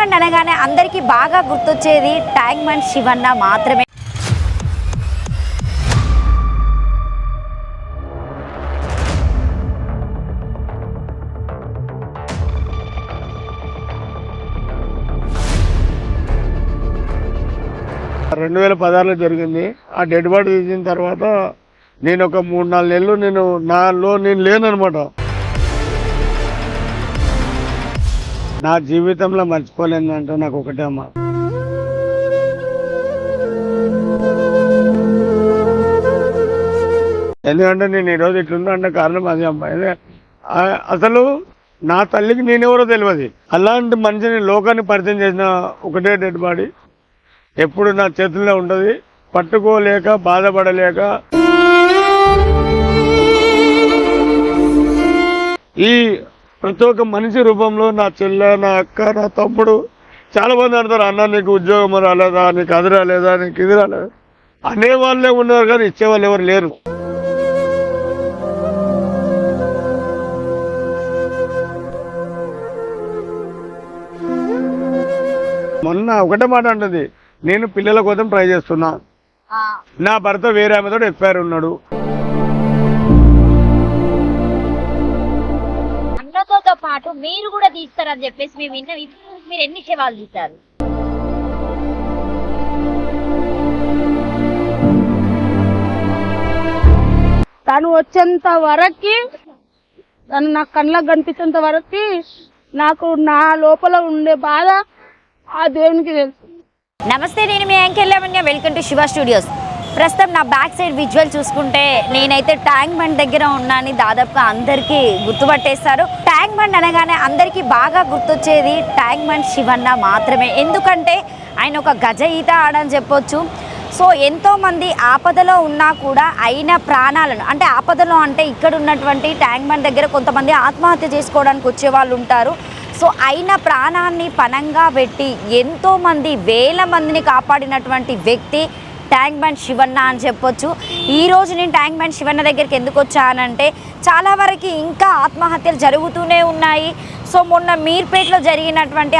Bund అనగానే అందరికీ బాగా గుర్తొచ్చేది ట్యాంక్ బండ్ శివన్న మాత్రమే. రెండు 2016లో జరిగింది. ఆ డెడ్ బాడీ తీసిన తర్వాత నేను ఒక 3-4 నెలలు నేను లేననమాట. నా జీవితంలో మర్చిపోలేదంటే నాకు ఒకటే అమ్మ. ఎందుకంటే నేను ఈరోజు ఇట్లున్నా అంటే కారణం అది అమ్మాయి. అసలు నా తల్లికి నేనెవరో తెలియదు. అలాంటి మనిషిని లోకాన్ని పరిచయం చేసిన ఒకటే డెడ్ బాడీ ఎప్పుడు నా చేతుల్లో ఉంటుంది. పట్టుకోలేక బాధపడలేక ఈ ప్రతి ఒక్క మనిషి రూపంలో నా చెల్లె, నా అక్క, నా తమ్ముడు చాలా మంది అంటారు, అన్న నీకు ఉద్యోగం రాలేదా, నీకు అది రాలేదా, నీకు ఇది రాలేదా అనేవాళ్ళే ఉన్నారు, కానీ ఇచ్చేవాళ్ళు ఎవరు లేరు. మొన్న ఒకటే మాట అంటుంది, నేను పిల్లల కోసం ట్రై చేస్తున్నా, నా భర్త వేరే ఆమెతో ఎఫ్ఐఆర్ ఉన్నాడు. అన్నతో పాటు మీరు కూడా తీస్తారని చెప్పేసి మేము విన్నాం. మీరు ఎన్ని శవాలు తీస్తారు? తను వచ్చేంత వరకు, తను నా కళ్ళకు కనిపించేంత వరకు నాకు నా లోపల ఉండే బాధ ఆ దేవునికి తెలుసు. నమస్తే, నేను మీ anchor Lavanya. Welcome to Shiva studios. ప్రస్తుతం నా బ్యాక్ సైడ్ విజువల్ చూసుకుంటే నేనైతే ట్యాంక్ బండ్ దగ్గర ఉన్నాను. దాదాపుగా అందరికీ గుర్తుపట్టేస్తారు. ట్యాంక్ బండ్ అనగానే అందరికీ బాగా గుర్తొచ్చేది ట్యాంక్ బండ్ శివన్న మాత్రమే. ఎందుకంటే ఆయన ఒక గజ ఈత ఆడని చెప్పొచ్చు. సో ఎంతోమంది ఆపదలో ఉన్నా కూడా అయిన ప్రాణాలను, అంటే ఆపదలో అంటే ఇక్కడ ఉన్నటువంటి ట్యాంక్ బండ్ దగ్గర కొంతమంది ఆత్మహత్య చేసుకోవడానికి వచ్చే వాళ్ళు ఉంటారు. సో అయిన ప్రాణాన్ని పణంగా పెట్టి ఎంతోమంది వేల మందిని కాపాడినటువంటి వ్యక్తి ట్యాంక్ బండ్ శివన్న అని చెప్పొచ్చు. ఈరోజు నేను ట్యాంక్ బండ్ శివన్న దగ్గరికి ఎందుకు వచ్చానంటే చాలా వరకు ఇంకా ఆత్మహత్యలు జరుగుతూనే ఉన్నాయి. సో మొన్న మీర్పేటలో జరిగినటువంటి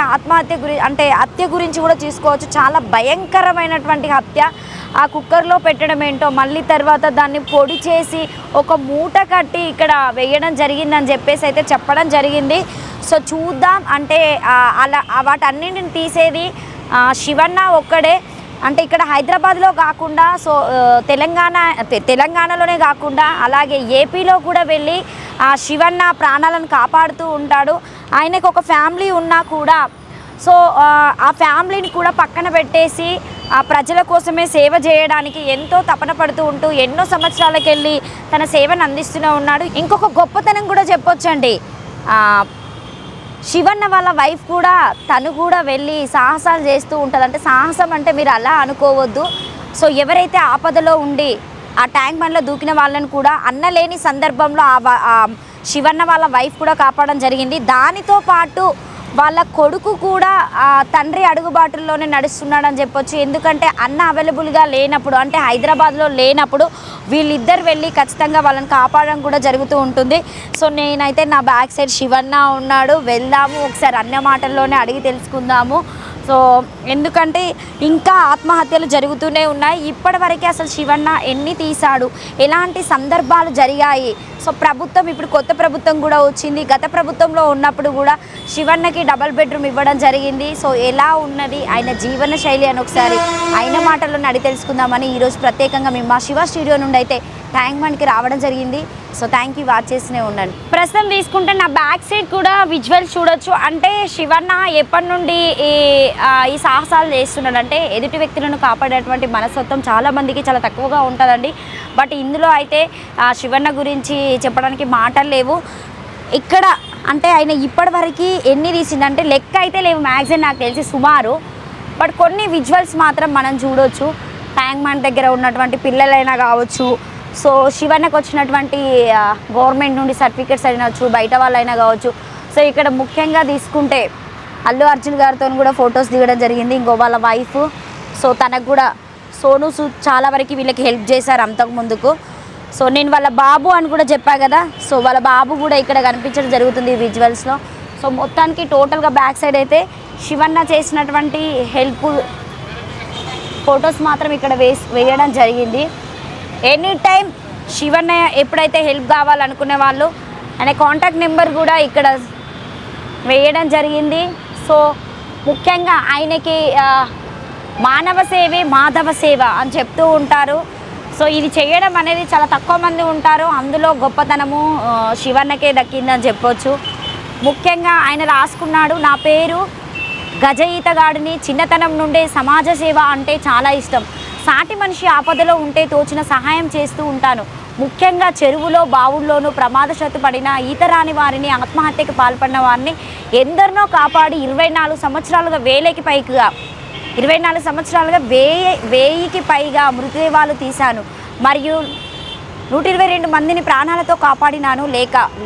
హత్య గురించి కూడా చూసుకోవచ్చు. చాలా భయంకరమైనటువంటి హత్య. ఆ కుక్కర్లో పెట్టడం ఏంటో, మళ్ళీ తర్వాత దాన్ని పొడి చేసి ఒక మూట కట్టి ఇక్కడ వేయడం జరిగిందని చెప్పేసి అయితే చెప్పడం జరిగింది. సో చూద్దాం, అంటే అలా వాటన్నింటిని తీసేది శివన్న ఒక్కడే. అంటే ఇక్కడ హైదరాబాద్లో కాకుండా, సో తెలంగాణలోనే కాకుండా అలాగే ఏపీలో కూడా వెళ్ళి శివన్న ప్రాణాలను కాపాడుతూ ఉంటాడు. ఆయనకు ఒక ఫ్యామిలీ ఉన్నా కూడా సో ఆ ఫ్యామిలీని కూడా పక్కన పెట్టేసి ఆ ప్రజల కోసమే సేవ చేయడానికి ఎంతో తపన పడుతూ ఉంటూ ఎన్నో సంవత్సరాలకు వెళ్ళి తన సేవను అందిస్తూనే ఉన్నాడు. ఇంకొక గొప్పతనం కూడా చెప్పొచ్చండి, శివన్న వాళ్ళ వైఫ్ కూడా తను కూడా వెళ్ళి సాహసాలు చేస్తూ ఉంటుంది. అంటే సాహసం అంటే మీరు అలా అనుకోవద్దు. సో ఎవరైతే ఆపదలో ఉండి ఆ ట్యాంక్ బండ్లో దూకిన వాళ్ళని కూడా అన్నలేని సందర్భంలో శివన్న వాళ్ళ వైఫ్ కూడా కాపాడడం జరిగింది. దానితో పాటు వాళ్ళ కొడుకు కూడా తండ్రి అడుగుబాటుల్లోనే నడుస్తున్నాడని చెప్పొచ్చు. ఎందుకంటే అన్న అవైలబుల్గా లేనప్పుడు, అంటే హైదరాబాద్లో లేనప్పుడు వీళ్ళిద్దరు వెళ్ళి ఖచ్చితంగా వాళ్ళని కాపాడడం కూడా జరుగుతూ ఉంటుంది. సో నేనైతే నా బ్యాక్ సైడ్ శివన్న ఉన్నాడు, వెళ్దాము ఒకసారి అన్న మాటల్లోనే అడిగి తెలుసుకుందాము. సో ఎందుకంటే ఇంకా ఆత్మహత్యలు జరుగుతూనే ఉన్నాయి. ఇప్పటివరకే అసలు శివన్న ఎన్ని తీశాడు, ఎలాంటి సందర్భాలు జరిగాయి. సో ప్రభుత్వం, ఇప్పుడు కొత్త ప్రభుత్వం కూడా వచ్చింది. గత ప్రభుత్వంలో ఉన్నప్పుడు కూడా శివన్నకి డబల్ బెడ్రూమ్ ఇవ్వడం జరిగింది. సో ఎలా ఉన్నది ఆయన జీవన శైలి అని ఒకసారి ఆయన మాటల్లో అడిగి తెలుసుకుందామని ఈరోజు ప్రత్యేకంగా మేము మా శివ స్టూడియో నుండి అయితే ట్యాంక్ బండ్కి రావడం జరిగింది. సో థ్యాంక్ యూ, వాచ్ చేస్తూనే ఉండండి. ప్రస్తుతం తీసుకుంటే నా బ్యాక్ సైడ్ కూడా విజువల్స్ చూడొచ్చు. అంటే శివన్న ఎప్పటి నుండి ఈ సాహసాలు చేస్తున్నాడు అంటే ఎదుటి వ్యక్తులను కాపాడేటువంటి మనస్తత్వం చాలామందికి చాలా తక్కువగా ఉంటుందండి. బట్ ఇందులో అయితే శివన్న గురించి చెప్పడానికి మాటలు లేవు. ఇక్కడ అంటే ఆయన ఇప్పటివరకు ఎన్ని తీసిందంటే లెక్క అయితే లేవు, మ్యాక్సిమం నాకు తెలిసి సుమారు. బట్ కొన్ని విజువల్స్ మాత్రం మనం చూడొచ్చు. ట్యాంక్ బండ్ దగ్గర ఉన్నటువంటి పిల్లలైనా కావచ్చు, సో శివన్నకు వచ్చినటువంటి గవర్నమెంట్ నుండి సర్టిఫికేట్స్ అయినవచ్చు, బయట వాళ్ళైనా కావచ్చు. సో ఇక్కడ ముఖ్యంగా తీసుకుంటే అల్లు అర్జున్ గారితో కూడా ఫొటోస్ దిగడం జరిగింది. ఇంకో వాళ్ళ వైఫ్, సో తనకు కూడా సోను సూద్ చాలా వరకు వీళ్ళకి హెల్ప్ చేశారు అంతకు ముందుకు. సో నేను వాళ్ళ బాబు అని కూడా చెప్పా కదా, సో వాళ్ళ బాబు కూడా ఇక్కడ కనిపించడం జరుగుతుంది ఈ విజువల్స్లో. సో మొత్తానికి టోటల్గా బ్యాక్ సైడ్ అయితే శివన్న చేసినటువంటి హెల్ప్ ఫొటోస్ మాత్రం ఇక్కడ వేయడం జరిగింది. ఎనీ టైం శివన్న ఎప్పుడైతే హెల్ప్ కావాలనుకునే వాళ్ళు ఆయన కాంటాక్ట్ నెంబర్ కూడా ఇక్కడ వేయడం జరిగింది. సో ముఖ్యంగా ఆయనకి మానవ సేవే మాధవ సేవ అని చెప్తూ ఉంటారు. సో ఇది చేయడం అనేది చాలా తక్కువ మంది ఉంటారు, అందులో గొప్పతనము శివన్నకే దక్కిందని చెప్పొచ్చు. ముఖ్యంగా ఆయన రాసుకున్నాడు, నా పేరు గజ ఈతగాడిని, చిన్నతనం నుండే సమాజ సేవ అంటే చాలా ఇష్టం, సాటి మనిషి ఆపదలో ఉంటే తోచిన సహాయం చేస్తూ ఉంటాను. ముఖ్యంగా చెరువులో బావుల్లోనూ ప్రమాదశత్తు పడిన ఈత రాని వారిని, ఆత్మహత్యకు పాల్పడిన వారిని ఎందరినో కాపాడి 24 సంవత్సరాలుగా 24 సంవత్సరాలుగా 1000కి పైగా మృతదేహాలు తీశాను మరియు 122 మందిని ప్రాణాలతో కాపాడినాను.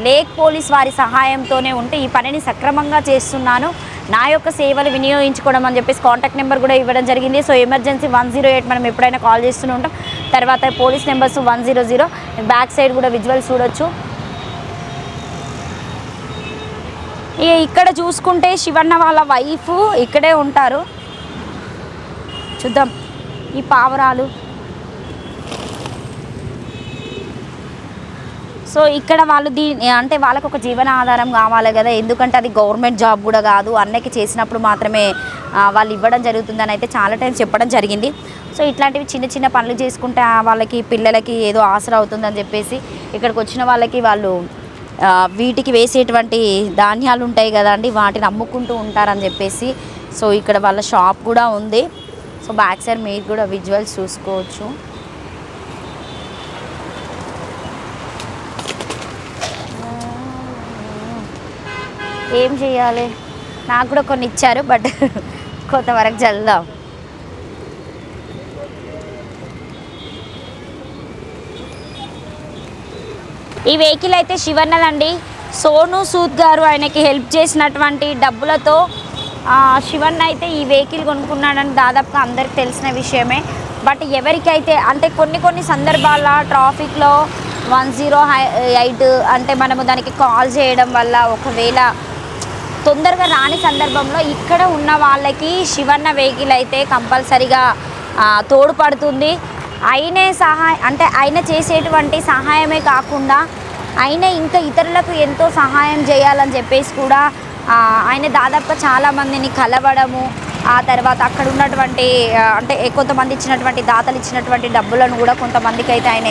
లేక్ పోలీస్ వారి సహాయంతోనే ఉంటే ఈ పనిని సక్రమంగా చేస్తున్నాను. నా యొక్క సేవలు వినియోగించుకోవడం అని చెప్పేసి కాంటాక్ట్ నెంబర్ కూడా ఇవ్వడం జరిగింది. సో ఎమర్జెన్సీ 108 మనం ఎప్పుడైనా కాల్ చేస్తూనే ఉంటాం. తర్వాత పోలీస్ నెంబర్స్ 100. బ్యాక్ సైడ్ కూడా విజువల్స్ చూడొచ్చు. ఇక్కడ చూసుకుంటే శివన్న వాళ్ళ వైఫ్ ఇక్కడే ఉంటారు. చూద్దాం ఈ పావురాలు. సో ఇక్కడ వాళ్ళు అంటే వాళ్ళకు ఒక జీవన ఆధారం కావాలి కదా, ఎందుకంటే అది గవర్నమెంట్ జాబ్ కూడా కాదు, అన్నకి చేసినప్పుడు మాత్రమే వాళ్ళు ఇవ్వడం జరుగుతుందని అయితే చాలా టైం చెప్పడం జరిగింది. సో ఇట్లాంటివి చిన్న చిన్న పనులు చేసుకుంటే వాళ్ళకి పిల్లలకి ఏదో ఆసరా అవుతుందని చెప్పేసి ఇక్కడికి వచ్చిన వాళ్ళకి వాళ్ళు వీటికి వేసేటువంటి ధాన్యాలు ఉంటాయి కదండి, వాటిని అమ్ముకుంటూ ఉంటారని చెప్పేసి. సో ఇక్కడ వాళ్ళ షాప్ కూడా ఉంది. సో బ్యాక్ సైడ్ మీరు కూడా విజువల్స్ చూసుకోవచ్చు. ఏం చేయాలి, నాకు కూడా కొన్ని ఇచ్చారు, బట్ కొంతవరకు చల్దాం. ఈ వెహికల్ అయితే శివన్నదండి. సోను సూద్ గారు ఆయనకి హెల్ప్ చేసినటువంటి డబ్బులతో శివన్న అయితే ఈ వెహికల్ కొనుక్కున్నాడని దాదాపుగా అందరికి తెలిసిన విషయమే. బట్ ఎవరికైతే అంటే కొన్ని సందర్భాల ట్రాఫిక్లో 108 అంటే మనము దానికి కాల్ చేయడం వల్ల ఒకవేళ తొందరగా రాని సందర్భంలో ఇక్కడ ఉన్న వాళ్ళకి శివన్న వెహికల్ అయితే కంపల్సరిగా తోడ్పడుతుంది. ఆయన చేసేటువంటి సహాయమే కాకుండా ఆయన ఇంకా ఇతరులకు ఎంతో సహాయం చేయాలని చెప్పేసి కూడా ఆయన దాదాపుగా చాలామందిని కలవడము, ఆ తర్వాత అక్కడ ఉన్నటువంటి అంటే కొంతమంది ఇచ్చినటువంటి దాతలు ఇచ్చినటువంటి డబ్బులను కూడా కొంతమందికి అయితే ఆయన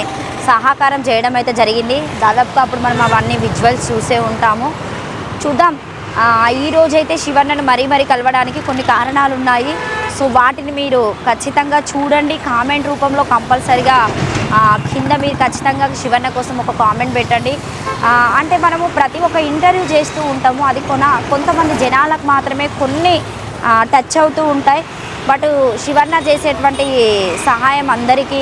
సహకారం చేయడం అయితే జరిగింది. దాదాపుగా అప్పుడు మనం అవన్నీ విజువల్స్ చూసే ఉంటాము. చూద్దాం. ఈరోజైతే శివన్నను మరీ కలవడానికి కొన్ని కారణాలు ఉన్నాయి. సో వాటిని మీరు ఖచ్చితంగా చూడండి. కామెంట్ రూపంలో కంపల్సరిగా కింద మీరు ఖచ్చితంగా శివన్న కోసం ఒక కామెంట్ పెట్టండి. అంటే మనము ప్రతి ఒక్క ఇంటర్వ్యూ చేస్తూ ఉంటాము, అది కొంతమంది జనాలకు మాత్రమే కొన్ని టచ్ అవుతూ ఉంటాయి. బట్ శివన్న చేసేటువంటి సహాయం అందరికీ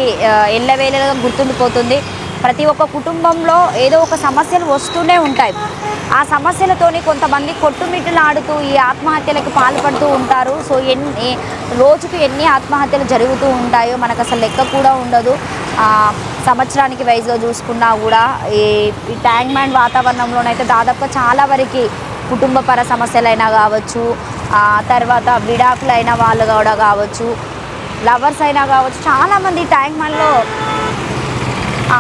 ఎల్లవేళగా గుర్తుండిపోతుంది. ప్రతి ఒక్క కుటుంబంలో ఏదో ఒక సమస్యలు వస్తూనే ఉంటాయి. ఆ సమస్యలతోని కొంతమంది కొట్టుమిట్టులాడుతూ ఈ ఆత్మహత్యలకు పాల్పడుతూ ఉంటారు. సో రోజుకు ఎన్ని ఆత్మహత్యలు జరుగుతూ ఉంటాయో మనకు అసలు లెక్క కూడా ఉండదు. సంవత్సరానికి వైజ్గా చూసుకున్నా కూడా ఈ ట్యాంక్ బండ్ వాతావరణంలోనైతే దాదాపుగా చాలా వరకు కుటుంబపర సమస్యలైనా కావచ్చు, తర్వాత విడాకులైన వాళ్ళు కూడా కావచ్చు, లవర్స్ అయినా కావచ్చు, చాలామంది ట్యాంక్ బండ్లో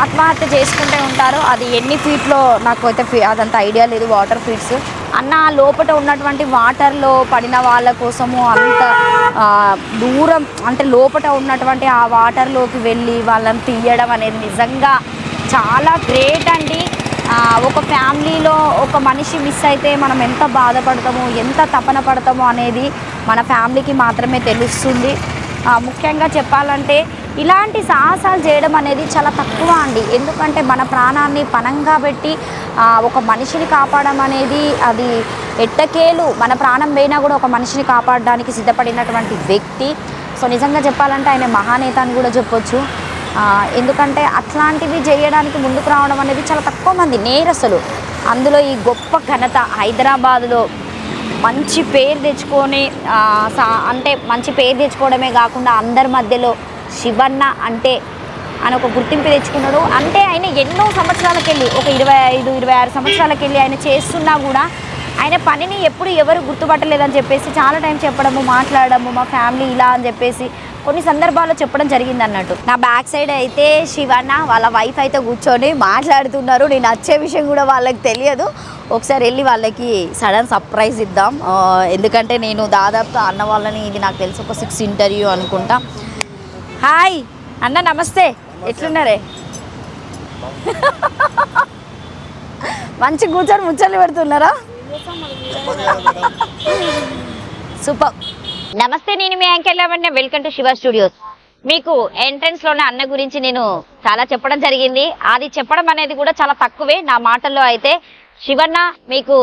ఆత్మహత్య చేసుకుంటూ ఉంటారు. అది ఎన్ని ఫీట్లో నాకు అయితే అదంత ఐడియా లేదు, వాటర్ ఫీట్స్ అన్న లోపల ఉన్నటువంటి వాటర్లో పడిన వాళ్ళ కోసము అంత దూరం అంటే లోపల ఉన్నటువంటి ఆ వాటర్లోకి వెళ్ళి వాళ్ళని తీయడం అనేది నిజంగా చాలా గ్రేట్ అండి. ఒక ఫ్యామిలీలో ఒక మనిషి మిస్ అయితే మనం ఎంత బాధపడతామో ఎంత తపన పడతామో అనేది మన ఫ్యామిలీకి మాత్రమే తెలుస్తుంది. ముఖ్యంగా చెప్పాలంటే ఇలాంటి సాహసాలు చేయడం అనేది చాలా తక్కువ అండి. ఎందుకంటే మన ప్రాణాన్ని పణంగా పెట్టి ఒక మనిషిని కాపాడడం అనేది అది ఎట్టకేలు. మన ప్రాణం పోయినా కూడా ఒక మనిషిని కాపాడడానికి సిద్ధపడినటువంటి వ్యక్తి. సో నిజంగా చెప్పాలంటే ఆయన మహానేత అని కూడా చెప్పొచ్చు. ఎందుకంటే అట్లాంటివి చేయడానికి ముందుకు రావడం అనేది చాలా తక్కువ మంది నేరస్తులు. అందులో ఈ గొప్ప ఘనత హైదరాబాదులో మంచి పేరు తెచ్చుకొని అంటే మంచి పేరు తెచ్చుకోవడమే కాకుండా అందరి మధ్యలో శివన్న అంటే అని ఒక గుర్తింపు తెచ్చుకున్నాడు. అంటే ఆయన ఎన్నో సంవత్సరాలకెళ్ళి ఒక 25-26 సంవత్సరాలకెళ్ళి ఆయన చేస్తున్నా కూడా ఆయన పనిని ఎప్పుడు ఎవరు గుర్తుపట్టలేదని చెప్పేసి చాలా టైం చెప్పడము, మాట్లాడము, మా ఫ్యామిలీ ఇలా అని చెప్పేసి కొన్ని సందర్భాల్లో చెప్పడం జరిగింది అన్నట్టు. నా బ్యాక్ సైడ్ అయితే శివన్న వాళ్ళ వైఫ్ అయితే కూర్చొని మాట్లాడుతున్నారు. నేను వచ్చే విషయం కూడా వాళ్ళకి తెలియదు. ఒకసారి వెళ్ళి వాళ్ళకి సడన్ సర్ప్రైజ్ ఇద్దాం. ఎందుకంటే నేను దాదాపు అన్న వాళ్ళని, ఇది నాకు తెలిసి ఒక 6 ఇంటర్వ్యూ అనుకుంటా. హాయ్ అన్న, నమస్తే, ఎట్లున్నారే? మంచి కూర్చొని ముచ్చట్లు పెడుతున్నారా? సూపర్. నమస్తే, నేను మీ anchor Lavanya. Welcome to Shiva studios. మీకు ఎంట్రన్స్ లోనే అన్న గురించి నేను చాలా చెప్పడం జరిగింది. అది చెప్పడం అనేది కూడా చాలా తక్కువే నా మాటల్లో. అయితే శివన్న మీకు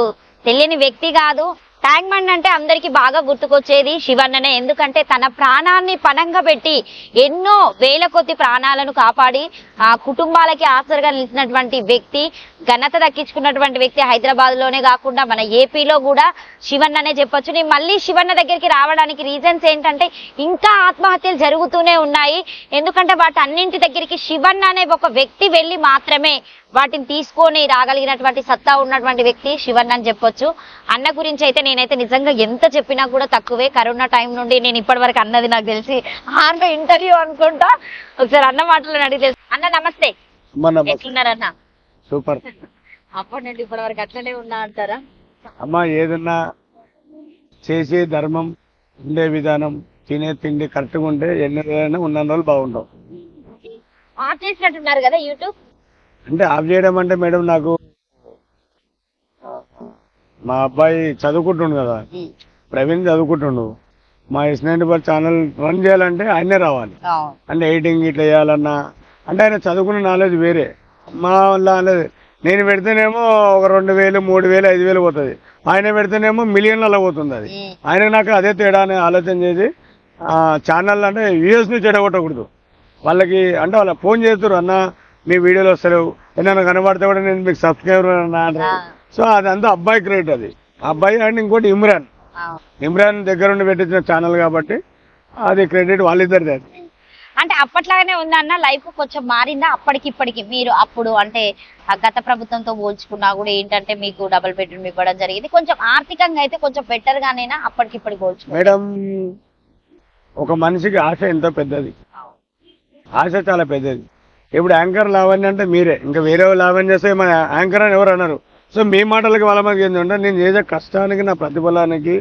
తెలియని వ్యక్తి కాదు. ట్యాంక్ బండ్ అంటే అందరికి బాగా గుర్తుకొచ్చేది శివన్ననే. ఎందుకంటే తన ప్రాణాన్ని పణంగా పెట్టి ఎన్నో వేల కొద్ది ప్రాణాలను కాపాడి ఆ కుటుంబాలకి ఆసరగా నిలిచినటువంటి వ్యక్తి, ఘనత దక్కించుకున్నటువంటి వ్యక్తి. హైదరాబాద్ లోనే కాకుండా మన ఏపీలో కూడా శివన్ననే చెప్పొచ్చు. నేను మళ్ళీ శివన్న దగ్గరికి రావడానికి రీజన్స్ ఏంటంటే ఇంకా ఆత్మహత్యలు జరుగుతూనే ఉన్నాయి. ఎందుకంటే వాటి అన్నింటి దగ్గరికి శివన్న అనే ఒక వ్యక్తి వెళ్ళి మాత్రమే వాటిని తీసుకొని రాగలిగినటువంటి సత్తా ఉన్నటువంటి వ్యక్తి శివన్న అని చెప్పొచ్చు. అన్న గురించి అయితే నేనైతే నిజంగా ఎంత చెప్పినా కూడా తక్కువే. కరోనా టైం నుండి నేను ఇప్పటి వరకు అన్నది నాకు తెలిసి 6 ఇంటర్వ్యూ అనుకుంటా. ఒకసారి అన్న మాటలు అడిగి తెలుసు. అన్న నమస్తే, ఎట్లున్నారన్న? సూపర్. అప్పటి నుండి ఇప్పటి వరకు అట్లనే ఉన్నా అంటారా? అమ్మా, ఏదన్నా చేసే ధర్మం, ఉండే విధానం, తినే తిండి కరెక్ట్గా ఉంటే ఎన్ని రోజులైనా ఉన్న రోజులు బాగుంటాం. ఆఫ్ చేసినట్టున్నారు కదా యూట్యూబ్? అంటే ఆఫ్ చేయడం అంటే మేడం, నాకు మా అబ్బాయి చదువుకుంటుండు కదా, ప్రవీణ్ చదువుకుంటుండు. మా S90 ఛానల్ రన్ చేయాలంటే ఆయనే రావాలి. అంటే ఎడిటింగ్ ఇట్లా చేయాలన్నా అంటే ఆయన చదువుకున్న నాలెడ్జ్ వేరే. మా నాలెడ్జ్ నేను పెడితేనేమో ఒక 2,000, 3,000, 5,000 పోతుంది. ఆయన పెడితేనేమో మిలియన్లలో పోతుంది. అది ఆయన నాకు అదే తేడా అని ఆలోచన చేసి ఛానల్ అంటే వ్యూయర్స్ని చెడగొట్టకూడదు. వాళ్ళకి అంటే వాళ్ళ ఫోన్ చేస్తారు, అన్న మీ వీడియోలు వస్తలేవు, ఏదైనా కనబడితే కూడా నేను మీకు సబ్స్క్రైబర్ అన్నా అంటారు. సో అదంతా అబ్బాయి క్రియేట్. అది అబ్బాయి అండ్ ఇంకోటి ఇమ్రాన్ దగ్గర ఉండి పెట్టించిన ఛానల్ కాబట్టి అది క్రెడిట్ వాళ్ళిద్దరిది. అంటే అప్పట్లాగానే ఉందా అన్న? లైఫ్ కొంచెం మారిందా అప్పటికి ఇప్పటికి? మీరు అప్పుడు అంటే గత ప్రభుత్వంతో పోల్చుకున్నా కూడా ఏంటంటే మీకు డబుల్ బెడ్రూమ్ ఇవ్వడం జరిగింది. కొంచెం ఆర్థికంగా అయితే కొంచెం బెటర్ గానేనా అప్పటికి ఇప్పటికి పోల్చుకో? మేడం, ఒక మనిషికి ఆశ ఎంతో పెద్దది, ఆశ చాలా పెద్దది. ఇప్పుడు యాంకర్ లావణ్య అంటే మీరే, ఇంకా వేరే లావణ్య చేస్తే మన యాంకర్ అని ఎవరు అన్నారు. సో మీ మాటలకి వాళ్ళ మనకి ఏంటంటే నేను చేసే కష్టానికి, నా ప్రతిఫలానికి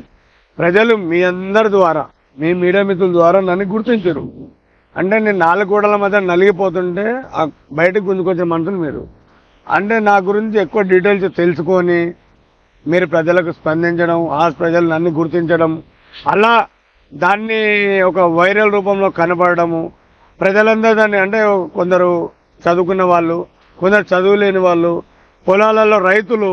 ప్రజలు మీ అందరి ద్వారా, మీ మీడియా మిత్రుల ద్వారా నన్ను గుర్తించరు. అంటే నేను 4 గోడల మధ్య నలిగిపోతుంటే బయటకు గుంజుకొచ్చే మనుషులు మీరు. అంటే నా గురించి ఎక్కువ డీటెయిల్స్ తెలుసుకొని మీరు ప్రజలకు స్పందించడం, ఆ ప్రజలు నన్ను గుర్తించడం, అలా దాన్ని ఒక వైరల్ రూపంలో కనపడము. ప్రజలందరూ దాన్ని అంటే కొందరు చదువుకున్న వాళ్ళు, కొందరు చదువు లేని వాళ్ళు, పొలాలలో రైతులు,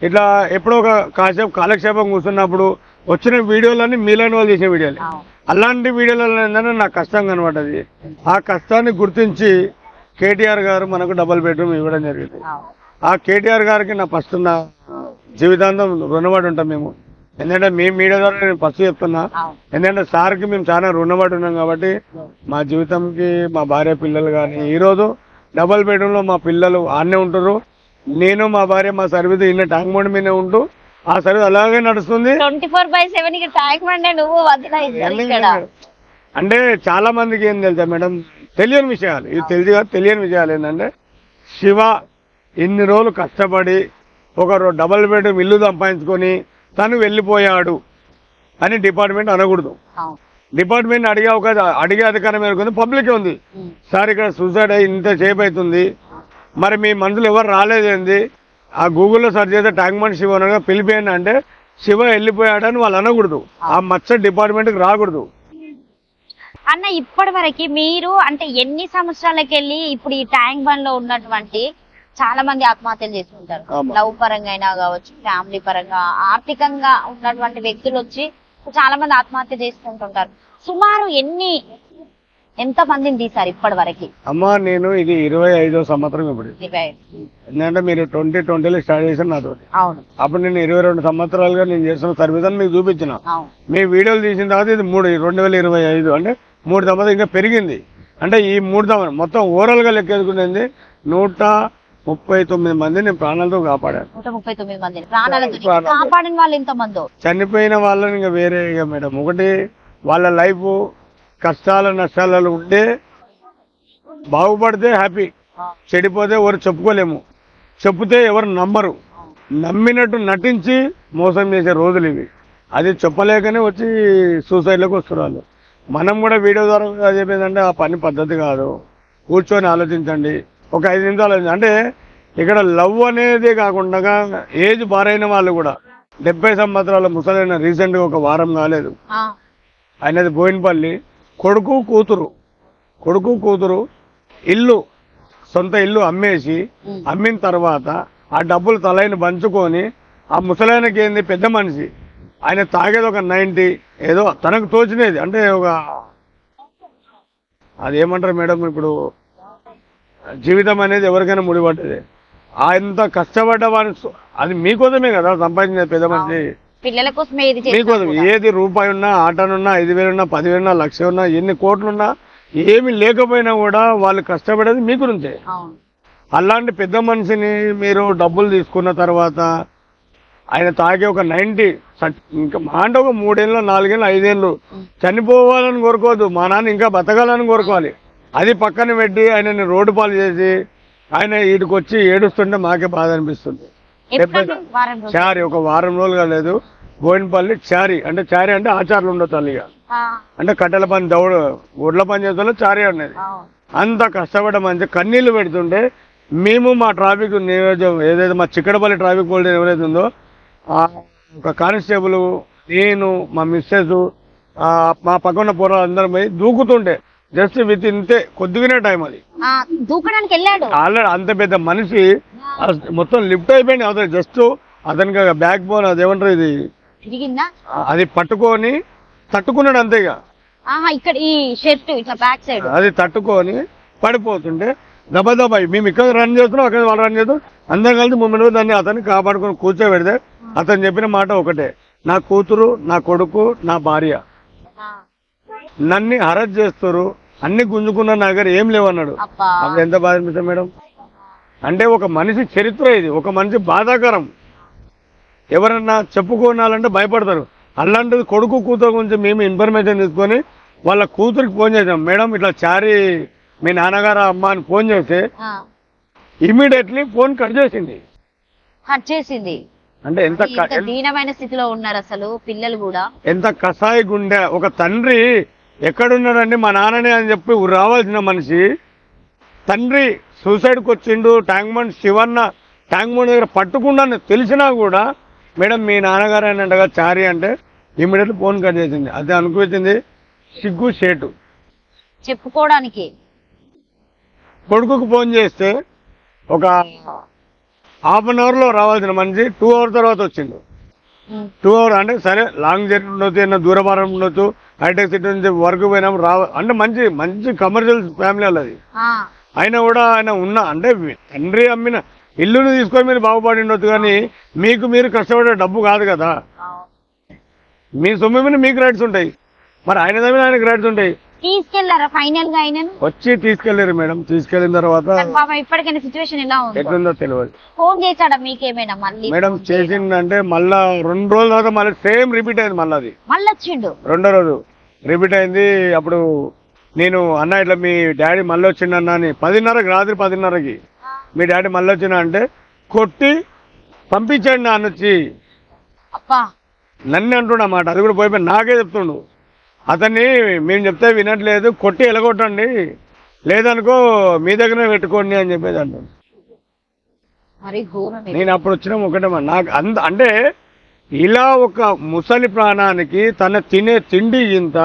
ఇట్లా ఎప్పుడో ఒక కాసేపు కాలక్షేపం కూర్చున్నప్పుడు వచ్చిన వీడియోలన్నీ మీలోని వాళ్ళు చేసే వీడియోలు. అలాంటి వీడియోలలో ఏంటంటే నాకు కష్టం కనబడ్డది. ఆ కష్టాన్ని గుర్తించి కేటీఆర్ గారు మనకు డబుల్ బెడ్రూమ్ ఇవ్వడం జరిగింది. ఆ కేటీఆర్ గారికి నా ఫస్ట్ నా జీవితాంతం రుణపడి ఉంటాం మేము. ఎందుకంటే మీ మీడియా ద్వారా నేను ఫస్ట్ చెప్తున్నా, ఎందుకంటే సార్కి మేము చాలా రుణపడి ఉన్నాం కాబట్టి మా జీవితంకి, మా భార్య పిల్లలు కానీ ఈరోజు డబుల్ బెడ్రూమ్లో మా పిల్లలు ఆడనే ఉంటారు. నేను మా భార్య మా సర్వీస్ ఇన్న ట్యాంక్ బండ్ మీదే ఉంటూ ఆ సర్వీస్ అలాగే నడుస్తుంది. 24/7 ట్యాంక్ బండ్ నువ్వు అంటే చాలా మందికి ఏం తెలుసా మేడం, తెలియని విషయాలు, ఇది తెలియని విషయాలు ఏంటంటే శివ ఇన్ని రోజులు కష్టపడి ఒక డబుల్ బెడ్రూమ్ ఇల్లు సంపాదించుకొని తను వెళ్ళిపోయాడు అని డిపార్ట్మెంట్ అనకూడదు. డిపార్ట్మెంట్ అడిగే అధికారం మేరకు పబ్లిక్ ఉంది. సార్ ఇక్కడ సూసైడ్ అయ్యి ఇంత సేపు అవుతుంది, మరి మీ మనుషులు ఎవరు రాలేదేంది, ఆ గూగుల్లో సెర్చ్ చేస్తే ట్యాంక్ బండ్ శివ అనగా పిలిపోయింది అంటే శివ వెళ్ళిపోయాడని వాళ్ళు అనకూడదు. ఆ మచ్చ డిపార్ట్మెంట్కి రాకూడదు. అన్న ఇప్పటి వరకు మీరు అంటే ఎన్ని సంవత్సరాలకి వెళ్ళి ఇప్పుడు ఈ ట్యాంక్ బండ్ లో ఉన్నటువంటి చాలా మంది ఆత్మహత్యలు చేసుకుంటారు. లవ్ పరంగా అయినా కావచ్చు, ఫ్యామిలీ పరంగా, ఆర్థికంగా ఉన్నటువంటి వ్యక్తులు వచ్చి చాలా మంది ఆత్మహత్య చేసుకుంటుంటారు. సుమారు ఎంత మందిని తీసారు ఇప్పటి వరకు? అమ్మా, నేను ఇది 25వ సంవత్సరం. ఇప్పుడు ఎందుకంటే మీరు 2020లో స్టార్ట్ చేశారు నాతో. అప్పుడు నేను 22 సంవత్సరాలుగా నేను చేస్తున్న సర్వీస్ అని మీకు చూపించిన. మీ వీడియోలు తీసిన తర్వాత ఇది 2025 అంటే 3 సంవత్సరాలు ఇంకా పెరిగింది. అంటే ఈ 3 సంవత్సరం మొత్తం ఓవరాల్ గా లెక్కేసుకునేది 39 మంది నేను ప్రాణాలతో కాపాడాను. 139 మందిని ప్రాణాలతో ప్రాణాలతో. కాపాడిన వాళ్ళు ఎంత మందో. చనిపోయిన వాళ్ళని ఇంకా వేరే ఇక మేడం, ఒకటి వాళ్ళ లైఫ్ కష్టాల నష్టాలలో ఉంటే బాగుపడితే హ్యాపీ, చెడిపోతే ఎవరు చెప్పుకోలేము, చెప్తే ఎవరు నమ్మరు, నమ్మినట్టు నటించి మోసం చేసే రోజులు ఇవి. అది చెప్పలేకనే వచ్చి సూసైడ్లోకి వస్తున్నారు. మనం కూడా వీడియో ద్వారా చెప్పేదంటే ఆ పని పద్ధతి కాదు, కూర్చొని ఆలోచించండి, ఒక 5 నిమిషాలు అంటే ఇక్కడ లవ్ అనేది కాకుండా ఏజ్ బారైన వాళ్ళు కూడా 70 సంవత్సరాల ముసలైన రీసెంట్గా ఒక వారం కాలేదు, ఆయనది బోయినపల్లి, కొడుకు కూతురు ఇల్లు, సొంత ఇల్లు అమ్మేసి, అమ్మిన తర్వాత ఆ డబ్బులు తలైన పంచుకొని ఆ ముసలాయనకి ఏంది పెద్ద మనిషి, ఆయన తాగేది ఒక 90 ఏదో తనకు తోచినది, అంటే ఒక అదేమంటారు మేడం, ఇప్పుడు జీవితం అనేది ఎవరికైనా ముడిపడ్డది. అంత కష్టపడ్డ వారి అది మీకోసమే కదా సంపాదించేది పెద్ద మనిషి, పిల్లల కోసమే ఇది మీకోసం. ఏది రూపాయి ఉన్నా, ఆటనున్నా, 5,000 ఉన్నా, 10,000 ఉన్నా, 1,00,000 ఉన్నా, ఎన్ని కోట్లున్నా, ఏమి లేకపోయినా కూడా వాళ్ళు కష్టపడేది మీ గురించే. అలాంటి పెద్ద మనిషిని మీరు డబ్బులు తీసుకున్న తర్వాత ఆయన తాగే ఒక 90 ఇంకా అంటే ఒక 3 ఏళ్ళు 4 ఏళ్ళు 5 ఏళ్ళు చనిపోవాలని కోరుకోవద్దు, మా నాన్న ఇంకా బతకాలని కోరుకోవాలి. అది పక్కన పెట్టి ఆయనని రోడ్డు పాలు చేసి ఆయన వీటికి వచ్చి ఏడుస్తుంటే మాకే బాధ అనిపిస్తుంది. చారి ఒక వారం రోజులు కాలేదు, బోయినపల్లి చారి అంటే ఆచారాలు ఉండవు తల్లిగా, అంటే కట్టెల పని ఒడ్ల పని చేసే చారి అనేది. అంత కష్టపడ్డ మంచి కన్నీళ్లు పెడుతుంటే మేము మా ట్రాఫిక్ నియోజకం ఏదైతే మా చిక్కడపల్లి ట్రాఫిక్ పోలీస్ ఎవరైతే ఉందో ఒక కానిస్టేబుల్, నేను, మా మిస్సెస్, మా పక్కన పోరాలు అందరం పోయి దూకుతుంటే జస్ట్ విత్ ఇంతే కొద్దిగానే టైం అది దూకడానికి వెళ్ళాడు. ఆల్రెడీ అంత పెద్ద మనిషి మొత్తం లిఫ్ట్ అయిపోయింది అవతల, జస్ట్ అతనికి బ్యాక్ బోన్ అదేమంటారు ఇది అది పట్టుకొని తట్టుకున్నాడు అంతేగా, ఇక్కడ ఈ షర్ట్ ఇట్లా బ్యాక్ సైడ్ అది తట్టుకొని పడిపోతుంటే దబదబా మేము ఇక్కడ రన్ చేస్తున్నాం, అక్కడ వాళ్ళు రన్ చేస్తాం, అందరం కలిసి ముందు దాన్ని అతన్ని కాపాడుకొని కూర్చోబెడితే అతను చెప్పిన మాట ఒకటే, నా కూతురు, నా కొడుకు, నా భార్య నన్ను హరజ్ చేస్తారు, అన్ని గుంజుకున్న నా దగ్గర ఏం లేవన్నాడు. అప్పుడు ఎంత బాధ అనిపిస్తుంది మేడం. అంటే ఒక మనిషి చరిత్ర ఇది, ఒక మనిషి బాధాకరం. ఎవరన్నా చెప్పుకోనాలంటే భయపడతారు. అలాంటిది కొడుకు కూతురు గురించి మేము ఇన్ఫర్మేషన్ తీసుకొని వాళ్ళ కూతురికి ఫోన్ చేసాం. మేడం ఇట్లా చారి మీ నాన్నగారు అమ్మ అని ఫోన్ చేస్తే ఇమీడియట్లీ ఫోన్ కట్ చేసింది. అంటే ఎంత దీనమైన స్థితిలో ఉన్నారు అసలు పిల్లలు కూడా. ఎంత కసాయి గుండె. ఒక తండ్రి ఎక్కడున్నాడండి మా నాన్ననే అని చెప్పి రావాల్సిన మనిషి, తండ్రి సూసైడ్కి వచ్చిండు, tank bund Shivanna tank bund దగ్గర పట్టుకుండా తెలిసినా కూడా మేడం మీ నాన్నగారు అన్నట్టుగా చారి అంటే ఇమీడియట్లీ ఫోన్ కట్ చేసింది. అది అనుకుంది సిగ్గు షేటు చెప్పుకోవడానికి. కొడుకుకు ఫోన్ చేస్తే ఒక ½ అన్ అవర్ లో రావాల్సిన మనిషి 2 hours తర్వాత వచ్చిండు. 2 hours అంటే సరే లాంగ్ జర్నీ ఉండొచ్చు, ఏదైనా దూరభారం ఉండొచ్చు, హైటెక్ సిటీ నుంచి వర్క్ పోయినప్పుడు అంటే మంచి కమర్షియల్ ఫ్యామిలీ అది. అయినా కూడా ఆయన అంటే తండ్రి అమ్మిన ఇల్లుని తీసుకొని మీరు బాగుపడి ఉండొచ్చు, కానీ మీరు కష్టపడే డబ్బు కాదు కదా. మీ సొమ్ము మీద మీకు రైట్స్ ఉంటాయి, మరి ఆయన మీద ఆయనకు రైట్స్ ఉంటాయి. తీసుకెళ్లారా ఫైనల్ గా ఆయన? వచ్చి తీసుకెళ్లారు మేడం. తీసుకెళ్లిన తర్వాత ఇప్పటికైనా సిచ్యువేషన్ ఎలా ఉంది ఎట్లుందో తెలియదు. ఫోన్ చేశాడా మీకేమైనా? మళ్ళీ మేడం చేసిందంటే మళ్ళా 2 రోజుల తర్వాత మళ్ళీ సేమ్ రిపీట్ అయింది. మళ్ళీ అది మళ్ళీ వచ్చిండు 2వ రోజు రిపీట్ అయింది. అప్పుడు నేను అన్న ఇట్లా మీ డాడీ మళ్ళీ వచ్చిండు అన్న అని 10:30కి రాత్రి 10:30కి మీ డాడీ మళ్ళీ వచ్చినా అంటే కొట్టి పంపించండి నాన్న వచ్చి నన్ను అంటున్నమాట. అది కూడా పోయిపోయి నాకే చెప్తుండు. అతన్ని మేము చెప్తే వినట్లేదు, కొట్టి ఎలగొట్టండి, లేదనుకో మీ దగ్గరనే పెట్టుకోండి అని చెప్పేది అంటాను. నేను అప్పుడు వచ్చిన ఒకటే నాకు అంటే ఇలా ఒక ముసలి ప్రాణానికి తన తినే తిండి ఇంత,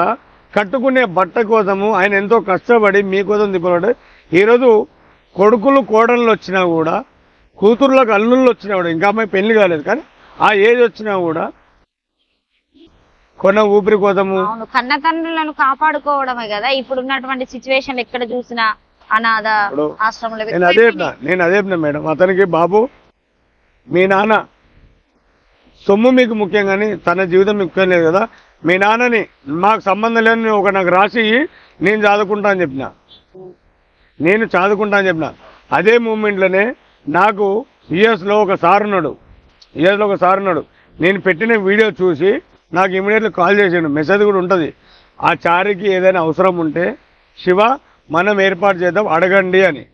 కట్టుకునే బట్ట కోసము ఆయన ఎంతో కష్టపడి మీకోసం తిప్పబడి, ఈరోజు కొడుకులు కోడళ్ళు వచ్చినా కూడా, కూతుర్లకు అల్లుళ్ళు వచ్చినా కూడా, ఇంకా అమ్మాయి పెళ్లి కాలేదు కానీ ఆ ఏజ్ వచ్చినా కూడా కొన్న ఊపిరి కోసము కన్న తండ్రులను కాపాడుకోవడమే కదా ఇప్పుడు ఉన్నటువంటి సిచ్యువేషన్. ఎక్కడ చూసినా అనాథ ఆశ్రమంలో. నేను అదే మేడం అతనికి, బాబు మీ నాన్న సొమ్ము మీకు ముఖ్యం కానీ తన జీవితం ముఖ్యం లేదు కదా, మీ నాన్నని మాకు సంబంధం లేని ఒక నాకు రాసి నేను చదువుకుంటా అని చెప్పిన. అదే మూమెంట్లోనే నాకు యుఎస్లో ఒక సార్ ఉన్నాడు, నేను పెట్టిన వీడియో చూసి నాకు ఇమీడియట్లీ కాల్ చేసాడు, మెసేజ్ కూడా ఉంటుంది. ఆ చారికి ఏదైనా అవసరం ఉంటే శివ మనం ఏర్పాటు చేద్దాం అడగండి అని.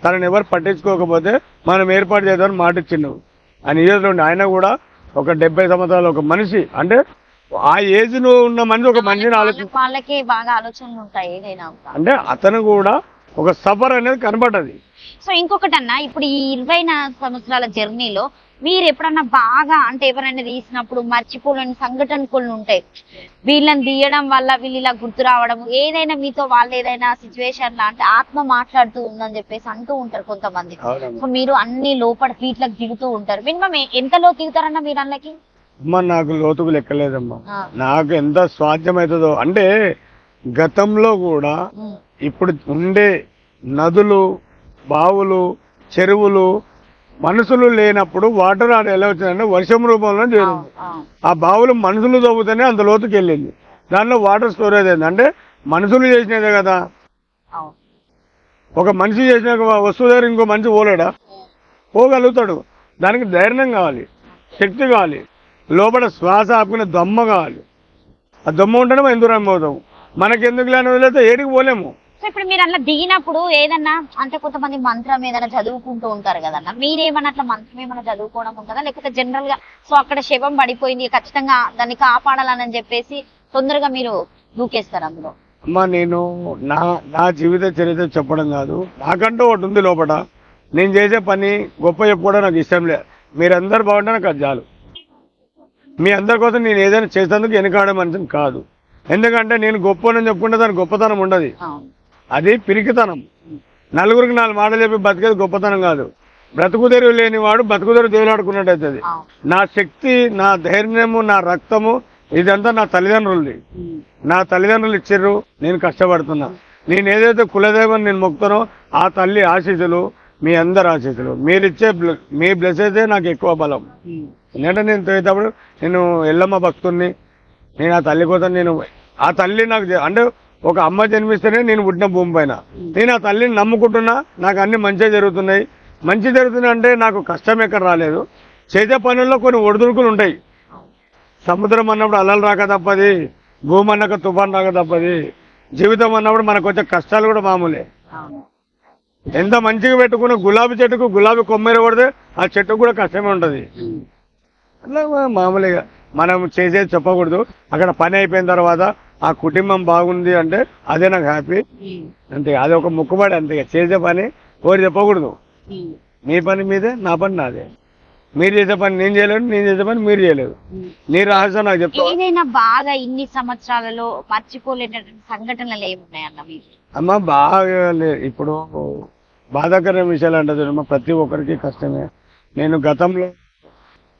తనని ఎవరు పట్టించుకోకపోతే మనం ఏర్పాటు చేద్దామని మాట ఇచ్చిండు. ఆయన యుఎస్లో ఉండి ఆయన కూడా ఒక 70 సంవత్సరాలు ఒక మనిషి, అంటే ఆ ఏజ్ లో ఉన్న మనిషి ఒక మనిషిని వాళ్ళకి బాగా ఆలోచనలు ఉంటాయి ఏదైనా. అంటే అతను కూడా ఒక సఫర్ అనేది కనబడ్డది. సో ఇంకొకటి అన్న, ఇప్పుడు ఈ 24 సంవత్సరాల జర్నీలో మీరు ఎప్పుడన్నా బాగా అంటే ఎవరైనా తీసినప్పుడు మర్చిపోలేని సంఘటన కొన్ని ఉంటాయి, వీళ్ళని తీయడం వల్ల వీళ్ళు ఇలా గుర్తు రావడం, ఏదైనా మీతో వాళ్ళు ఏదైనా సిచ్యువేషన్ లా అంటే ఆత్మ మాట్లాడుతూ ఉందని చెప్పేసి అంటూ ఉంటారు కొంతమంది. సో మీరు అన్ని లోపల ఫీట్లకు దిగుతూ ఉంటారు. మినిమం ఎంత లోతు దిగుతారన్న మీరు అన్నకి? అమ్మా నాకు లోతుకు లెక్కలేదమ్మా, నాకు ఎంత సాధ్యమవుతుందో. అంటే గతంలో కూడా ఇప్పుడు ఉండే నదులు, బావులు, చెరువులు మనుషులు లేనప్పుడు వాటర్ ఆడ ఎలా వచ్చిందంటే వర్షం రూపంలో చేరింది. ఆ బావులు మనుషులు తవ్వుతూనే అంత లోతుకి వెళ్ళింది. దానిలో వాటర్ స్టోరేజ్ అయింది. అంటే మనుషులు చేసినదే కదా. ఒక మనిషి చేసిన వస్తువు దగ్గర ఇంకో మనిషి పోలేడా? పోగలుగుతాడు. దానికి ధైర్యం కావాలి, శక్తి కావాలి, లోపల శ్వాస ఆపుకునే దమ్మ కావాలి. ఆ దమ్మ ఉంటేనే మనం దూరం పోతాం. మనకెందుకు లేని వదిలేస్తే ఏడికి పోలేము. సో ఇప్పుడు మీరు అట్లా దిగినప్పుడు ఏదన్నా అంటే కొంతమంది మంత్రం ఏదైనా చదువుకుంటూ ఉంటారు కదన్నా, మీరేమన్నా అట్లా మంత్రం ఏమైనా చదువుకోవడం ఉంటుందా, లేకపోతే జనరల్ గా సో అక్కడ శవం పడిపోయింది ఖచ్చితంగా దాన్ని కాపాడాలని చెప్పేసి తొందరగా మీరు దూకేస్తారు అందులో? అమ్మా నేను నా జీవిత చరిత్ర చెప్పడం కాదు, నాకంటూ ఒకటి ఉంది లోపల. నేను చేసే పని గొప్ప చెప్పుకోవడం నాకు ఇష్టం లేదు. మీరందరూ బాగుంటే నాకు అది చాలు. మీ అందరి కోసం నేను ఏదైనా చేసేందుకు వెనకాడే మనిషిని కాదు. ఎందుకంటే నేను గొప్పనని చెప్పుకుంటే దానికి గొప్పతనం ఉండదు, అది పిరికితనం. నలుగురికి 4 మాటలు చెప్పి బతికేది గొప్పతనం కాదు. బ్రతుకుదెరువు లేని వాడు బతుకుదెరువు దేవులాడుకున్నట్టు అవుతుంది. నా శక్తి, నా ధైర్యము, నా రక్తము ఇదంతా నా తల్లిదండ్రులది. నా తల్లిదండ్రులు ఇచ్చిర్రు, నేను కష్టపడుతున్నా. నేను ఏదైతే కులదైవం నేను మొక్కుతానో ఆ తల్లి ఆశీస్సులు, మీ అందరి ఆశీస్సులు, మీరిచ్చే మీ బ్లెస్సెసే నాకు ఎక్కువ బలం. ఎందుకంటే నేను తోయేటప్పుడు నేను ఎల్లమ్మ భక్తుడిని. నేను ఆ తల్లి కోసం ఆ తల్లి నాకు అంటే ఒక అమ్మ జన్మిస్తేనే నేను పుట్టిన భూమి పైన. నేను ఆ తల్లిని నమ్ముకుంటున్నా, నాకు అన్ని మంచిగా జరుగుతున్నాయి. మంచి జరుగుతున్నాయి అంటే నాకు కష్టం ఎక్కడ రాలేదు. చేసే పనుల్లో కొన్ని ఒడిదుడుకులు ఉంటాయి. సముద్రం అన్నప్పుడు అలలు రాక తప్పది, భూమి అన్నాక తుఫాన్ రాక తప్పది. జీవితం అన్నప్పుడు మనకు వచ్చే కష్టాలు కూడా మామూలే. ఎంత మంచిగా పెట్టుకున్న గులాబీ చెట్టుకు గులాబీ కొమ్మేర కొడితే ఆ చెట్టుకు కూడా కష్టమే ఉంటుంది. అట్లా మామూలుగా మనం చేసేది చెప్పకూడదు. అక్కడ పని అయిపోయిన తర్వాత ఆ కుటుంబం బాగుంది అంటే అదే నాకు హ్యాపీ. అంతే, అది ఒక మొక్కుబడి. అంతే, చేసే పని ఎవరు చెప్పకూడదు. మీ పని మీదే, నా పని నాదే. మీరు చేసే పని నేను చేయలేదు, నేను చేసే పని మీరు చేయలేదు. నీ రహస్యం నాకు చెప్తా. ఏదైనా బాగా ఇన్ని సంవత్సరాలలో మర్చిపోలేనటువంటి సంఘటనలు ఏమున్నాయన్న మీరు? అమ్మ బాగా ఇప్పుడు బాధాకరమైన విషయాలు అంటే ప్రతి ఒక్కరికి కష్టమే. నేను గతంలో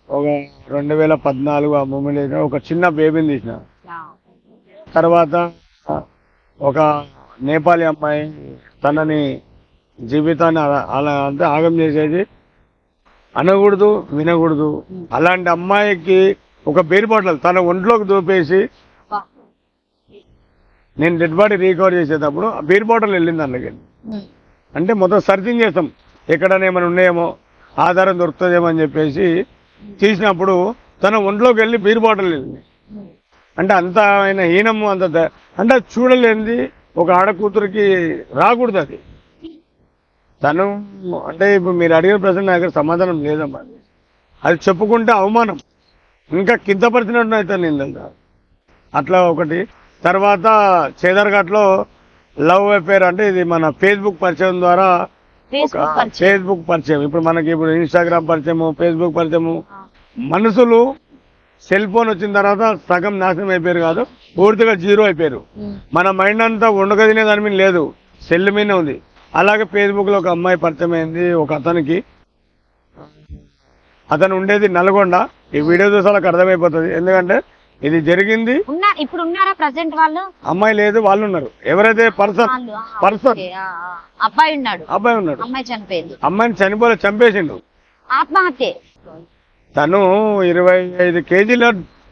ఒక 2014 ఆ మూమెంట్ ఒక చిన్న బేబీని తీసిన. తర్వాత ఒక నేపాలీ అమ్మాయి తనని జీవితాన్ని అలా అంతే ఆగం చేసేది. అనకూడదు, వినకూడదు. అలాంటి అమ్మాయికి ఒక బేర్ బాటిల్ తన ఒంట్లోకి దూపేసి నేను డెడ్ బాడీ రీకవర్ చేసేటప్పుడు ఆ బేర్ బాటిల్ వెళ్ళింది అందుకే. అంటే మొత్తం సర్చింగ్ చేస్తాం, ఎక్కడైనా ఏమైనా ఉన్నాయేమో, ఆధారం దొరుకుతుందేమో అని చెప్పేసి తీసినప్పుడు తన ఒంట్లోకి వెళ్ళి బీర్ బాటిల్ వెళ్ళింది. అంటే అంత ఆయన హీనము, అంత అంటే చూడలేనిది ఒక ఆడకూతురికి రాకూడదు అది. తను అంటే ఇప్పుడు మీరు అడిగిన ప్రశ్న నా దగ్గర సమాధానం లేదమ్మా. అది చెప్పుకుంటే అవమానం, ఇంకా కింద పరిచినట్టు అవుతాను నేను. అట్లా ఒకటి. తర్వాత చేదర్ఘాట్లో లవ్ అఫేర్, అంటే ఇది మన ఫేస్బుక్ పరిచయం ద్వారా, ఫేస్బుక్ పరిచయం. ఇప్పుడు మనకి ఇప్పుడు ఇన్స్టాగ్రామ్ పరిచయము, ఫేస్బుక్ పరిచయము. మనుషులు సెల్ ఫోన్ వచ్చిన తర్వాత సగం నాశనం అయిపోయారు కాదు, పూర్తిగా జీరో అయిపోయారు. మన మైండ్ అంతా వండుక తినే దాని మీద లేదు, సెల్ మీదనే ఉంది. అలాగే ఫేస్బుక్ లో ఒక అమ్మాయి పరిచయం అయింది ఒక అతనికి. అతను ఉండేది నల్గొండ. ఈ వీడియో చూసి వాళ్ళకి అర్థమైపోతుంది, ఎందుకంటే ఇది జరిగింది. ఇప్పుడు ఉన్నారా ప్రెసెంట్ వాళ్ళు? అమ్మాయి లేదు, వాళ్ళు ఉన్నారు. ఎవరైతే పర్సన్ అబ్బాయి ఉన్నాడు, అమ్మాయి చనిపోయింది. అమ్మాయిని చనిపోలే, చంపేసిండు, ఆత్మహత్య. తను 25 కేజీల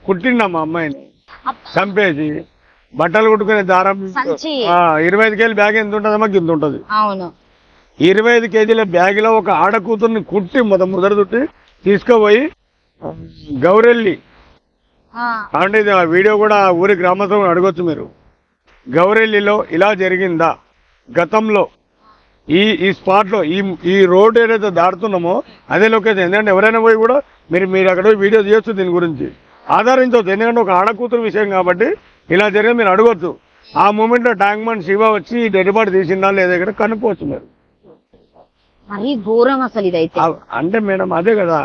కుట్టిండమ్మా అమ్మాయిని, చంపేసి బట్టలు కుట్టుకునే దారం. 25 కేజీల బ్యాగ్ ఎంత ఉంటుందమ్మా? గింత ఉంటుంది. అవును. 25 కేజీల బ్యాగులో ఒక ఆడ కూతుర్ని కుట్టి మొదటి తుట్టి తీసుకుపోయి గౌరెల్లి అంటే ఇది ఆ వీడియో కూడా ఆ ఊరి గ్రామస్తులను అడగొచ్చు మీరు. గౌరెల్లిలో ఇలా జరిగిందా గతంలో ఈ స్పాట్ లో ఈ రోడ్ ఏదైతే దాడుతున్నామో అదే లొకేషన్. ఎందుకంటే ఎవరైనా పోయి కూడా మీరు అక్కడ పోయి వీడియో తీయొచ్చు, దీని గురించి ఆధారించవచ్చు. ఎందుకంటే ఒక ఆడకూతురు విషయం కాబట్టి ఇలా జరిగింది మీరు అడగొచ్చు. ఆ మూమెంట్ లో ట్యాంక్ బండ్ శివ వచ్చి డెడ్ బాడీ తీసిందా లేదా ఇక్కడ కనుక్కోవచ్చు మీరు. మరి ఘోరం అసలు ఇదైతే. అంటే మేడం అదే కదా,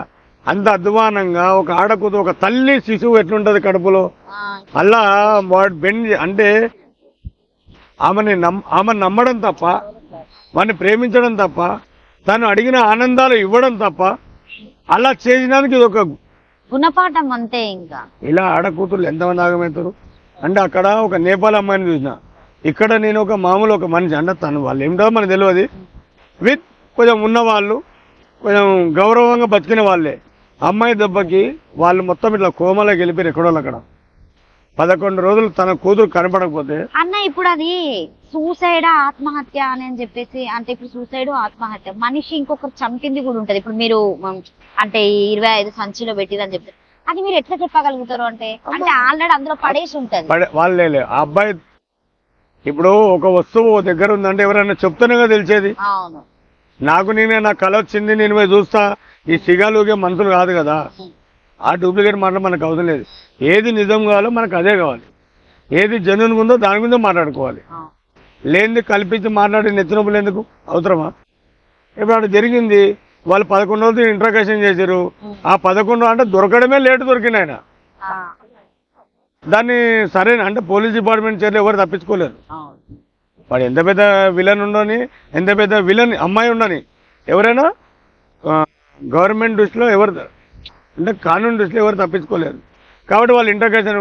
అంత అధ్వానంగా ఒక ఆడకూతురు ఒక తల్లి శిశువు ఎట్లుంటది కడుపులో అలా బెండ్ అంటే ఆమె నమ్మడం తప్ప, వాడిని ప్రేమించడం తప్ప, తను అడిగిన ఆనందాలు ఇవ్వడం తప్ప అలా చేసినందుకు ఇది ఒక గుణపాఠం అంతే. ఇంకా ఇలా ఆడకూతురు ఎంతమంది ఆగమవుతారు అంటే అక్కడ ఒక నేపాల్ అమ్మాయిని చూసిన, ఇక్కడ నేను ఒక మామూలు ఒక మనిషి అంటే తను వాళ్ళు ఏమిటో మనకు తెలియదు. విత్ కొంచెం ఉన్నవాళ్ళు కొంచెం గౌరవంగా బతికిన వాళ్ళే. అమ్మాయి దెబ్బకి వాళ్ళు మొత్తం ఇట్లా కోమలోకి వెళ్ళిపోయారు ఎక్కడోళ్ళు అక్కడ. 11 రోజులు తన కూతురు కనపడకపోతే అన్న ఇప్పుడు అది సూసైడ్ ఆత్మహత్య అని చెప్పేసి, అంటే ఇప్పుడు సూసైడ్ ఆత్మహత్య మనిషి ఇంకొకరు చంపింది కూడా ఉంటది. ఇప్పుడు మీరు అంటే 25 సంచిలో పెట్టిదని చెప్తారు, అది మీరు ఎట్లా చెప్పగలుగుతారు? అంటే ఆల్రెడీ అందులో పడేసి ఉంటది. వాళ్ళే ఆ అబ్బాయి ఇప్పుడు ఒక వస్తువు దగ్గర ఉందంటే ఎవరైనా చెప్తేనే తెలిసేది. అవును, నాకు కళ వచ్చింది నేను పోయి చూస్తా, ఈ సిగాలుగే మనుషులు కాదు కదా. ఆ డూప్లికేట్ మాటలు మనకు అవసరం లేదు. ఏది నిజం కావాలో మనకు అదే కావాలి, ఏది జెన్యూన్ ఉందో దాని గురించి మాట్లాడుకోవాలి. లేనిది కల్పించి మాట్లాడి నెచ్చినప్పుడు ఎందుకు అవసరమా? ఇప్పుడు అక్కడ జరిగింది, వాళ్ళు 11 రోజులు ఇంట్రాగేషన్ చేశారు. ఆ 11 అంటే దొరకడమే లేటు దొరికింది ఆయన. దాన్ని సరైన అంటే పోలీస్ డిపార్ట్మెంట్ చర్యలు ఎవరు తప్పించుకోలేరు. వాడు ఎంత పెద్ద విలన్ ఉండని, ఎంత పెద్ద విలన్ అమ్మాయి ఉండని, ఎవరైనా గవర్నమెంట్ దృష్టిలో ఎవరు అంటే కానూన్ దృష్టిలో ఎవరు తప్పించుకోలేరు. కాబట్టి వాళ్ళు ఇంట్రాగేషన్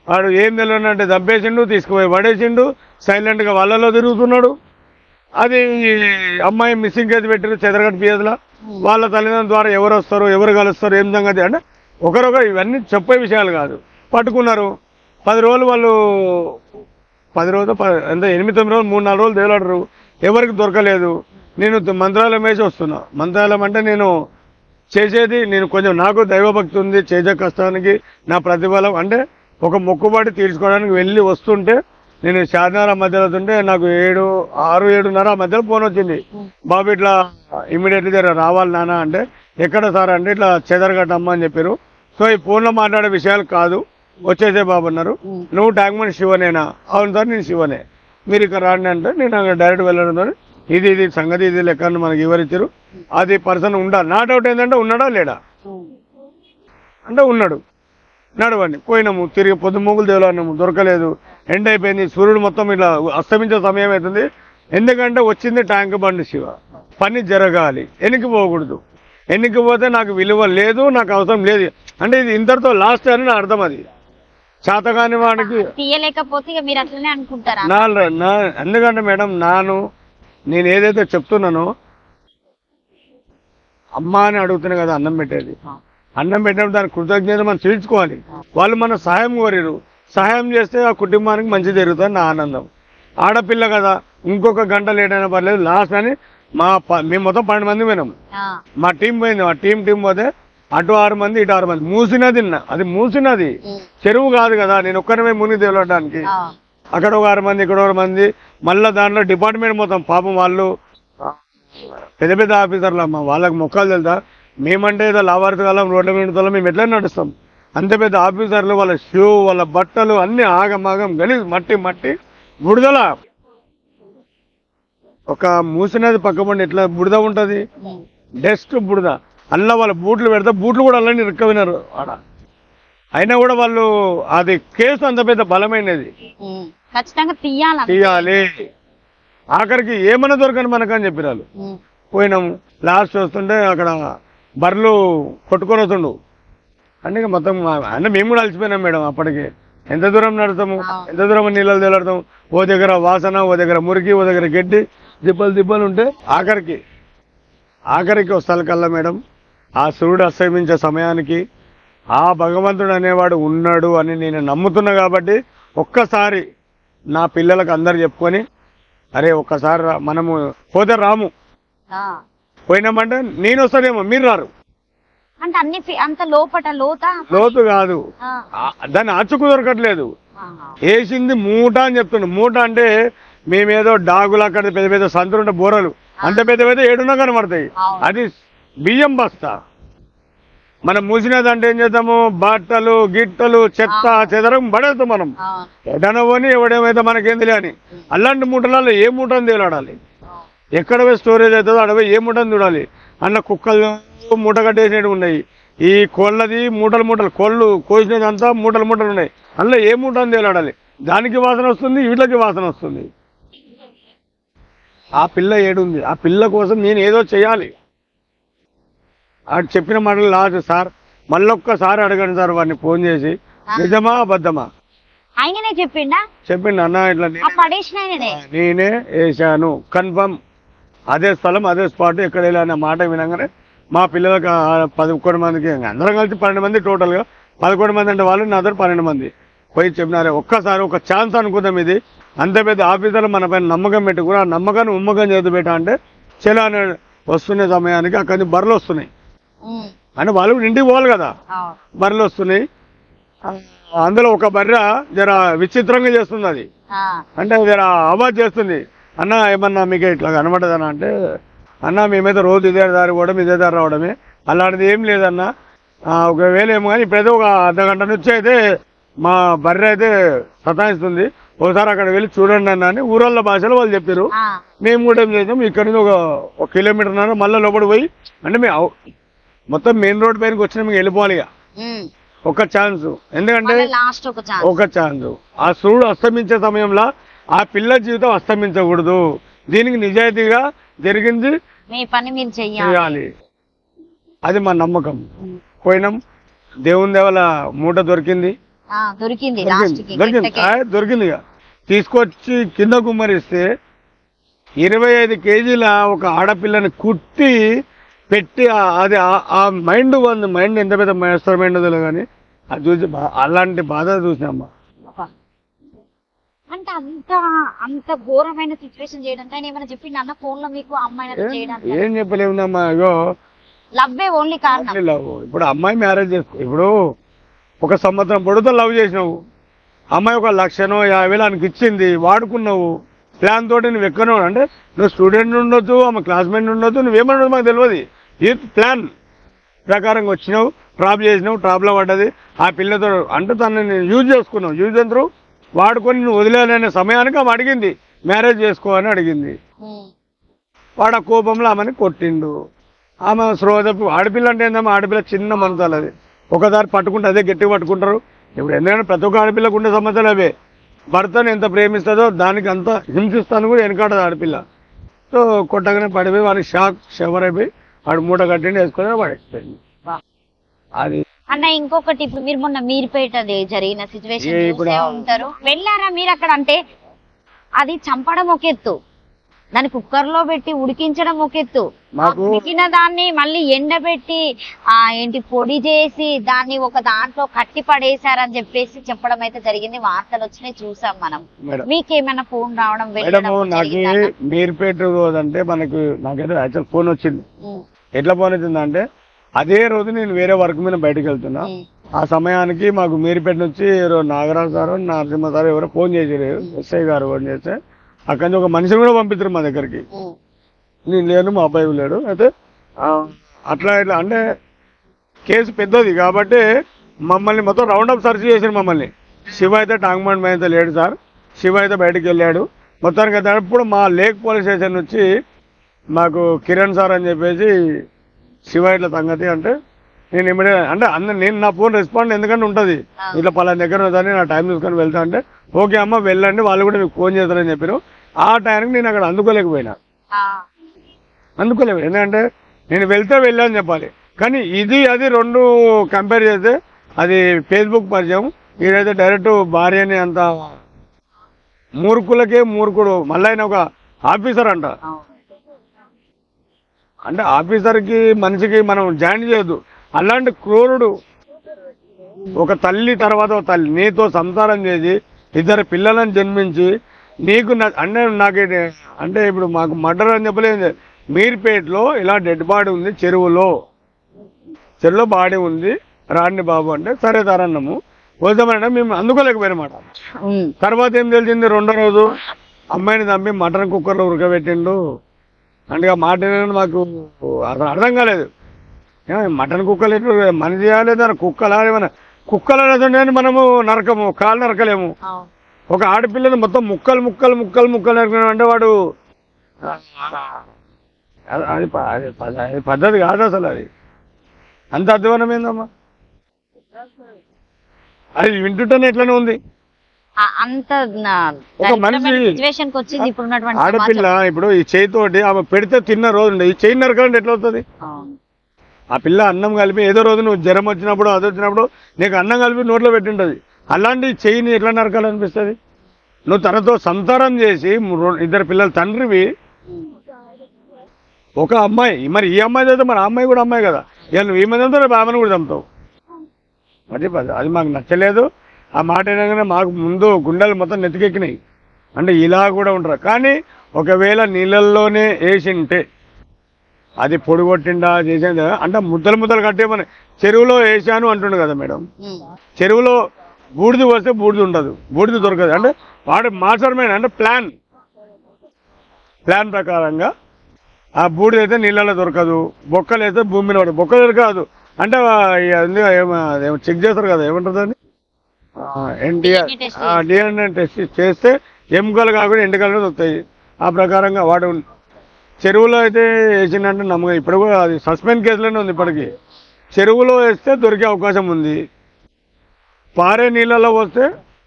వాడు ఏం తెలియదు అంటే చంపేసిండు, తీసుకుపోయి పడేసిండు, సైలెంట్గా వాళ్ళలో తిరుగుతున్నాడు. అది అమ్మాయి మిస్సింగ్ కేసు పెట్టారు చెదరగట్టు పిఎస్లో. వాళ్ళ తల్లిదండ్రుల ద్వారా ఎవరు వస్తారు, ఎవరు కలుస్తారు, ఏం సంగతి అంటే ఒకరొకరు ఇవన్నీ చెప్పే విషయాలు కాదు. పట్టుకున్నారు 10 రోజులు, వాళ్ళు 10 రోజులు ఎంత 8-9 రోజులు 3-4 రోజులు తేలాడరు, ఎవరికి దొరకలేదు. నేను మంత్రాలయం వేసి వస్తున్నా. మంత్రాలయం అంటే నేను చేసేది నేను కొంచెం నాకు దైవభక్తి ఉంది, చేసే కష్టానికి నా ప్రతిఫలం అంటే ఒక మొక్కుబడి తీర్చుకోవడానికి వెళ్ళి వస్తుంటే నేను షాద్నగర్ మధ్యలో ఉంటే నాకు 6-7:30 మధ్యలో ఫోన్ వచ్చింది. బాబు ఇట్లా ఇమీడియట్లీ దగ్గర రావాలి నాన్న అంటే, ఎక్కడ సార్ అంటే ఇట్లా చెదరగట్ట అమ్మ అని చెప్పారు. సో ఈ ఫోన్లో మాట్లాడే విషయాలు కాదు, వచ్చేసే బాబు అన్నారు. నువ్వు ట్యాంక్ బండ్ శివనేనా? అవును సార్ నేను శివనే, మీరు ఇక్కడ రాండి అంటే నేను అక్కడ డైరెక్ట్ వెళ్ళడంతో ఇది సంగతి ఇది లెక్కను మనకి వివరించారు. అది పర్సన్ ఉండాలి. నా డౌట్ ఏంటంటే ఉన్నాడా లేడా అంటే ఉన్నాడు. నడవండి పోయినాము, తిరిగి పొద్దుమూగులు దేవులాడినాము, దొరకలేదు. ఎండ్ అయిపోయింది, సూర్యుడు మొత్తం ఇట్లా అస్తమించే సమయం అవుతుంది. ఎందుకంటే వచ్చింది ట్యాంక్ బండ్ శివ, పని జరగాలి, వెనక్కి పోకూడదు. వెనక్కి పోతే నాకు విలువ లేదు, నాకు అవసరం లేదు అంటే ఇది ఇంతటితో లాస్ట్ అని నా అర్థం. అది చేతగాని వాడికి తీయలేకపోతే మీరు అట్లనే అనుకుంటారా? ఎందుకంటే మేడం నేను ఏదైతే చెప్తున్నానో అమ్మ అని అడుగుతున్నా కదా అన్నం పెట్టేది. అన్నం పెట్టినప్పుడు దాని కృతజ్ఞత మనం తీర్చుకోవాలి. వాళ్ళు మన సహాయం కోరారు, సహాయం చేస్తే ఆ కుటుంబానికి మంచి జరుగుతుంది నా ఆనందం. ఆడపిల్ల కదా ఇంకొక గంట లేట్ అయినా పర్లేదు లాస్ట్ అని మేము మొత్తం 12 మంది పోయినాం. మా టీం పోయింది. మా టీం పోతే అటు 6 మంది ఇటు 6 మంది. మూసినది అది మూసినది చెరువు కాదు కదా, నేను ఒక్కరిమే మునిగి తేలడానికి. అక్కడ ఒక 6 మంది, ఇక్కడ 1 మంది, మళ్ళీ దాంట్లో డిపార్ట్మెంట్ మొత్తం పాపం వాళ్ళు పెద్ద పెద్ద ఆఫీసర్లు అమ్మ, వాళ్ళకి మొక్కలు తెలుసా? మేమంటే ఏదో లావార్సు కాలం రోడ్ల మీద మేము ఎట్లా నడుస్తాం? అంత పెద్ద ఆఫీసర్లు, వాళ్ళ షూ, వాళ్ళ బట్టలు అన్ని ఆగమాగం గలీజ్, మట్టి బుడదల. ఒక మూసినది పక్కపండి ఎట్లా బుడద ఉంటది, డస్ట్ బుడద. అలా వాళ్ళ బూట్లు పెడితే బూట్లు కూడా అలానే రిక్కవినారు ఆడ. అయినా కూడా వాళ్ళు అది కేసు అంత పెద్ద బలమైనది, ఖచ్చితంగా తీయాలి. ఆఖరికి ఏమన్నా దొరకని మనకని చెప్పినారు. పోయినాము, లాస్ట్ వస్తుంటే అక్కడ బర్రెలు కొట్టుకొని వస్తుండు అంటే మొత్తం అంటే మేము కూడా అలసిపోయినాం మేడం. అప్పటికి ఎంత దూరం నడుస్తాము, ఎంత దూరం నీళ్ళలు తేలాడతాం. ఓ దగ్గర వాసన, ఓ దగ్గర మురికి, ఓ దగ్గర గడ్డి, దిబ్బలు ఉంటే ఆఖరికి వస్తాలకల్లా మేడం ఆ సూర్యుడు అస్తమించే సమయానికి ఆ భగవంతుడు అనేవాడు ఉన్నాడు అని నేను నమ్ముతున్నా. కాబట్టి ఒక్కసారి నా పిల్లలకు అందరు చెప్పుకొని అరే ఒక్కసారి మనము పోతే రాము, ఆ. పోయినామంటే నేను వస్తానేమో మీరు రారు. అంటే అన్ని అంత లోత లోతు కాదు, ఆ. దాన్ని అచ్చుకు దొరకట్లేదు. ఆహా. వేసింది మూట అని చెప్తుండే. మూట అంటే మేమేదో డాగులు అక్కడ పెద్ద పెద్ద సంతులుంటే బోరలు అంత పెద్ద పెద్ద ఏడున్నా కనబడతాయి. అవును. అది బియ్యం బస్తా. మనం మూసినదంటే ఏం చేద్దాము, బట్టలు గిట్టలు చెత్త చెదరం పడేస్తాం మనం. అవును. ఎడన పోని ఎవడేమైతే మనకేం తెలియని. అలాంటి మూటలలో ఏ మూటని తేలాడాలి, ఎక్కడ పోయి స్టోరేజ్ అవుతుందో అక్కడ పోయి ఏ మూటని చూడాలి. అన్న కుక్కలు మూట కట్టేసినవి ఉన్నాయి, ఈ కోళ్ళది మూటలు మూటలు, కోళ్ళు కోసినది అంతా మూటలు మూటలు ఉన్నాయి. అందులో ఏ మూటని తేలాడాలి. దానికి వాసన వస్తుంది, వీళ్ళకి వాసన వస్తుంది. ఆ పిల్ల ఏడుంది, ఆ పిల్ల కోసం నేను ఏదో చేయాలి. ఆడు చెప్పిన మాటలు లాస్ట్ సార్ మళ్ళొక్కసారి అడగండి సార్ వాడిని ఫోన్ చేసి, నిజమా అబద్ధమా ఆయననే చెప్పిండా? చెప్పిండు. అన్న ఇట్లా పడేసిన ఆయననే నేనే వేసాను కన్ఫర్మ్, అదే స్థలం అదే స్పాట్ ఎక్కడ వెళ్ళా అన్న మాట వినగానే మా పిల్లలకు 11 మందికి అందరం కలిసి 12 మంది టోటల్గా 11 మంది అంటే వాళ్ళు నా దగ్గర 12 మంది పోయి చెప్పినారే ఒక్కసారి ఒక ఛాన్స్ అనుకుందాం. ఇది అంత పెద్ద ఆఫీసర్లు మన పైన నమ్మకం పెట్టుకుని ఆ నమ్మకాన్ని ఉమ్మకం చేతి పెట్టా అంటే చెలా వస్తున్న సమయానికి అక్కడి నుంచి బర్రెలు వస్తున్నాయి. అంటే వాళ్ళు కూడా ఇంటికి పోవాలి కదా, బర్రెలు వస్తున్నాయి. అందులో ఒక బర్రె జర విచిత్రంగా చేస్తుంది. అది అంటే జర ఆవాజ్ చేస్తుంది. అన్న ఏమన్నా మీకు ఇట్లా కనబడదన్నా అంటే, అన్న మేమైతే రోజు ఇదే దారి పోవడం ఇదే దారి రావడమే, అలాంటిది ఏం లేదన్న. ఒకవేళ ఏమో కానీ ఇప్పుడైతే ఒక అర్ధగంట నుంచి అయితే మా బర్రె అయితే సతాయిస్తుంది, ఒకసారి అక్కడ వెళ్ళి చూడండి అన్న అని ఊరళ్ళ భాషలో వాళ్ళు చెప్పారు. మేము కూడా ఏం చేసాం, ఇక్కడ నుంచి ఒక కిలోమీటర్ మళ్ళీ లోపల పోయి, అంటే మేము మొత్తం మెయిన్ రోడ్ పైనకి వచ్చినా మేము వెళ్ళిపోవాలి. ఇక ఒక ఛాన్స్, ఎందుకంటే ఒక ఛాన్స్. ఆ సూర్యుడు అస్తమించే సమయంలో ఆ పిల్ల జీవితం అస్తమించకూడదు. దీనికి నిజాయితీగా జరిగింది మీ పని మీరు చేయాలి, అది మా నమ్మకం. పోయినాం, దేవుని దేవల మూట దొరికింది. దొరికింది ఇక తీసుకొచ్చి కింద కుమ్మరిస్తే 25 కేజీల ఒక ఆడపిల్లని కుట్టి పెట్టి, అది ఆ మైండ్ ఉంది. మైండ్ ఎంత పెద్ద మాస్టర్ మైండ్ తెలియదు కానీ అది చూసి అలాంటి బాధ చూసినమ్మా. అంటే అంత ఘోరమైన సిచ్యువేషన్ చేయడానికి ఆయన ఏమైనా చెప్పిండు అన్న ఫోన్ లో మీకు అమ్మాయి ఏం చెప్పలేముందమ్మా. ఇగో లవ్వే ఓన్లీ కారణం. లవ్. ఇప్పుడు అమ్మాయి మ్యారేజ్ చేసుకో, ఇప్పుడు 1 సంవత్సరం పొడుతో లవ్ చేసినావు, అమ్మాయి 1,50,000 ఆయనకి ఇచ్చింది, వాడుకున్నావు ప్లాన్ తోటి. నువ్వు ఎక్కడో అంటే నువ్వు స్టూడెంట్ ఉండొచ్చు, ఆమె క్లాస్మేట్ ఉండొచ్చు, నువ్వేమన్నా మాకు తెలియదు. ఈ ప్లాన్ ప్రకారంగా వచ్చినావు, ట్రాప్ చేసినావు, ట్రాప్లో పడ్డది ఆ పిల్లతో. అంటే తనని యూజ్ చేసుకున్నావు, యూజ్ అందరూ వాడుకొని నువ్వు వదిలేదనే సమయానికి ఆమె అడిగింది మ్యారేజ్ చేసుకో అని అడిగింది. వాడు ఆ కోపంలో ఆమెని కొట్టిండు. ఆమె శ్రోతపు ఆడపిల్ల అంటే ఏందమ్మా, ఆడపిల్ల చిన్న మనసాలు. అది ఒకసారి పట్టుకుంటే అదే గట్టిగా పట్టుకుంటారు. ఇప్పుడు ఎందుకంటే ప్రతి ఒక్క ఆడపిల్లకు ఉండే సమస్యలు అవే. భర్తను ఎంత ప్రేమిస్తుందో దానికి అంత హింసిస్తాను కూడా వెనకాడదు ఆడపిల్ల. సో కొట్టగానే పడిపోయి వాడికి షవర్ అయిపోయి వాడు మూట కట్టిండి వేసుకొని పడేసిపోయింది. అది అన్న ఇంకొకటి, ఇప్పుడు మీరు మొన్న మీర్పేటది జరిగిన సిచ్యువేషన్ ఉంటారు, వెళ్ళారా మీరు అక్కడ? అంటే అది చంపడం ఒక ఎత్తు, దాన్ని కుక్కర్ లో పెట్టి ఉడికించడం ఒక ఎత్తు, ఉడికిన దాన్ని మళ్ళీ ఎండబెట్టి ఏంటి పొడి చేసి దాన్ని ఒక దాంట్లో కట్టి పడేశారని చెప్పేసి చెప్పడం అయితే జరిగింది. వార్తలు వచ్చినాయి, చూసాం మనం. మీకేమైనా ఫోన్ రావడం? నాకు మీర్పేట రోజు అంటే నాకైతే యాక్చువల్ ఫోన్ వచ్చింది. ఎట్లా ఫోన్ వచ్చిందంటే అదే రోజు నేను వేరే వర్క్ మీద బయటకు వెళ్తున్నా. ఆ సమయానికి మాకు మీర్పేట నుంచి నాగరాజు సారు నరసింహ సారు ఎవరో ఫోన్ చేసారు, ఎస్ఐ గారు ఫోన్ చేస్తే అక్కడి నుంచి ఒక మనిషిని కూడా పంపిస్తారు మా దగ్గరికి. నేను లేను, మా అబ్బాయి లేడు. అయితే అట్లా ఇట్లా అంటే కేసు పెద్దది కాబట్టి మమ్మల్ని మొత్తం రౌండ్ అప్ సర్చ్ చేశారు మమ్మల్ని. శివ అయితే టాంగ్మండ్ అయితే లేడు సార్, శివ అయితే బయటకు వెళ్ళాడు. మొత్తానికి అయితే అప్పుడు మా లేక్ పోలీస్ స్టేషన్ నుంచి మాకు కిరణ్ సార్ అని చెప్పేసి శివ ఇట్లా సంగతి అంటే నేను ఇమీడియట్ అంటే నేను నా ఫోన్ రెస్పాండ్ ఎందుకంటే ఉంటుంది, ఇట్లా పలానా దగ్గర ఉందని నా టైం చూసుకొని వెళ్తా అంటే ఓకే అమ్మ వెళ్ళండి, వాళ్ళు కూడా మీకు ఫోన్ చేస్తారని చెప్పారు. ఆ టైంకి నేను అక్కడ అందుకోలేకపోయినా. ఎందుకంటే నేను వెళ్తే వెళ్ళని చెప్పాలి, కానీ ఇది అది రెండు కంపేర్ చేస్తే అది ఫేస్బుక్ పరిచయం, ఇదైతే డైరెక్ట్ భార్యని అంత మూర్ఖులకే మూర్ఖుడు. మళ్ళీ ఆయన ఒక ఆఫీసర్ అంట. అంటే ఆఫీసర్కి మనిషికి మనం జాయిన్ చేయొద్దు. అలాంటి క్రూరుడు ఒక తల్లి తర్వాత ఒక తల్లి నీతో సంసారం చేసి 2 పిల్లలను జన్మించి నీకు అంటే నాకు అంటే ఇప్పుడు మాకు మర్డర్ అని చెప్పలేదు, మీర్పేటలో ఇలా డెడ్ బాడీ ఉంది చెరువులో బాడీ ఉంది రాండి బాబు అంటే సరే తరన్నాము వద్దామంటే మేము అందుకోలేకపోయినమాట. తర్వాత ఏం తెలిసింది, రెండో రోజు అమ్మాయిని చంపి మటన్ కుక్కర్లో ఉడకబెట్టిండు అంటే ఆ మాట మాకు అర్థం కాలేదు. మటన్ కుక్కలు ఎట్లు మనిషి చేయాలి కుక్కలా ఏమన్నా కుక్కలు అనేది మనము నరకము కాళ్ళు నరకలేము. ఒక ఆడపిల్లని మొత్తం ముక్కలు ముక్కలు ముక్కలు ముక్కలు నరకడం అంటే వాడు అది పద్ధతి కాదు అసలు. అది అంత అధ్వానం ఏందమ్మా, అది వింటుంటేనే ఎట్లనే ఉంది. అంత ఒక మనిషి సిచువేషన్ కి వచ్చింది ఇప్పుడు ఉన్నటువంటి ఆడపిల్ల ఇప్పుడు ఈ చేయితోటి ఆమె పెడితే తిన్న రోజు ఈ చేయి నరకాలంటే ఎట్లా అవుతుంది? ఆ పిల్ల అన్నం కలిపి ఏదో రోజు నువ్వు జ్వరం వచ్చినప్పుడు అది వచ్చినప్పుడు నీకు అన్నం కలిపి నోట్లో పెట్టింటది. అలాంటి చెయ్యిని ఎట్లా నరకాలనిపిస్తుంది? నువ్వు తనతో సంసారం చేసి ఇద్దరు పిల్లల తండ్రివి, ఒక అమ్మాయి, మరి ఈ అమ్మాయి చదివితే మరి ఆ అమ్మాయి కూడా అమ్మాయి కదా, ఇక నువ్వు ఈ మంది రేపు ఆమెను కూడా చంపుతావు. అది మాకు నచ్చలేదు. ఆ మాట అయినాగానే మాకు ముందు గుండెలు మొత్తం నెత్తికెక్కినాయి. అంటే ఇలా కూడా ఉంటారు. కానీ ఒకవేళ నీళ్ళల్లోనే వేసింటే అది పొడి కొట్టిండా చేసిందా అంటే ముద్దలు ముద్దలు కట్టేమని చెరువులో వేసాను అంటుండు కదా మేడం. చెరువులో బూడిది వస్తే బూడిది ఉండదు, బూడిది దొరకదు. అంటే వాడు మాస్టర్మైండ్ అంటే ప్లాన్ ప్రకారంగా ఆ బూడిద అయితే నీళ్ళలో దొరకదు, బొక్కలు అయితే భూమి మీద పడదు. బొక్కలు దొరకదు అంటే చెక్ చేస్తారు కదా, ఏమంటారు దాన్ని, డిఎన్ఏ టెస్ట్ చేస్తే ఎముకలు కాకుండా ఎండుకలు దొరుకుతాయి. ఆ ప్రకారంగా వాడు చెరువులో అయితే వేసిందంటే నమ్మకం. ఇప్పుడు కూడా అది సస్పెండ్ కేసులోనే ఉంది. ఇప్పటికీ చెరువులో వేస్తే దొరికే అవకాశం ఉంది, పారే నీళ్ళలో వస్తే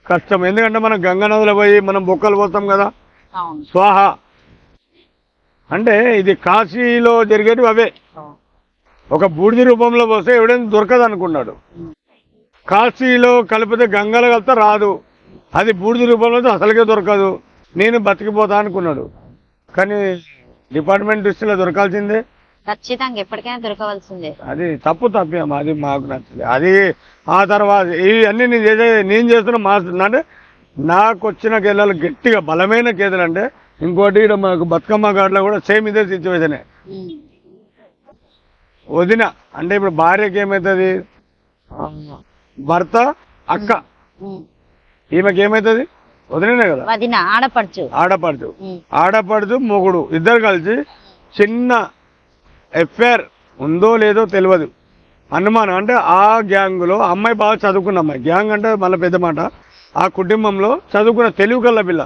కష్టం. ఎందుకంటే మనం గంగా నదిలో పోయి మనం బొక్కలు పోస్తాం కదా, స్వాహ అంటే ఇది కాశీలో జరిగేటివి అవే. ఒక బూడిద రూపంలో పోస్తే ఎవడైనా దొరకదు అనుకున్నాడు. కాశీలో కలిపితే గంగలో కలిపితే రాదు, అది బూడిద రూపంలో అసలుకే దొరకదు, నేను బతికిపోతా అనుకున్నాడు. కానీ డిపార్ట్మెంట్ దృష్టిలో దొరకాల్సిందే, ఖచ్చితంగా ఎప్పటికైనా దొరకవలసిందే. అది తప్పేమో, అది మాకు నచ్చలేదు. అది ఆ తర్వాత ఇవన్నీ నేను చేస్తున్న అంటే నాకు వచ్చిన కేదలు గట్టిగా బలమైన కేదలు. అంటే ఇంకోటి ఇక్కడ మాకు బతుకమ్మ ఘాట్లో కూడా సేమ్ ఇదే సిచ్యువేషనే. వదిన అంటే ఇప్పుడు భార్యకి ఏమవుతుంది, భర్త అక్క, ఈమెకి ఏమవుతుంది వదినే కదా, ఆడపడుచు మొగుడు ఇద్దరు కలిసి చిన్న ఎఫ్ఐఆర్ ఉందో లేదో తెలియదు అనుమానం. అంటే ఆ గ్యాంగ్లో అమ్మాయి బాగా చదువుకున్న అమ్మాయి, గ్యాంగ్ అంటే మళ్ళీ పెద్ద మాట, ఆ కుటుంబంలో చదువుకున్న తెలివి కల్ల పిల్ల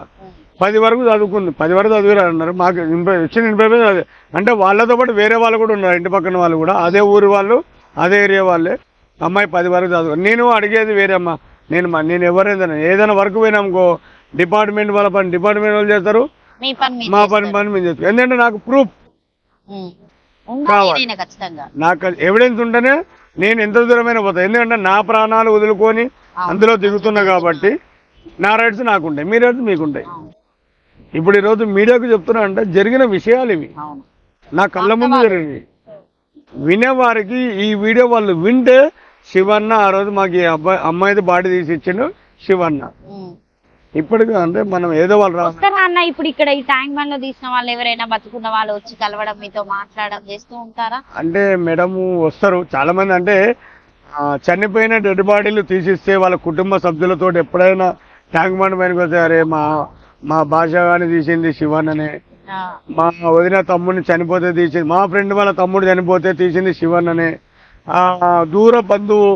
10 వరకు చదువుకుంది. 10 వరకు చదివారు అన్నారు. మాకు ఇచ్చిన ఇన్ఫర్మేషన్ అదే. అంటే వాళ్ళతో పాటు వేరే వాళ్ళు కూడా ఉన్నారు, ఇంటి పక్కన వాళ్ళు కూడా, అదే ఊరి వాళ్ళు, అదే ఏరియా వాళ్ళే. అమ్మాయి 10 వరకు చదువు. నేను అడిగేది వేరే అమ్మ, నేను ఎవరైనా ఏదైనా వర్క్ పోయినామనుకో డిపార్ట్మెంట్ వాళ్ళ పని డిపార్ట్మెంట్ వాళ్ళు చేస్తారు, మా పని మేము చేస్తాం. ఎందుకంటే నాకు ప్రూఫ్ కావాలి, నాకు ఎవిడెన్స్ ఉంటేనే నేను ఎంత దూరమైనా పోతాను. ఎందుకంటే నా ప్రాణాలు వదులుకొని అందులో దిగుతున్నా కాబట్టి నా రైట్స్ నాకుంటాయి, మీ రైట్స్ మీకుంటాయి. ఇప్పుడు ఈరోజు మీడియాకు చెప్తున్నా అంటే జరిగిన విషయాలు ఇవి, నా కళ్ళ ముందు జరిగింది. వినేవారికి ఈ వీడియో వాళ్ళు వింటే శివన్న ఆ రోజు మాకు ఈ అమ్మాయిది బాడీ తీసి ఇచ్చిండు శివన్న. ఇప్పటికీ అంటే మనం ఏదో వాళ్ళు వస్తారా అన్న, ఇప్పుడు ఇక్కడ ఈ ట్యాంక్ బండ్ లో తీసిన వాళ్ళు ఎవరైనా బతుకున్న వాళ్ళు వచ్చి కలవడం, మీతో మాట్లాడడం చేస్తూ ఉంటారా? అంటే మేడం వస్తారు చాలా మంది. అంటే చనిపోయిన డెడ్ బాడీలు తీసిస్తే వాళ్ళ కుటుంబ సభ్యులతో ఎప్పుడైనా ట్యాంక్ బండ్ పైనకి వస్తే అరే మా భాష గాని తీసింది శివన్ననే, మా వదిన తమ్ముడిని చనిపోతే తీసింది, మా ఫ్రెండ్ వాళ్ళ తమ్ముడు చనిపోతే తీసింది శివన్ననే, దూర బంధువు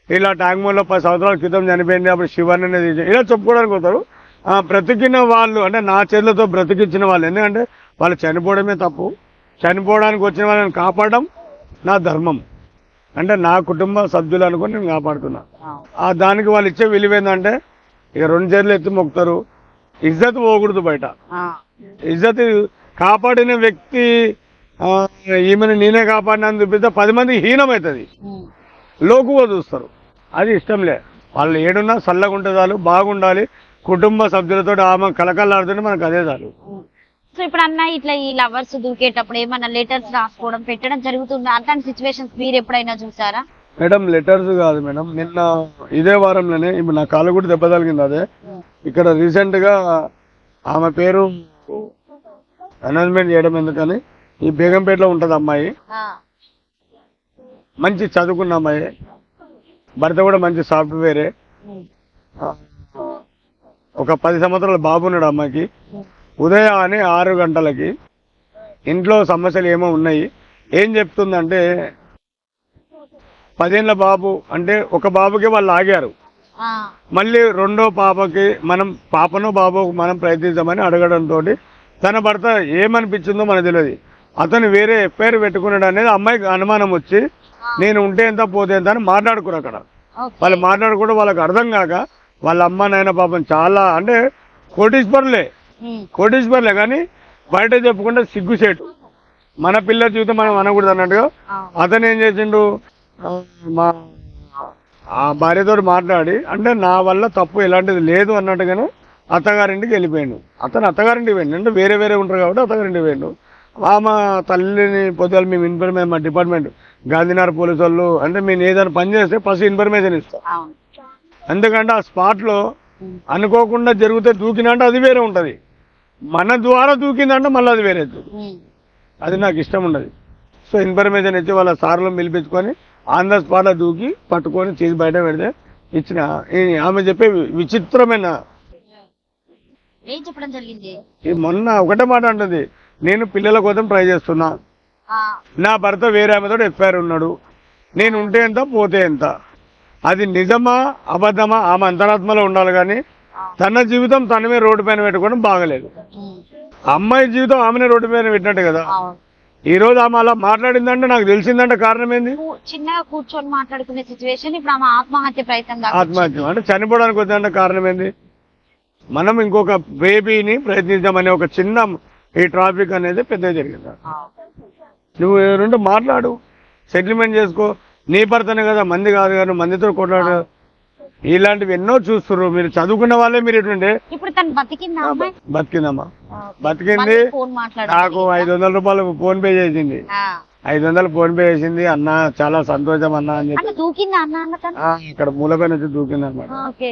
ఇలా ట్యాంక్ బండ్లో 10 సంవత్సరాల క్రితం చనిపోయింది అప్పుడు శివన్ననే తీసి ఇలా చెప్పుకోవడానికి వస్తారు. బ్రతికిన వాళ్ళు అంటే నా చేతులతో బ్రతికించిన వాళ్ళు, ఎందుకంటే వాళ్ళు చనిపోవడమే తప్పు, చనిపోవడానికి వచ్చిన వాళ్ళని కాపాడడం నా ధర్మం. అంటే నా కుటుంబ సభ్యులు అనుకుని నేను కాపాడుతున్నా. దానికి వాళ్ళు ఇచ్చే విలువ ఏంటంటే ఇక 2 చేతులు ఎత్తి మొక్కుతారు. ఇజ్జత్ పోకూడదు బయట. ఇజ్జత్ కాపాడిన వ్యక్తి ఈమెను నేనే కాపాడినని చూపిస్తే 10 మంది హీనమవుతుంది, లోకుగా చూస్తారు. అది ఇష్టంలే. వాళ్ళు ఏడున్నా చల్లగా ఉంటే చాలు, బాగుండాలి, కుటుంబ సభ్యులతో ఆమె కలకల్లాడుతుంటే మనకు అదే చాలు. సో ఇప్పుడు అన్న ఇట్లా ఈ లవర్స్ దూకేటప్పుడు ఏమన్నా లెటర్స్ రాసుకోవడం పెట్టడం జరుగుతుందా? అట్లాంటి సిచ్యువేషన్స్ మీరు ఎప్పుడైనా చూసారా? మేడం లెటర్స్ కాదు మేడం, నిన్న ఇదే వారంలోనే ఇప్పుడు నా కాలు కూడా దెబ్బ తగిలింది. అదే ఇక్కడ రీసెంట్ గా ఆమె పేరు అనౌన్స్మెంట్ చేయడం ఎందుకని ఈ బేగంపేటలో ఉంటది అమ్మాయి, మంచి చదువుకున్న అమ్మాయి, భర్త కూడా మంచి సాఫ్ట్వేరే. ఒక 10 సంవత్సరాల బాబు ఉన్నాడు అమ్మాయికి. ఉదయాన్నే 6 గంటలకి ఇంట్లో సమస్యలు ఏమో ఉన్నాయి. ఏం చెప్తుందంటే 10 ఏళ్ల బాబు అంటే ఒక బాబుకి వాళ్ళు ఆగారు, మళ్ళీ రెండో పాపకి మనం పాపనో బాబో మనం ప్రయత్నించామని అడగడంతో తన భర్త ఏమనిపించిందో మనకు తెలియదు. అతను వేరే ఎఫ్ఐఆర్ పెట్టుకున్నాడు అనేది అమ్మాయికి అనుమానం వచ్చి నేను ఉంటే ఎంత పోతే ఎంత అని మాట్లాడుకున్నారు. అక్కడ వాళ్ళు మాట్లాడుకుంటే వాళ్ళకి అర్థం కాక వాళ్ళ అమ్మ నాయన పాపం చాలా అంటే కోటీశ్వర్లే కానీ బయట చెప్పుకుంటే సిగ్గుసేటు. మన పిల్ల జీవితం మనం అనకూడదు అన్నట్టుగా అతను ఏం చేసిండు, ఆ భార్యతో మాట్లాడి అంటే నా వల్ల తప్పు ఎలాంటిది లేదు అన్నట్టుగానే అత్తగారింటికి వెళ్ళిపోయాడు. అతను అత్తగారింటికి పోయిండు అంటే వేరే వేరే ఉంటారు కాబట్టి అత్తగారింటికి పోయిండు. మా తల్లిని పొద్దులు మేము ఇన్ఫర్మేషన్, మా డిపార్ట్మెంట్ గాంధీనగర్ పోలీసు వాళ్ళు అంటే మేము ఏదైనా పని చేస్తే ఫస్ట్ ఇన్ఫర్మేషన్ ఇస్తాం. ఎందుకంటే ఆ స్పాట్ లో అనుకోకుండా జరిగితే దూకినంటే అది వేరే ఉంటది, మన ద్వారా దూకిందంటే మళ్ళీ అది వేరే. అది నాకు ఇష్టం ఉండదు. సో ఇన్ఫర్మేషన్ ఇచ్చి వాళ్ళ సార్లు పిలిపించుకొని ఆన్ ద స్పాట్ లో దూకి పట్టుకొని చేసి బయట పెడితే ఇచ్చిన ఆమె చెప్పే విచిత్రమైన ఏం చెప్పడం జరిగింది. మొన్న ఒకటే మాట అంటుంది, నేను పిల్లల కోసం ట్రై చేస్తున్నా, నా భర్త వేరే ఆమెతో ఎఫ్ఐఆర్ ఉన్నాడు, నేను ఉంటే ఎంత పోతే ఎంత. అది నిజమా అబద్ధమా ఆమె అంతరాత్మలో ఉండాలి కానీ తన జీవితం తనమే రోడ్డు పైన పెట్టుకోవడం బాగలేదు. అమ్మాయి జీవితం ఆమెనే రోడ్డు పైన పెట్టినట్టు కదా. ఈ రోజు ఆమె అలా మాట్లాడిందంటే నాకు తెలిసిందంటే కారణం ఏంది, చిన్నగా కూర్చొని మాట్లాడుకునే సిచ్యువేషన్ ఇప్పుడు ఆమె ఆత్మహత్య ప్రయత్నం. ఆత్మహత్య అంటే చనిపోవడానికి వచ్చిందంటే కారణం ఏంది, మనం ఇంకొక బేబీని ప్రయత్నిద్దామనే ఒక చిన్న ఈ ట్రాఫిక్ అనేది పెద్దగా జరిగింది. నువ్వు ఎవరుంటే మాట్లాడు, సెటిల్మెంట్ చేసుకో, నీ భర్తనే కదా, మంది కాదు కదా, మందితో కొట్లాడు. ఇలాంటివి ఎన్నో చూస్తున్నారు. మీరు చదువుకున్న వాళ్ళే మీరు ఎటుండే. ఇప్పుడు తను బతికిందా? బతికిందమ్మా, బతికింది. నాకు 500 రూపాయలు ఫోన్ పే చేసింది, 500 ఫోన్ పే చేసింది. అన్న చాలా సంతోషం అన్న అని చెప్పి దూకిందా అన్న ఇక్కడ మూలపై నుంచి దూకింది అనమాట.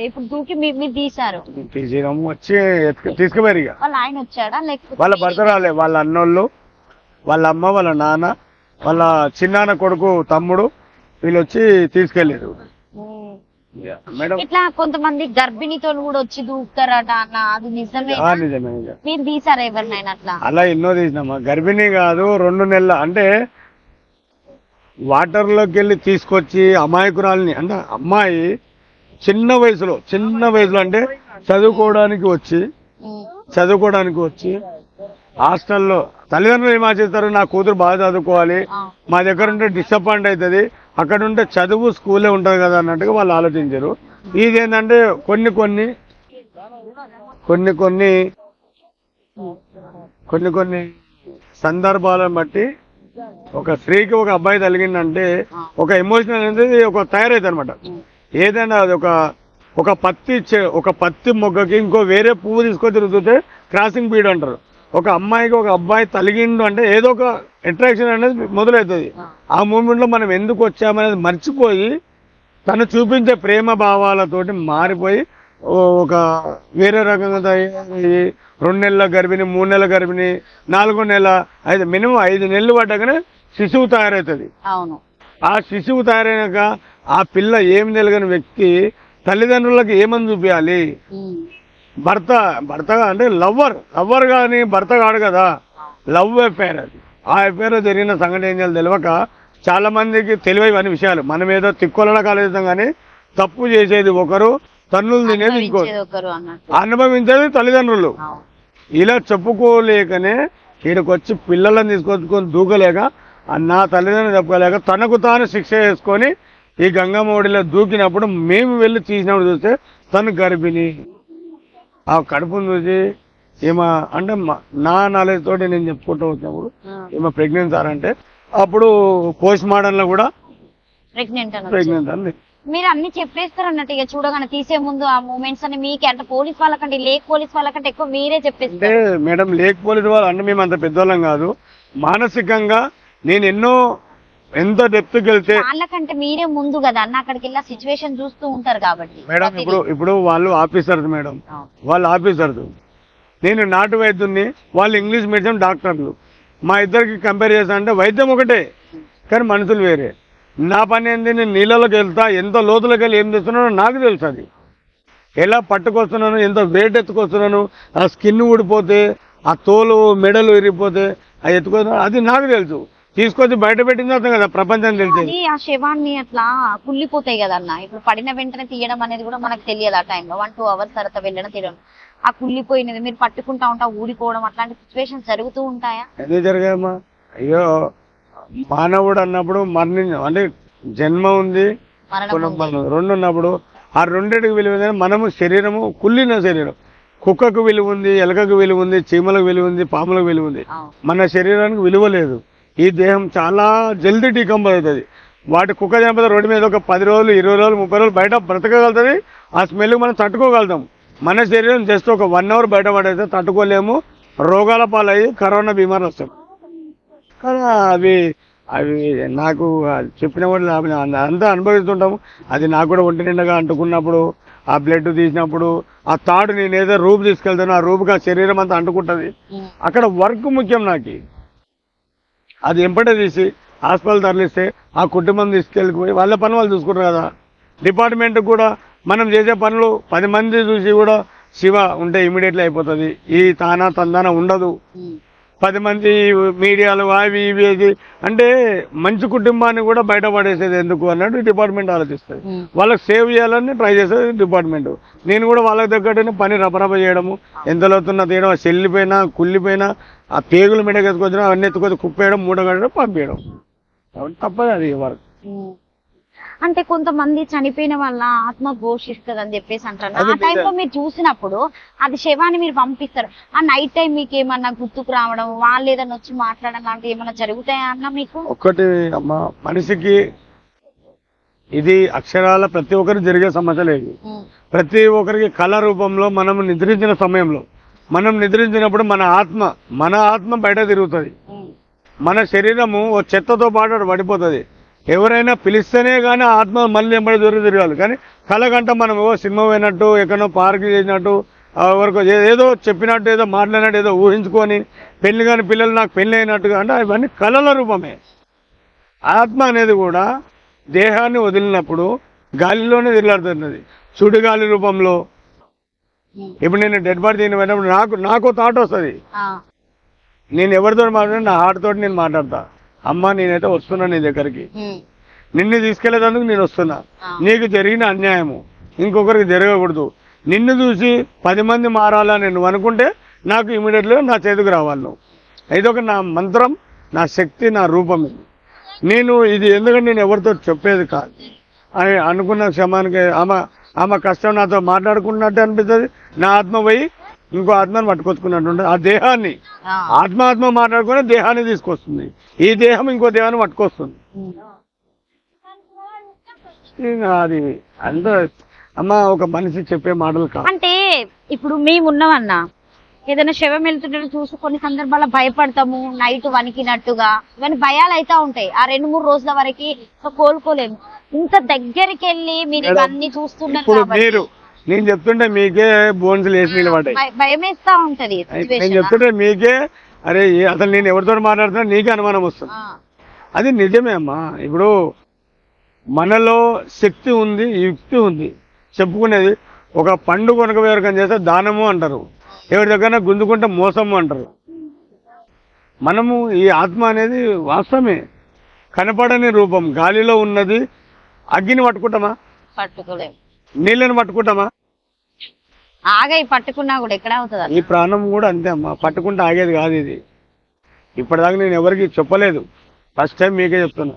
ఇప్పుడు దూకి మీరు తీసారు, తీసినాము, వచ్చి తీసుకుపోయారు. ఇక వాళ్ళ ఆయన వచ్చాడా లేకపోతే వాళ్ళ భర్త రాలే, వాళ్ళ అన్నోళ్ళు, వాళ్ళ అమ్మ, వాళ్ళ నాన్న, వాళ్ళ చిన్నాన్న కొడుకు, తమ్ముడు వీళ్ళు వచ్చి తీసుకెళ్లారు. మేడం ఇట్లా కొంతమంది గర్భిణితో కూడా వచ్చి దూకుతారట అన్న, అది నిజమే? నిజమే. మీరు తీసారా ఎవరినైనా అట్లా? అలా ఎన్నో తీసినామా. గర్భిణి కాదు, 2 నెలల అంటే వాటర్ లోకి వెళ్ళి తీసుకొచ్చి అమాయకురాలని అంటే అమ్మాయి చిన్న వయసులో అంటే చదువుకోవడానికి వచ్చి హాస్టల్లో తల్లిదండ్రులు ఏం ఆశిస్తారు, నా కూతురు బాగా చదువుకోవాలి, మా దగ్గర ఉంటే డిసప్పాయింట్ అవుతుంది, అక్కడ ఉంటే చదువు స్కూలే ఉంటుంది కదా అన్నట్టుగా వాళ్ళు ఆలోచించారు. ఇదేంటంటే కొన్ని సందర్భాలను బట్టి ఒక స్త్రీకి ఒక అబ్బాయి తగిలిందంటే ఒక ఎమోషనల్ అనేది ఒక తయారైతుంది అనమాట. ఏదైనా అది ఒక పత్తి మొగ్గకి ఇంకో వేరే పువ్వు తీసుకొని తిరుగుతుంటే క్రాసింగ్ పీరియడ్ అంటారు. ఒక అమ్మాయికి ఒక అబ్బాయి తలిగిండు అంటే ఏదో ఒక అట్రాక్షన్ అనేది మొదలవుతుంది. ఆ మూమెంట్ లో మనం ఎందుకు వచ్చామనేది మర్చిపోయి తను చూపించే ప్రేమ భావాలతోటి మారిపోయి ఒక వేరే రకంగా 2 నెలల గర్భిణి, 3 నెలల గర్భిణి, 4వ నెల, మినిమం 5 నెలలు పడ్డాకనే శిశువు తయారవుతుంది. ఆ శిశువు తయారైనాక ఆ పిల్ల ఏమి తెలియని వ్యక్తి తల్లిదండ్రులకు ఏమని చూపించాలి. భర్త అంటే లవ్వర్ కానీ భర్త కాడు కదా, లవ్ అఫైర్. అది ఆ అఫైర్ జరిగిన సంఘటన ఏం చేయాలి తెలియక చాలా మందికి తెలివైన విషయాలు. మనం ఏదో తిక్కొలన కాలేస్తాం కానీ తప్పు చేసేది ఒకరు, తన్నులు తినేది ఇంకోరు, అనుభవించేది తల్లిదండ్రులు. ఇలా చెప్పుకోలేకనే ఈయనకు వచ్చి పిల్లలను తీసుకొచ్చుకొని దూకలేక నా తల్లిదండ్రులు చెప్పుకోలేక తనకు తాను శిక్ష చేసుకొని ఈ గంగమ్మడిలో దూకినప్పుడు మేము వెళ్ళి తీసినప్పుడు చూస్తే తను గర్భిణి. ఆ కడుపును చూసి ఏమో అంటే నా నాలెడ్జ్ తోటి నేను చెప్పుకుంటూ వచ్చినప్పుడు ఏమో ప్రెగ్నెంట్ సార్ అంటే అప్పుడు పోస్ట్ మార్టం లో కూడా ప్రెగ్నెంట్ అండి. మీరు అన్ని చెప్పేస్తారు అన్నట్టు ఇక చూడగానే తీసే ముందు ఆ మూమెంట్స్ అని మీకు అంటే పోలీస్ వాళ్ళకంటే లేక్ పోలీస్ వాళ్ళకంటే ఎక్కువ మీరే చెప్పేస్తారు. అంటే మేడం లేక్ పోలీస్ వాళ్ళు అంటే మేము అంత పెద్దవాళ్ళం కాదు, మానసికంగా నేను ఎంత డెప్త్ వెళ్తే వాళ్ళకంటే మీరే ముందు కదా అన్న అక్కడికి వెళ్ళి సిచ్యువేషన్ చూస్తూ ఉంటారు కాబట్టి. మేడం ఇప్పుడు వాళ్ళు ఆఫీసర్స్ మేడం, వాళ్ళు ఆఫీసర్స్, నేను నాటు వైద్యుని, వాళ్ళు ఇంగ్లీష్ మీడియం డాక్టర్లు. మా ఇద్దరికి కంపేర్ చేస్తా అంటే వైద్యం ఒకటే కానీ మనుషులు వేరే. నా పని ఏంది, నేను నీళ్ళలోకి వెళ్తా, ఎంత లోతులోకి వెళ్ళి ఏం చేస్తున్నానో నాకు తెలుసు. అది ఎలా పట్టుకొస్తున్నాను, ఎంత వెయిట్ ఎత్తుకొస్తున్నాను, ఆ స్కిన్ ఊడిపోతే, ఆ తోలు మెడలు విరిగిపోతే అది ఎత్తుకొస్తున్నాను, అది నాకు తెలుసు. తీసుకొచ్చి బయట పెట్టిన తర్వాత కదా ప్రపంచం తెలిసేది. అది ఆ శవాన్ని అట్లా కుళ్ళిపోతాయి కదన్న. ఇప్పుడు పడిన వెంటనే తీయడం అనేది కూడా మనకు తెలియదు. ఆ టైంలో 1-2 hours తర్వాత వెళ్ళడం తీయడం, ఆ కుళ్ళిపోయినది మీరు పట్టుకుంటా ఉంటా ఊడిపోవడం అట్లాంటి సిచ్యువేషన్స్ జరుగుతూ ఉంటాయా? ఎందుకు జరిగాయమ్మా? అయ్యో, మానవుడు అన్నప్పుడు అంటే జన్మ ఉంది, మరణం రెండు ఉన్నప్పుడు ఆ రెండింటికి విలువ ఏంటంటే మనము శరీరము కుళ్ళిన శరీరం. కుక్కకు విలువ ఉంది, ఎలకకు విలువ ఉంది, చీమలకు విలువ ఉంది, పాములకు విలువ ఉంది. మన శరీరానికి విలువ లేదు. ఈ దేహం చాలా జల్దీ డీకంపోజ్ అవుతుంది. వాటి కుక్క చంపితే రోడ్డు మీద ఒక 10 రోజులు 20 రోజులు 30 రోజులు బయట బ్రతకగలుగుతుంది. ఆ స్మెల్ మనం తట్టుకోగలుగుతాం. మన శరీరం జస్ట్ ఒక 1 hour బయట పడైతే తట్టుకోలేము, రోగాల పాలయ్యి కరోనా బీమారు వస్తాం. కానీ అవి నాకు చెప్పిన కూడా అంతా అనుభవిస్తుంటాము. అది నాకు కూడా ఒంటి నిండగా అంటుకున్నప్పుడు, ఆ బ్లడ్ తీసినప్పుడు, ఆ తాడు నేను ఏదో రూపు తీసుకెళ్తాను, ఆ రూపుకి ఆ శరీరం అంతా అంటుకుంటుంది. అక్కడ వర్క్ ముఖ్యం నాకు. అది ఎంపటే తీసి హాస్పిటల్ తరలిస్తే ఆ కుటుంబం తీసుకెళ్ళిపోయి వాళ్ళ పని వాళ్ళు చూసుకుంటారు కదా. డిపార్ట్మెంట్ కూడా మనం చేసే పనులు 10 మంది చూసి కూడా శివ ఉంటే ఇమీడియట్లీ అయిపోతుంది. ఈ తందాన ఉండదు. 10 మంది మీడియాలు అవి ఇవి అంటే మంచి కుటుంబాన్ని కూడా బయట పడేసేది ఎందుకు అన్నట్టు డిపార్ట్మెంట్ ఆలోచిస్తుంది. వాళ్ళకి సేవ్ చేయాలని ట్రై చేసేది డిపార్ట్మెంట్. నేను కూడా వాళ్ళకి తగ్గట్టునే పని రపరప చేయడము, ఎంతలోతున్నా తీయడం, చెల్లిపోయినా కుళ్ళిపోయినా ఆ పేగులు మెడకెత్తుకొచ్చినా అవన్నీ ఎత్తుకొచ్చి కుప్పేయడం, మూడగడడం, పంపేయడం. తప్పదు అది వర్క్. అంటే కొంతమంది చనిపోయిన వాళ్ళ ఆత్మ ఘోషిస్తుంది అని చెప్పేసి అంటారు. ఆ టైంలో మీరు చూసినప్పుడు అది శవాన్ని మీరు పంపిస్తారు, ఆ నైట్ టైం మీకు ఏమన్నా గుర్తుకు రావడం, వాళ్ళు ఏదైనా వచ్చి మాట్లాడడం లాంటివి ఏమన్నా జరుగుతాయా అన్న మీకు? ఒక్కటి అమ్మ, మనిషికి ఇది అక్షరాల ప్రతి ఒక్కరికి జరిగే సమస్య లేదు. ప్రతి ఒక్కరికి కళ రూపంలో మనం నిద్రించిన సమయంలో, మనం నిద్రించినప్పుడు మన ఆత్మ బయట తిరుగుతుంది. మన శరీరము ఓ చెత్తతో పాటు పడిపోతుంది. ఎవరైనా పిలిస్తేనే కానీ ఆత్మ మళ్ళీ ఎంబడి దూరం తిరగాలి. కానీ కళగంట మనం ఏవో సినిమా పోయినట్టు, ఎక్కడో పార్క్ చేసినట్టు, ఎవరికో ఏదో చెప్పినట్టు, ఏదో మాట్లాడినట్టు, ఏదో ఊహించుకొని పెళ్లి కాని పిల్లలు నాకు పెళ్లి అయినట్టుగా, అంటే అవన్నీ కళల రూపమే. ఆత్మ అనేది కూడా దేహాన్ని వదిలినప్పుడు గాలిలోనే తిరగలుగుతున్నది, సుడిగాలి రూపంలో. ఇప్పుడు నేను డెడ్ బాడీ దీని పోయినప్పుడు నాకు థాట్ వస్తుంది. నేను ఎవరితో మాట్లాడినా నా హార్ట్ తోటి నేను మాట్లాడతా. అమ్మ నేనైతే వస్తున్నా నీ దగ్గరికి, నిన్ను తీసుకెళ్లేదందుకు నేను వస్తున్నా. నీకు జరిగిన అన్యాయము ఇంకొకరికి జరగకూడదు. నిన్ను చూసి 10 మంది మారాలని నువ్వు అనుకుంటే నాకు ఇమీడియట్లీ నా చేతికి రావాలి నువ్వు. ఇదొక నా మంత్రం, నా శక్తి, నా రూపం. నేను ఇది ఎందుకంటే నేను ఎవరితో చెప్పేది కాదు అని అనుకున్న క్షమానికి ఆమె కష్టం నాతో మాట్లాడుకున్నట్టు అనిపిస్తుంది. నా ఆత్మ పోయి ఇంకో ఆత్మని పట్టుకొచ్చుకున్నట్టు ఉంటుంది. ఆ దేహాన్ని ఆత్మ మాట్లాడుకుని దేహాన్ని తీసుకొస్తుంది. ఈ దేహం ఇంకో దేహాన్ని పట్టుకొస్తుంది. అది అంత అమ్మ ఒక మనిషి చెప్పే మాటలు కాదు. అంటే ఇప్పుడు మేమున్నామన్నా ఏదైనా శవం వెళ్తుంటే చూసి కొన్ని సందర్భాల్లో భయపడతాము, నైట్ వణికినట్టుగా, ఇవన్నీ భయాలు అయితే ఉంటాయి. ఆ 2-3 రోజుల వరకు కోలుకోలేము. ఇంత దగ్గరికి వెళ్ళి మీరు ఇవన్నీ చూస్తున్నారు. నేను చెప్తుంటే మీకే బోన్స్ లేచి నిలబడ్డాయి, భయం వేస్తా ఉంటది. నేను చెప్తుంటే మీకే అరే అసలు నేను ఎవరితో మాట్లాడుతున్నా నీకే అనుమానం వస్తుంది. అది నిజమే అమ్మా. ఇప్పుడు మనలో శక్తి ఉంది, యుక్తి ఉంది. చెప్పుకునేది ఒక పండు కొనక ఎవరికం చేస్తే దానము అంటారు, ఎవరి దగ్గర గుంజుకుంటే మోసము అంటారు. మనము ఈ ఆత్మ అనేది వాస్తవమే, కనపడని రూపం. గాలిలో ఉన్నది. అగ్గిని పట్టుకుంటామా? పట్టుకోలేము. నీళ్ళని పట్టుకుంటామా? ఆగాయి పట్టుకున్నా కూడా ఎక్కడ అవుతుంది. ఈ ప్రాణం కూడా అంతే అమ్మా, పట్టుకుంటే ఆగేది కాదు. ఇది ఇప్పటిదాకా నేను ఎవరికి చెప్పలేదు, ఫస్ట్ టైం మీకే చెప్తున్నా.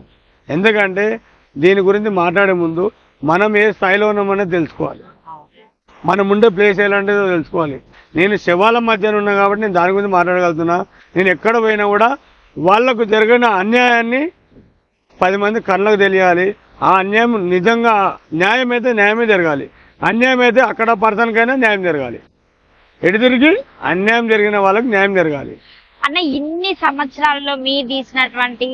ఎందుకంటే దీని గురించి మాట్లాడే ముందు మనం ఏ స్థాయిలో ఉన్నామనేది తెలుసుకోవాలి, మనం ఉండే ప్లేస్ ఎలాంటిదో తెలుసుకోవాలి. నేను శవాల మధ్యన ఉన్నా కాబట్టి నేను దాని గురించి మాట్లాడగలుగుతున్నా. నేను ఎక్కడ పోయినా కూడా వాళ్లకు జరిగిన అన్యాయాన్ని 10 మంది కళ్ళకు తెలియాలి. ఆ అన్యాయం నిజంగా న్యాయం అయితే న్యాయమే జరగాలి, అన్యాయం అయితే అక్కడ పర్సన్కైనా న్యాయం జరగాలి. ఎటు తిరిగి అన్యాయం జరిగిన వాళ్ళకి న్యాయం జరగాలి. అన్న ఇన్ని సంవత్సరాలలో మీరు తీసినటువంటి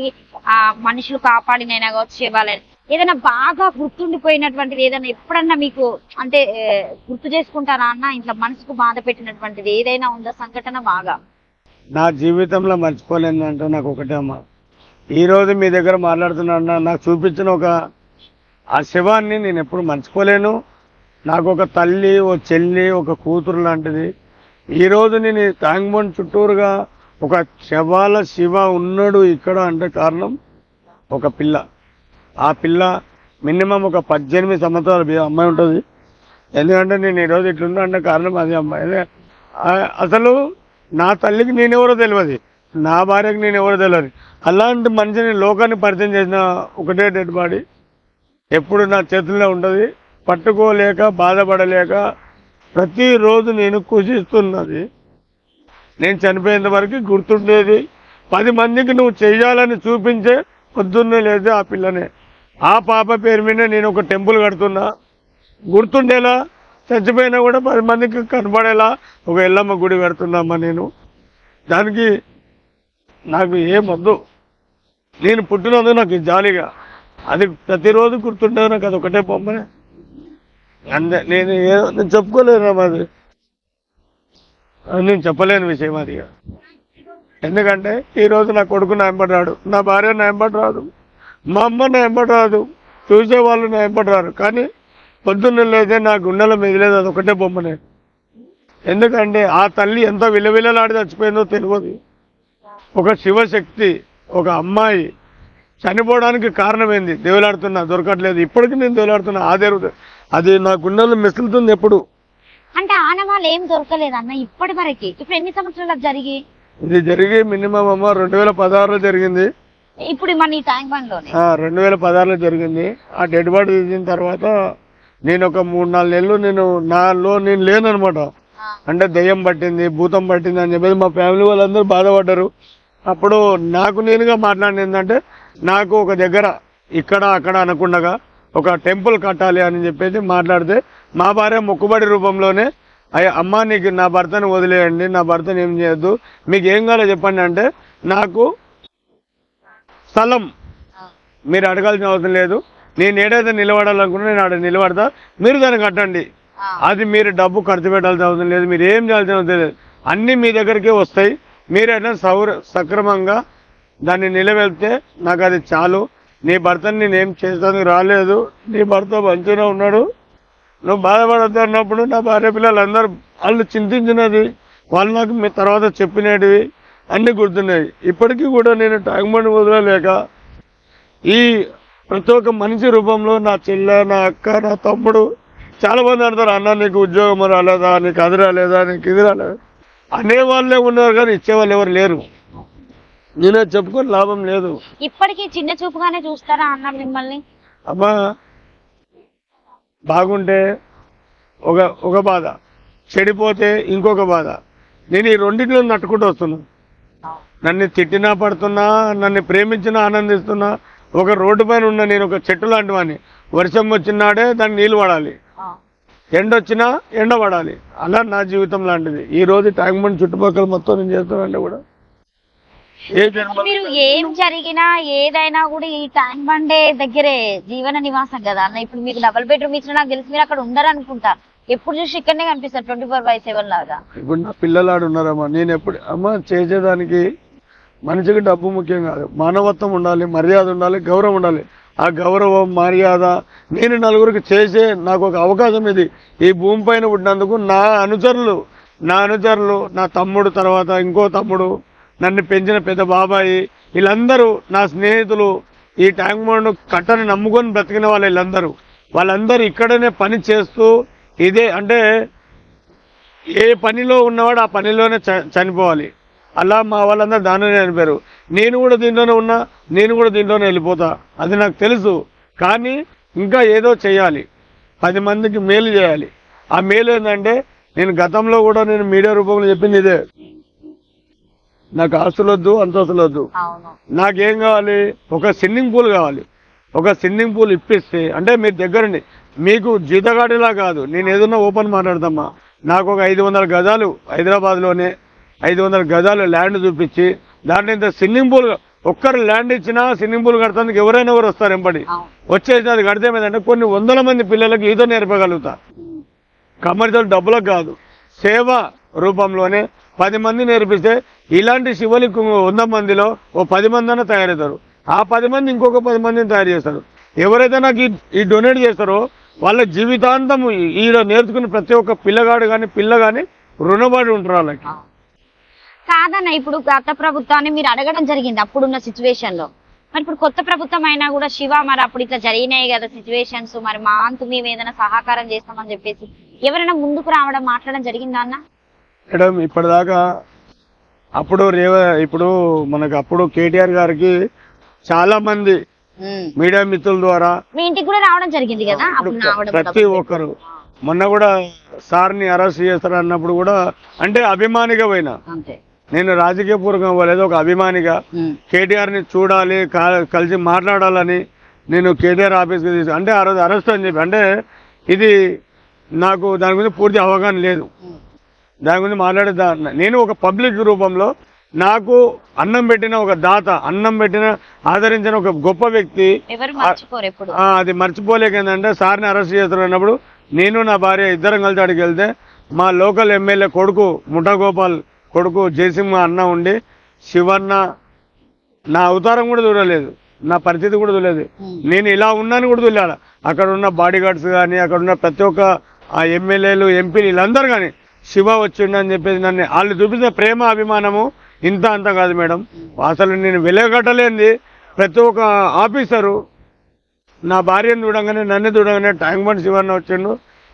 మనుషులు కాపాడినైనా కావచ్చు, శివాలయం ఏదైనా బాగా గుర్తుండిపోయినటువంటిది ఏదైనా ఎప్పుడన్నా మీకు అంటే గుర్తు చేసుకుంటారా అన్న? ఇంట్లో మనసుకు బాధ పెట్టినటువంటిది ఏదైనా ఉందా సంఘటన? బాగా నా జీవితంలో మర్చిపోలేదంటే నాకు ఒకటే అమ్మ. ఈరోజు మీ దగ్గర మాట్లాడుతున్నా నాకు చూపించిన ఆ శవాన్ని నేను ఎప్పుడు మర్చిపోలేను. నాకు ఒక తల్లి, ఓ చెల్లి, ఒక కూతురు లాంటిది. ఈరోజు నేను ట్యాంక్ బండ్ చుట్టూరుగా ఒక శవాల శివ ఉన్నాడు ఇక్కడ అంటే కారణం ఒక పిల్ల. ఆ పిల్ల మినిమం ఒక 18 సంవత్సరాల అమ్మాయి ఉంటుంది. ఎందుకంటే నేను ఈరోజు ఇట్లున్నా అంటే కారణం అది అమ్మాయి. అసలు నా తల్లికి నేనెవరో తెలియదు, నా భార్యకి నేనెవరో తెలియదు. అలాంటి మనిషిని లోకాన్ని పరిచయం చేసిన ఒకటే డెడ్ బాడీ ఎప్పుడు నా చేతుల్లో ఉంటుంది. పట్టుకోలేక బాధపడలేక ప్రతిరోజు నేను కృషిస్తున్నది. నేను చనిపోయేంత వరకు గుర్తుండేది 10 మందికి నువ్వు చెయ్యాలని చూపించే పొద్దున్నే లేదు ఆ పిల్లనే. ఆ పాప పేరు మీద నేను ఒక టెంపుల్ కడుతున్నా, గుర్తుండేలా. చచ్చిపోయినా కూడా 10 మందికి కనపడేలా ఒక ఎల్లమ్మ గుడి కడుతున్నామ్మా. నేను దానికి నాకు ఏమొద్దు. నేను పుట్టినందుకు నాకు జాలీగా అది ప్రతిరోజు గుర్తుండే నాకు అది ఒకటే బొమ్మనే. నేను చెప్పుకోలేను అది, నేను చెప్పలేని విషయం అది. ఎందుకంటే ఈరోజు నా కొడుకు నా వెంబడి రాడు, నా భార్య నా వెంబడి రాదు, మా అమ్మ నా వెంబడి రాదు, చూసేవాళ్ళు నా వెంబడి రారు. కానీ పొద్దున్న లేదే నా గుండెల మిగిలేదు అది ఒకటే బొమ్మనే. ఎందుకంటే ఆ తల్లి ఎంత విలవిలలాడి చచ్చిపోయిందో తెలియదు. ఒక శివశక్తి, ఒక అమ్మాయి చనిపోవడానికి కారణమైంది. దేవులాడుతున్నా దొరకట్లేదు, ఇప్పటికీ నేను దేవులాడుతున్నా. అది నా గుండెలు మిసులుతుంది ఎప్పుడు. అంటే ఆనవాళ్ళు ఏం దొరకలేదు అన్న ఇప్పటి వరకు. ఇప్పుడు ఎన్ని సంవత్సరాలు జరిగి ఇది జరిగి మినిమం అమ్మ 2016లో జరిగింది. ఇప్పుడు మన ఈ ట్యాంక్ బండ్ లోనే 2016లో జరిగింది. ఆ డెడ్ బాడీ తీసిన తర్వాత నేను ఒక 3-4 నెలలు నేను లేననమాట. అంటే దయ్యం పట్టింది, భూతం పట్టింది అని చెప్పేసి మా ఫ్యామిలీ వాళ్ళందరూ బాధపడ్డారు. అప్పుడు నాకు నేనుగా మాట్లాడింది ఏంటంటే, నాకు ఒక దగ్గర ఇక్కడ అక్కడ అనకుండా ఒక టెంపుల్ కట్టాలి అని చెప్పేసి మాట్లాడితే మా భార్య మొక్కుబడి రూపంలోనే అమ్మ నీకు నా భర్తను వదిలేయండి, నా భర్తను ఏం చేయొద్దు, మీకు ఏం కావాలో చెప్పండి అంటే, నాకు స్థలం మీరు అడగాల్సిన అవసరం లేదు, నేను ఏదైతే నిలబడాలనుకున్నా నేను ఆడ నిలబడతా, మీరు దాన్ని కట్టండి, అది మీరు డబ్బు ఖర్చు పెట్టాల్సిన అవసరం లేదు, మీరు ఏం చేయాల్సిన అవసరం లేదు, అన్నీ మీ దగ్గరికే వస్తాయి, మీరైనా సక్రమంగా దాన్ని నిలబెడితే నాకు అది చాలు, నీ భర్తని నేనేం చేస్తానికి రాలేదు, నీ భర్త మంచిగా ఉన్నాడు, నువ్వు బాధపడద్దు అన్నప్పుడు నా భార్య పిల్లలందరూ వాళ్ళు చింతించినది, వాళ్ళు నాకు మీ తర్వాత చెప్పినవి అన్నీ గుర్తున్నాయి. ఇప్పటికీ కూడా నేను ట్యాంక్ బండ్ వదలలేక ఈ ప్రతి ఒక్క మనిషి రూపంలో నా చెల్లె, నా అక్క, నా తమ్ముడు చాలా మంది అంటారు, అన్న నీకు ఉద్యోగం రాలేదా, నీకు అది రాలేదా, నీకు ఇది రాలేదు అనేవాళ్ళే ఉన్నారు, కానీ ఇచ్చేవాళ్ళు ఎవరు లేరు. నేనే చెప్పుకొని లాభం లేదు. ఇప్పటికీ చిన్న చూపుగానే చూస్తారా అన్న మిమ్మల్ని? అమ్మా బాగుంటే ఒక బాధ, చెడిపోతే ఇంకొక బాధ. నేను ఈ రెండింటిలో నట్టుకుంటూ వస్తున్నా. నన్ను తిట్టినా పడుతున్నా, నన్ను ప్రేమించినా ఆనందిస్తున్నా. ఒక రోడ్డు పైన ఉన్న నేను ఒక చెట్టు లాంటి వాడిని. వర్షం వచ్చినాడే దాన్ని నీళ్ళు పడాలి, ఎండ వచ్చినా ఎండ పడాలి. అలా నా జీవితం లాంటిది. ఈ రోజు ట్యాంక్ బండ్ చుట్టుపక్కల మొత్తం నేను చేస్తానంటే కూడా మీరు ఏం జరిగినా ఏదైనా కూడా ఈ ట్యాంక్ బండే దగ్గరే జీవన నివాసం కదా అన్న. ఇప్పుడు మీకు డబుల్ బెడ్రూమ్ ఇచ్చిన నాకు తెలిసి మీరు అక్కడ ఉండరు అనుకుంటా, ఎప్పుడు చూసి ఇక్కడనే కనిపిస్తారు 24/7 లాగా. ఇప్పుడు నా పిల్లలు ఆడు ఉన్నారమ్మా. నేను ఎప్పుడు అమ్మ చేసేదానికి మనిషికి డబ్బు ముఖ్యం కాదు, మానవత్వం ఉండాలి, మర్యాద ఉండాలి, గౌరవం ఉండాలి. ఆ గౌరవం మర్యాద నేను నలుగురికి చేసే నాకు ఒక అవకాశం ఇది. ఈ భూమి పైన ఉన్నందుకు నా అనుచరులు, నా తమ్ముడు, తర్వాత ఇంకో తమ్ముడు, నన్ను పెంచిన పెద్ద బాబాయి, వీళ్ళందరూ నా స్నేహితులు, ఈ ట్యాంక్ బండ్ కట్టని నమ్ముకొని బ్రతికిన వాళ్ళందరూ ఇక్కడనే పని చేస్తూ ఇదే అంటే ఏ పనిలో ఉన్నవాడు ఆ పనిలోనే చనిపోవాలి. అలా మా వాళ్ళందరూ దానిలోనే చనిపోయారు. నేను కూడా దీంట్లోనే ఉన్నా, నేను కూడా దీంట్లోనే వెళ్ళిపోతా, అది నాకు తెలుసు. కానీ ఇంకా ఏదో చేయాలి, 10 మందికి మేలు చేయాలి. ఆ మేలు ఏంటంటే, నేను గతంలో కూడా నేను మీడియా రూపంలో చెప్పింది ఇదే, నాకు ఆస్తులు వద్దు, అంతస్తులు వద్దు, నాకేం కావాలి, ఒక స్విమ్మింగ్ పూల్ కావాలి. ఒక స్విమ్మింగ్ పూల్ ఇప్పిస్తే అంటే మీరు దగ్గరండి, మీకు జీతగాడిలా కాదు, నేను ఏదన్నా ఓపెన్ మాట్లాడతామా, నాకు ఒక 500 గజాలు హైదరాబాద్లోనే 500 గజాలు ల్యాండ్ చూపించి దాంట్లో ఇంత స్విమ్మింగ్ పూల్, ఒక్కరు ల్యాండ్ ఇచ్చినా స్విమ్మింగ్ పూల్ కడతానికి ఎవరైనా ఎవరు వస్తారు ఎంబడి. వచ్చేసి అది కడితే ఏదంటే కొన్ని 100 మంది పిల్లలకు ఈత నేర్పగలుగుతా. కమర్షియల్ డబ్బులకు కాదు, సేవ రూపంలోనే 10 మంది నేర్పిస్తే ఇలాంటి శివలింగం 100 మందిలో ఓ 10 మంది అన్న తయారవుతారు. ఆ 10 మంది ఇంకొక 10 మందిని తయారు చేస్తారు. ఎవరైతే నాకు ఈ డొనేట్ చేస్తారో వాళ్ళ జీవితాంతం ఈడ నేర్చుకున్న ప్రతి ఒక్క పిల్లగాడు కానీ పిల్ల కానీ రుణపడి ఉంటారు వాళ్ళకి. కాదన్న, ఇప్పుడు గత ప్రభుత్వాన్ని మీరు అడగడం జరిగింది అప్పుడున్న సిచ్యువేషన్ లో. మరి ఇప్పుడు కొత్త ప్రభుత్వం అయినా కూడా శివ మరి అప్పుడు ఇట్లా జరిగినాయి కదా సిచ్యువేషన్స్, మరి మా అంతు మేము ఏదైనా సహకారం చేస్తామని చెప్పేసి ఎవరైనా ముందుకు రావడం మాట్లాడడం జరిగిందా అన్న? మేడం ఇప్పటిదాకా ఇప్పుడు మనకు అప్పుడు కేటీఆర్ గారికి చాలా మంది మీడియా మిత్రుల ద్వారా మీ ఇంటికి కూడా రావడం జరిగింది కదా అప్పుడు రావడం ప్రతి ఒక్కరు. మొన్న కూడా సార్ని అరెస్ట్ చేస్తారు అన్నప్పుడు కూడా అంటే అభిమానిగా పోయినా, అంతే. నేను రాజకీయ పూర్వకం పోలేదు, ఒక అభిమానిగా కేటీఆర్ ని చూడాలి కలిసి మాట్లాడాలని నేను కేటీఆర్ ఆఫీస్కి అంటే ఆ రోజు అరెస్ట్ అని చెప్పి అంటే ఇది నాకు దాని గురించి పూర్తి అవగాహన లేదు. దాని గురించి మాట్లాడే నేను ఒక పబ్లిక్ రూపంలో నాకు అన్నం పెట్టిన ఒక దాత, అన్నం పెట్టిన ఆదరించిన ఒక గొప్ప వ్యక్తి, అది మర్చిపోలేక ఏంటంటే సార్ని అరెస్ట్ చేస్తున్నప్పుడు నేను నా భార్య ఇద్దరం కలిసి అడిగి వెళ్తే మా లోకల్ ఎమ్మెల్యే కొడుకు ముఠాగోపాల్ కొడుకు జయసింహ అన్న ఉండి శివన్న నా అవతారం కూడా చూడలేదు, నా పరిస్థితి కూడా చూడలేదు, నేను ఇలా ఉన్నాను కూడా చూడాలి. అక్కడ ఉన్న బాడీ గార్డ్స్ కానీ అక్కడ ఉన్న ప్రతి ఒక్క ఆ ఎమ్మెల్యేలు ఎంపీలు వీళ్ళందరూ కానీ శివ వచ్చిండు అని చెప్పేసి నన్ను వాళ్ళు చూపించిన ప్రేమ అభిమానము ఇంత అంత కాదు మేడం. అసలు నేను వెలగట్టలేంది ప్రతి ఒక్క ఆఫీసరు నా భార్యను చూడంగానే నన్ను చూడంగానే ట్యాంక్ బండ్ శివన్న వచ్చిండు,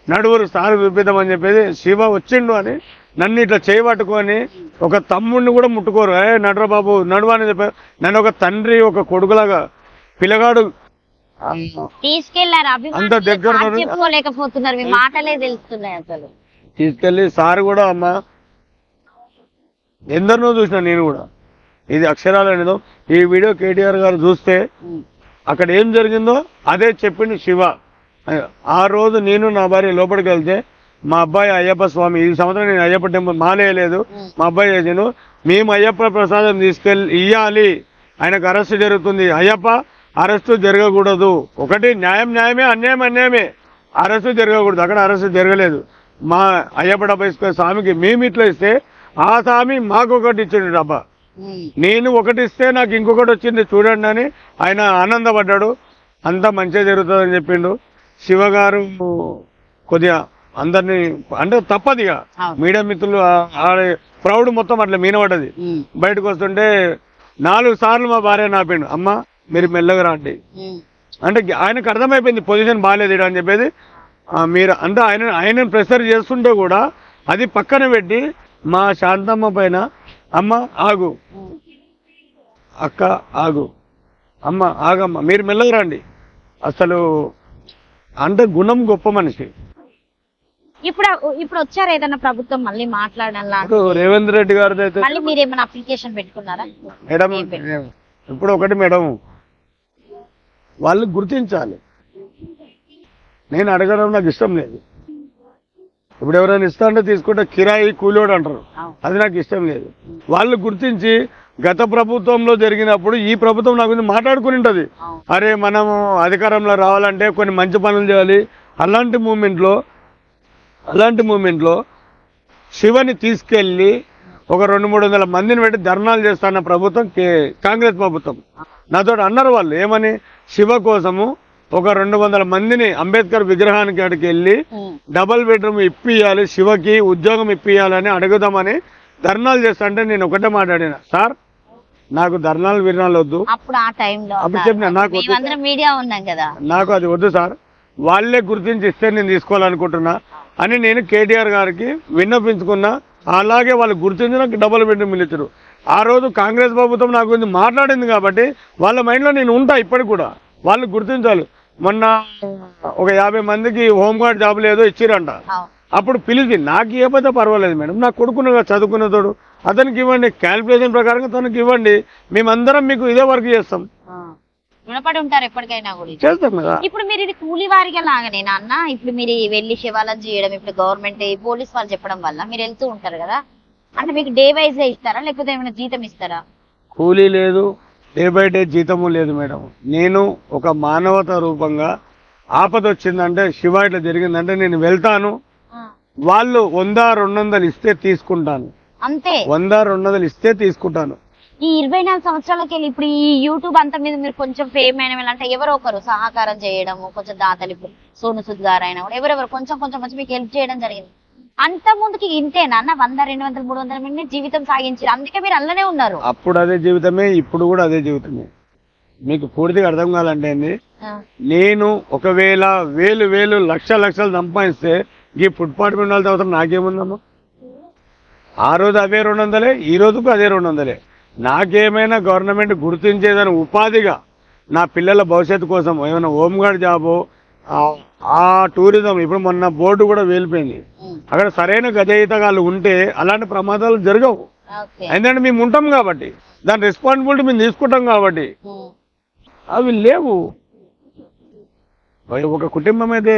నడువురు సార్ చూపిద్దామని చెప్పేసి శివ వచ్చిండు అని నన్ను ఇట్లా చేయబట్టుకొని ఒక తమ్ముడిని కూడా ముట్టుకోరు, నడరా బాబు నడువు అని చెప్పారు. నన్ను ఒక తండ్రి ఒక కొడుకులాగా పిల్లగాడు తీసుకెళ్లారు. అంత దగ్గర చెప్పుకోలేకపోతున్నారు, మీ మాటలే తెలుస్తున్నాయి అసలు. తీసుకెళ్లి సార్ కూడా అమ్మ ఎందరినో చూసిన నేను కూడా, ఇది అక్షరాలు అనేది ఈ వీడియో కేటీఆర్ గారు చూస్తే అక్కడ ఏం జరిగిందో అదే చెప్పింది శివ. ఆ రోజు నేను నా భార్య లోపలికి వెళ్తే మా అబ్బాయి అయ్యప్ప స్వామి, ఈ సంవత్సరం నేను అయ్యప్ప టెంపుల్ మానేయలేదు, మా అబ్బాయి చేసాను, మేము అయ్యప్ప ప్రసాదం తీసుకెళ్ళి ఇయ్యాలి, ఆయనకు అరెస్ట్ జరుగుతుంది, అయ్యప్ప అరెస్టు జరగకూడదు, ఒకటి న్యాయం న్యాయమే అన్యాయం అన్యాయమే, అరెస్టు జరగకూడదు. అక్కడ అరెస్టు జరగలేదు. మా అయ్యప్ప డబ్బా ఇసుకునే స్వామికి మేము ఇట్లా ఇస్తే ఆ స్వామి మాకు ఒకటి ఇచ్చిండు డబ్బా, నేను ఒకటి ఇస్తే నాకు ఇంకొకటి వచ్చింది చూడండి అని ఆయన ఆనందపడ్డాడు. అంతా మంచిగా జరుగుతుందని చెప్పిండు. శివ గారు కొద్దిగా అందరినీ అంటే తప్పదిగా మీడియా మిత్రులు ప్రౌడ్ మొత్తం అట్లా మీనపడ్డది. బయటకు వస్తుంటే 4 సార్లు మా భార్య నాపిండు, అమ్మ మీరు మెల్లగా రండి అంటే ఆయనకు అర్థమైపోయింది పొజిషన్ బాగాలేదు అని చెప్పేది. మీరు అంటే ఆయన ప్రెషర్ చేస్తుంటే కూడా అది పక్కన పెట్టి మా శాంతమ్మ పైన అమ్మ ఆగు, అక్క ఆగు, అమ్మ ఆగమ్మ మీరు మెల్లగా రండి, అసలు అంటే గుణం గొప్ప మనిషి. ఇప్పుడు వచ్చారు ఏదైనా ప్రభుత్వం మళ్ళీ మాట్లాడాలా? రేవంత్ రెడ్డి గారిది అయితే మళ్ళీ మీరు ఏమైనా అప్లికేషన్ పెట్టుకున్నారా? మేడం ఇప్పుడు ఒకటి మేడం, వాళ్ళు గుర్తించాలి, నేను అడగడం నాకు ఇష్టం లేదు. ఇప్పుడు ఎవరైనా ఇస్తా అంటే తీసుకుంటే కిరాయి కూలోడు అంటారు, అది నాకు ఇష్టం లేదు. వాళ్ళు గుర్తించి గత ప్రభుత్వంలో జరిగినప్పుడు ఈ ప్రభుత్వం నా గురించి మాట్లాడుకుని ఉంటది, అరే మనం అధికారంలో రావాలంటే కొన్ని మంచి పనులు చేయాలి. అలాంటి మూమెంట్లో శివని తీసుకెళ్లి ఒక 200-300 మందిని పెట్టి ధర్నాలు చేస్తాన్న ప్రభుత్వం కాంగ్రెస్ ప్రభుత్వం. నాతో అన్నారు వాళ్ళు ఏమని, శివ కోసము ఒక 200 మందిని అంబేద్కర్ విగ్రహానికి అక్కడికి వెళ్ళి డబుల్ బెడ్రూమ్ ఇప్పియాలి, శివకి ఉద్యోగం ఇప్పియాలని అడుగుదామని ధర్నాలు చేస్తా అంటే నేను ఒకటే మాట్లాడినా, సార్ నాకు ధర్నాలు విర్నాలు వద్దు, అప్పుడు చెప్పిన నాకు అది వద్దు సార్, వాళ్ళే గుర్తించి ఇస్తే నేను తీసుకోవాలనుకుంటున్నా అని నేను కేటీఆర్ గారికి విన్నపించుకున్నా. అలాగే వాళ్ళు గుర్తించి నాకు డబుల్ బెడ్రూమ్ ఇచ్చారు. ఆ రోజు కాంగ్రెస్ ప్రభుత్వం నాకు గురించి మాట్లాడింది కాబట్టి వాళ్ళ మైండ్లో నేను ఉంటా ఇప్పటికి కూడా, వాళ్ళు గుర్తించాలి. మొన్న ఒక 50 మందికి హోంగార్డ్ జాబ్ లేదో ఇచ్చిరంట, అప్పుడు పిలిచి నాకు ఇవ్వకపోతే పర్వాలేదు మేడం, నా కొడుకున్నగా చదువుకున్నతోడు అతనికి ఇవ్వండి, క్యాల్కులేషన్ ప్రకారంగా తనకి ఇవ్వండి, మేమందరం మీకు ఇదే వర్క్ చేస్తాం, రుణపడి ఉంటారు ఎప్పటికైనా కూడా చేస్తాం కదా. ఇప్పుడు మీరు ఇది కూలీ వారిగా లాగానే అన్న, ఇప్పుడు మీరు వెళ్ళి శివాలను చేయడం ఇప్పుడు గవర్నమెంట్ పోలీస్ వాళ్ళు చెప్పడం వల్ల మీరు వెళ్తూ ఉంటారు కదా, అంటే మీకు డే వైజ్ ఇస్తారా లేకపోతే ఏమైనా జీతం ఇస్తారా? కూలీ లేదు, డే బై డే జీతము లేదు మేడం. నేను ఒక మానవత రూపంగా ఆపద వచ్చిందంటే శివ ఇట్లా జరిగిందంటే నేను వెళ్తాను, వాళ్ళు 100-200 ఇస్తే తీసుకుంటాను, అంతే. 100-200 ఇస్తే తీసుకుంటాను. ఈ 24 సంవత్సరాలకి వెళ్ళి ఇప్పుడు ఈ యూట్యూబ్ అంతా మీద మీరు కొంచెం ఫేమ్ అయిన అంటే ఎవరో ఒకరు సహకారం చేయడము, కొంచెం దాతలు, ఇప్పుడు సోను సుద్ గారు అయినా కూడా ఎవరెవరు కొంచెం వచ్చి మీకు హెల్ప్ చేయడం జరిగింది. అంత ముందుకి ఇంతేనా అన్న? 100-200-300 మంది జీవితం సాగించారు, అందుకే మీరు అందులోనే ఉన్నారు. అప్పుడు అదే జీవితమే, ఇప్పుడు కూడా అదే జీవితమే. మీకు పూర్తిగా అర్థం కావాలంటే నేను ఒకవేళ వేలు లక్షలు సంపాదిస్తే ఈ ఫుట్పాత్ మీద వాళ్ళతో అవసరం నాకేముందమ్మా? ఆ రోజు అవే 200, ఈ రోజుకు అదే 200. నాకేమైనా గవర్నమెంట్ గుర్తించేదని ఉపాధిగా నా పిల్లల భవిష్యత్తు కోసం ఏమైనా హోంగార్డ్ జాబో, ఆ టూరిజం, ఇప్పుడు మొన్న బోర్డు కూడా వేలిపోయింది, అక్కడ సరైన గజయితగాళ్ళు ఉంటే అలాంటి ప్రమాదాలు జరగవు. ఎందుకంటే మేము ఉంటాం కాబట్టి, దాని రెస్పాన్సిబిలిటీ మేము తీసుకుంటాం కాబట్టి. అవి లేవు. ఒక కుటుంబం అయితే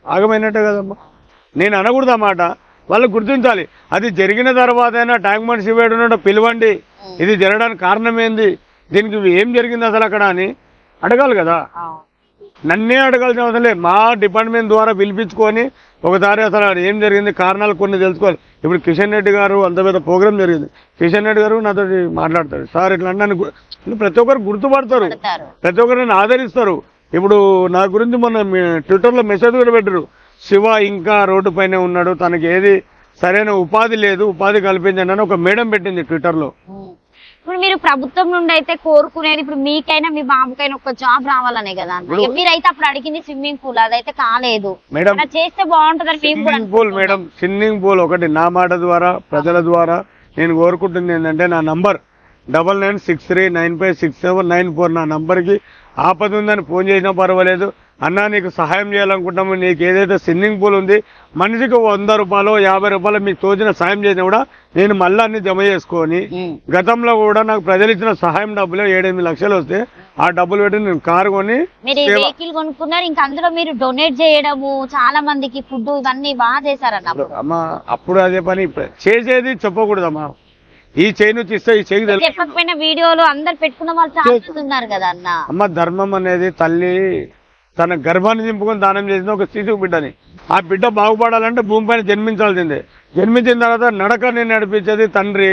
ఆగమైనట్టే కదమ్మా. నేను అనకూడదు అన్నమాట, వాళ్ళు గుర్తించాలి. అది జరిగిన తర్వాత అయినా ట్యాంక్ బండ్ శివేడు పిలవండి, ఇది జరగడానికి కారణం ఏంది, దీనికి ఏం జరిగింది అసలు అక్కడ అని అడగాలి కదా. నన్నే అడగాల్సిన అవసరం లేదు, మా డిపార్ట్మెంట్ ద్వారా పిలిపించుకొని ఒకసారి అసలు ఏం జరిగింది కారణాలు కొన్ని తెలుసుకోవాలి. ఇప్పుడు కిషన్ రెడ్డి గారు అంత పెద్ద ప్రోగ్రామ్ జరిగింది, కిషన్ రెడ్డి గారు నాతో మాట్లాడతారు, సార్ ఇట్లా నన్ను ప్రతి ఒక్కరు గుర్తుపడతారు, ప్రతి ఒక్కరు నన్ను ఆదరిస్తారు. ఇప్పుడు నా గురించి మొన్న ట్విట్టర్లో మెసేజ్ కూడా పెట్టారు, శివ ఇంకా రోడ్డు పైన ఉన్నాడు, తనకి ఏది సరైన ఉపాధి లేదు, ఉపాధి కల్పించండి అని ఒక మేడం పెట్టింది ట్విట్టర్లో. ఇప్పుడు మీరు ప్రభుత్వం నుండి అయితే కోరుకునేది, ఇప్పుడు మీకైనా మీ బాబుకైనా ఒక జాబ్ రావాలనే కదా. మీరైతే అప్పుడు అడిగింది స్విమ్మింగ్ పూల్, అదైతే కాలేదు మేడం, చేస్తే బాగుంటుంది. Swimming pool madam, swimming pool ఒకటి నా మాట ద్వారా ప్రజల ద్వారా నేను కోరుకుంటుంది ఏంటంటే, నా నంబర్ 9963956794 నా నంబర్కి ఆపద ఉందని ఫోన్ చేసినా పర్వాలేదు, అన్నా నీకు సహాయం చేయాలనుకుంటాము, నీకు ఏదైతే స్విమ్మింగ్ పూల్ ఉంది మనిషికి 100 రూపాయలు 50 రూపాయలు మీకు తోచిన సాయం చేసినా కూడా నేను మళ్ళీ అన్ని జమ చేసుకొని, గతంలో కూడా నాకు ప్రజలు ఇచ్చిన సహాయం డబ్బులు 7-8 లక్షలు వస్తే ఆ డబ్బులు పెట్టి నేను కారు కొని వెహికల్ కొనుక్కున్నారు. ఇంకా అందులో మీరు డొనేట్ చేయడము, చాలా మందికి ఫుడ్ ఇవన్నీ బాగా చేశారన్న. అమ్మా అప్పుడు అదే పని, చేసేది చెప్పకూడదమ్మా, ఈ చేయి నుంచి ఇస్తే ఈ చేయి చెప్పకపోయిన వీడియోలు అందరు పెట్టుకున్న వాళ్ళు చేస్తున్నారు కదా అన్న. అమ్మ ధర్మం అనేది తల్లి తన గర్భాన్ని దింపుకొని దానం చేసిన ఒక శిశువు బిడ్డని, ఆ బిడ్డ బాగుపడాలంటే భూమిపైన జన్మించాల్సిందే. జన్మించిన తర్వాత నడకని నడిపించేది తండ్రి,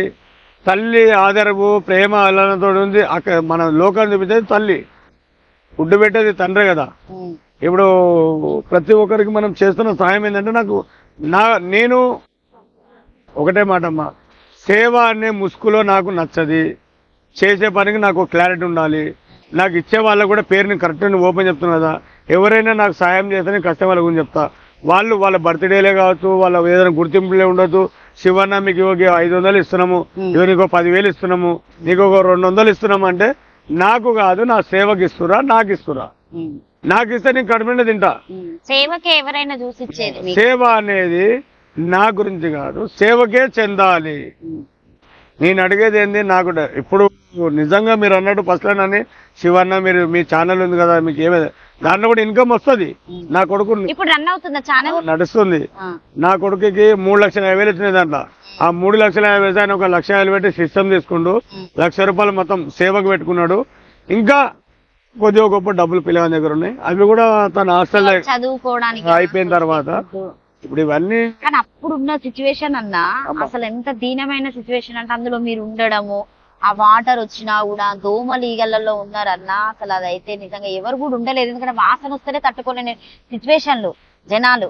తల్లి ఆదరవు ప్రేమ అల్లతో ఉంది. మన లోకాన్ని చూపించేది తల్లి, ఫుడ్ పెట్టేది తండ్రి కదా. ఇప్పుడు ప్రతి ఒక్కరికి మనం చేస్తున్న సాయం ఏంటంటే, నేను ఒకటే మాటమ్మా, సేవ అనే ముసుగులో నాకు నచ్చది, చేసే పనికి నాకు క్లారిటీ ఉండాలి. నాకు ఇచ్చే వాళ్ళకు కూడా పేరుని కరెక్ట్గా ఓపెన్ చెప్తున్నా కదా, ఎవరైనా నాకు సాయం చేస్తే కష్టం వాళ్ళ గురించి చెప్తా. వాళ్ళు వాళ్ళ బర్త్డేలే కావచ్చు, వాళ్ళ ఏదైనా గుర్తింపులే ఉండొచ్చు, శివన్న మీకు 500 ఇస్తున్నాము, నీకు 10,000 ఇస్తున్నాము, నీకు 200 ఇస్తున్నాము అంటే నాకు కాదు, నా సేవకి ఇస్తురా, నాకు ఇస్తురా, నాకు ఇస్తే నేను కడుపునే తింటా. సేవకే ఎవరైనా చూసి ఇచ్చేది. సేవ అనేది నా గురించి కాదు, సేవకే చెందాలి. నేను అడిగేది ఏంది, నాకు ఇప్పుడు నిజంగా మీరు అన్నట్టు ఫస్ట్లోనని శివన్న మీరు మీ ఛానల్ ఉంది కదా, మీకు ఏమైనా దాంట్లో కూడా ఇన్కమ్ వస్తుంది. నా కొడుకు ఇప్పుడు రన్ అవుతుందా ఛానల్? నడుస్తుంది. నా కొడుకుకి 3,50,000 వచ్చినాయి. దాంట్లో ఆ 3,50,000 ఆయన 1,50,000 పెట్టి సిస్టమ్ తీసుకుంటూ 1,00,000 రూపాయలు మొత్తం సేవకు పెట్టుకున్నాడు. ఇంకా కొద్దిగా గొప్ప డబ్బులు పిల్లల దగ్గర ఉన్నాయి, అవి కూడా తన హాస్టల్ చదువుకోవడానికి అయిపోయిన తర్వాత. ఇప్పుడు ఇవన్నీ కానీ అప్పుడున్న సిచ్యువేషన్ అన్నా అసలు ఎంత దీనమైన సిచ్యువేషన్ అంటే, అందులో మీరు ఉండడము, ఆ వాటర్ వచ్చినా కూడా దోమలు ఈగలలో ఉన్నారన్నా, అసలు అదైతే నిజంగా ఎవరు కూడా ఉండలేదు. ఎందుకంటే వాసన వస్తేనే తట్టుకోలేని సిచ్యువేషన్లు జనాలు.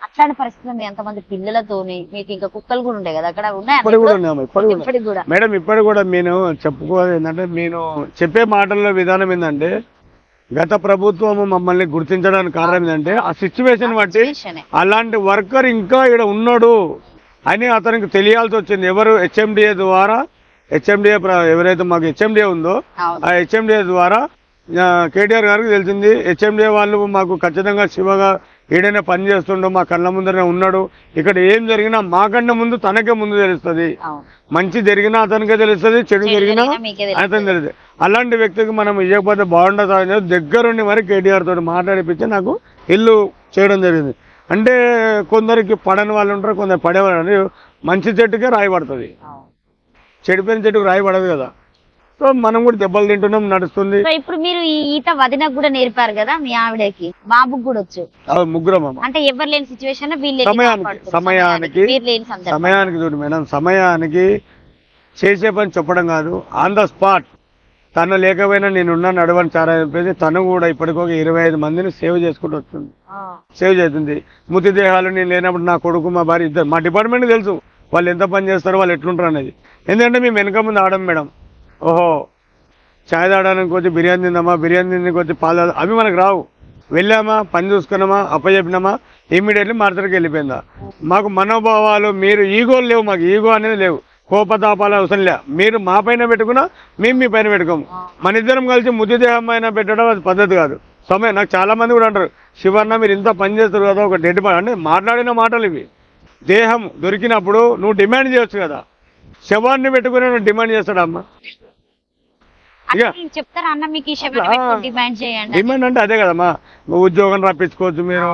అట్లాంటి పరిస్థితులు మీ ఎంతమంది పిల్లలతోని, మీకు ఇంకా కుక్కలు కూడా ఉండే కదా అక్కడ, ఉన్నాయి మేడం. ఇప్పటికి కూడా నేను చెప్పుకోవాలి ఏంటంటే, నేను చెప్పే మాటల్లో విధానం ఏంటంటే, గత ప్రభుత్వం మమ్మల్ని గుర్తించడానికి కారణం ఏంటంటే, ఆ సిచ్యువేషన్ బట్టి అలాంటి వర్కర్ ఇంకా ఇక్కడ ఉన్నాడు అని అతనికి తెలియాల్సి వచ్చింది. ఎవరు హెచ్ఎండిఏ ద్వారా, ఎవరైతే మాకు హెచ్ఎండిఏ ఉందో ఆ హెచ్ఎండిఏ ద్వారా కేటీఆర్ గారికి తెలిసింది. హెచ్ఎండిఏ వాళ్ళు మాకు ఖచ్చితంగా శివగా ఏడైనా పని చేస్తుండో మా కళ్ళ ముందరనే ఉన్నాడు, ఇక్కడ ఏం జరిగినా మాకన్నా ముందు తనకే ముందు తెలుస్తుంది. మంచి జరిగినా అతనికే తెలుస్తుంది, చెడు జరిగినా అతను తెలుస్తుంది. అలాంటి వ్యక్తికి మనం ఇవ్వకపోతే బాగుండదు అని దగ్గరుండి మరి కేటీఆర్ తోటి మాట్లాడిపించి నాకు ఇల్లు చేయడం జరిగింది. అంటే కొందరికి పడని వాళ్ళు ఉంటారు, కొందరు పడేవాళ్ళు. మంచి చెట్టుకే రాయి పడుతుంది, చెడిపోయిన చెట్టుకు రాయి పడదు కదా. సో మనం కూడా దెబ్బలు తింటున్నాం, నడుస్తుంది. సో ఇప్పుడు మీరు ఈ ఈత వదినకు కూడా నేర్పారు కదా మీ ఆవిడకి, బాబుకి కూడా వచ్చు. ముగ్గురం అమ్మ. అంటే ఎవరు లేని సిచ్యువేషన్ సమయానికి చూడు మేడం, సమయానికి చేసే పని చెప్పడం కాదు, ఆన్ ద స్పాట్. తను లేకపోయినా నేనున్నా నడవని చాలా చెప్పేసి తను కూడా ఇప్పటికొక 25 మందిని సేవ్ చేసుకుంటూ వస్తుంది, సేవ్ చేస్తుంది. ముతి దేహాలు నేను లేనప్పుడు నా కొడుకు మా భార్య ఇద్దరు, మా డిపార్ట్మెంట్ తెలుసు వాళ్ళు ఎంత పని చేస్తారో, వాళ్ళు ఎట్లుంటారు అనేది. ఎందుకంటే మేము వెనక ముందు ఆడం మేడం. ఓహో చాయ్ తాగడానికి వచ్చి బిర్యానీ తిందామా, బిర్యానీ తిందానికి వచ్చి పాలు అవి మనకు రావు. వెళ్ళామా, పని చూసుకున్నామా, అప్పచెప్పినామా, ఇమ్మీడియట్లీ మార్కెట్కి వెళ్ళిపోయిందా. మాకు మనోభావాలు, మీరు ఈగోలు లేవు, మాకు ఈగో అనేది లేవు, కోపతాపాలు అవసరం లే. మీరు మా పైన పెట్టుకున్నా మేము మీ పైన పెట్టుకోము. మన ఇద్దరం కలిసి ముద్దుదేహం పైన పెట్టడం అది పద్ధతి కాదు. సమయం నాకు చాలా మంది కూడా అంటారు, శివన్న మీరు ఇంత పని చేస్తారు కదా, ఒక డెడ్ బాడీ అంటే మాట్లాడిన మాటలు ఇవి. దేహం దొరికినప్పుడు నువ్వు డిమాండ్ చేయొచ్చు కదా, శవాన్ని పెట్టుకుని నువ్వు డిమాండ్ చేస్తాడమ్మా. చెప్తారా అన్న మీకు డిమాండ్ అంటే అదే కదమ్మా, ఉద్యోగం రప్పించుకోవచ్చు, మీరు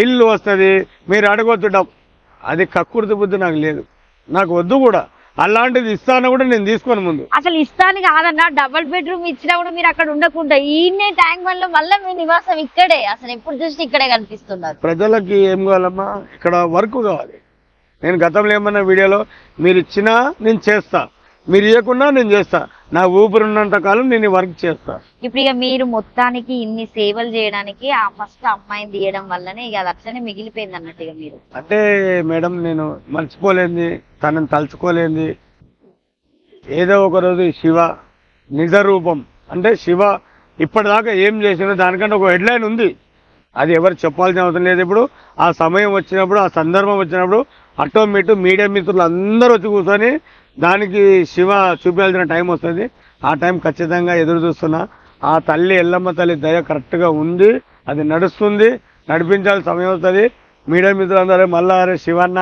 ఇల్లు వస్తుంది, మీరు అడగొచ్చు డబ్బు. అది కక్కుర్తి బుద్ధి నాకు లేదు, నాకు వద్దు కూడా. అలాంటిది ఇస్తాను కూడా నేను తీసుకోను. ముందు అసలు ఇస్తాను కాదన్నా, డబుల్ బెడ్రూమ్ ఇచ్చినా కూడా మీరు అక్కడ ఉండకుండా ఈయనే ట్యాంక్ బండ్ లో మళ్ళీ మీ నివాసం ఇక్కడే, అసలు ఎప్పుడు చూసి ఇక్కడే కనిపిస్తున్నారు. ప్రజలకి ఏం కావాలమ్మా, ఇక్కడ వర్క్ కావాలి. నేను గతంలో ఏమన్నా వీడియోలో మీరు ఇచ్చినా నేను చేస్తా, మీరు ఇవ్వకుండా నేను చేస్తా, నా ఊపిరి ఉన్నంత కాలం నేను ఈ వర్క్ చేస్తా. ఇప్పుడు ఇక మీరు మొత్తానికి ఇన్ని సేవలు చేయడానికి ఆ ఫస్ట్ అమ్మాయిని తీయడం వల్లనే ఇక అది అట్లనే మిగిలిపోయింది అన్నట్టుగా మీరు. అంటే మేడం నేను మర్చిపోలేంది, తనని తలుచుకోలేంది. ఏదో ఒక రోజు శివ నిజ రూపం అంటే శివ ఇప్పటిదాకా ఏం చేసినా దానికంటే ఒక హెడ్లైన్ ఉంది, అది ఎవరు చెప్పాల్సిన అవసరం లేదు. ఇప్పుడు ఆ సమయం వచ్చినప్పుడు, ఆ సందర్భం వచ్చినప్పుడు ఆటోమేటిక్ మీడియా మిత్రులు అందరూ వచ్చి కూర్చొని దానికి శివ చూపించాల్సిన టైం వస్తుంది. ఆ టైం ఖచ్చితంగా ఎదురు చూస్తున్నా. ఆ తల్లి ఎల్లమ్మ తల్లి దయ కరెక్ట్గా ఉంది, అది నడుస్తుంది, నడిపించాల్సిన సమయం వస్తుంది. మీడియా మిత్రులందరూ మళ్ళా శివన్న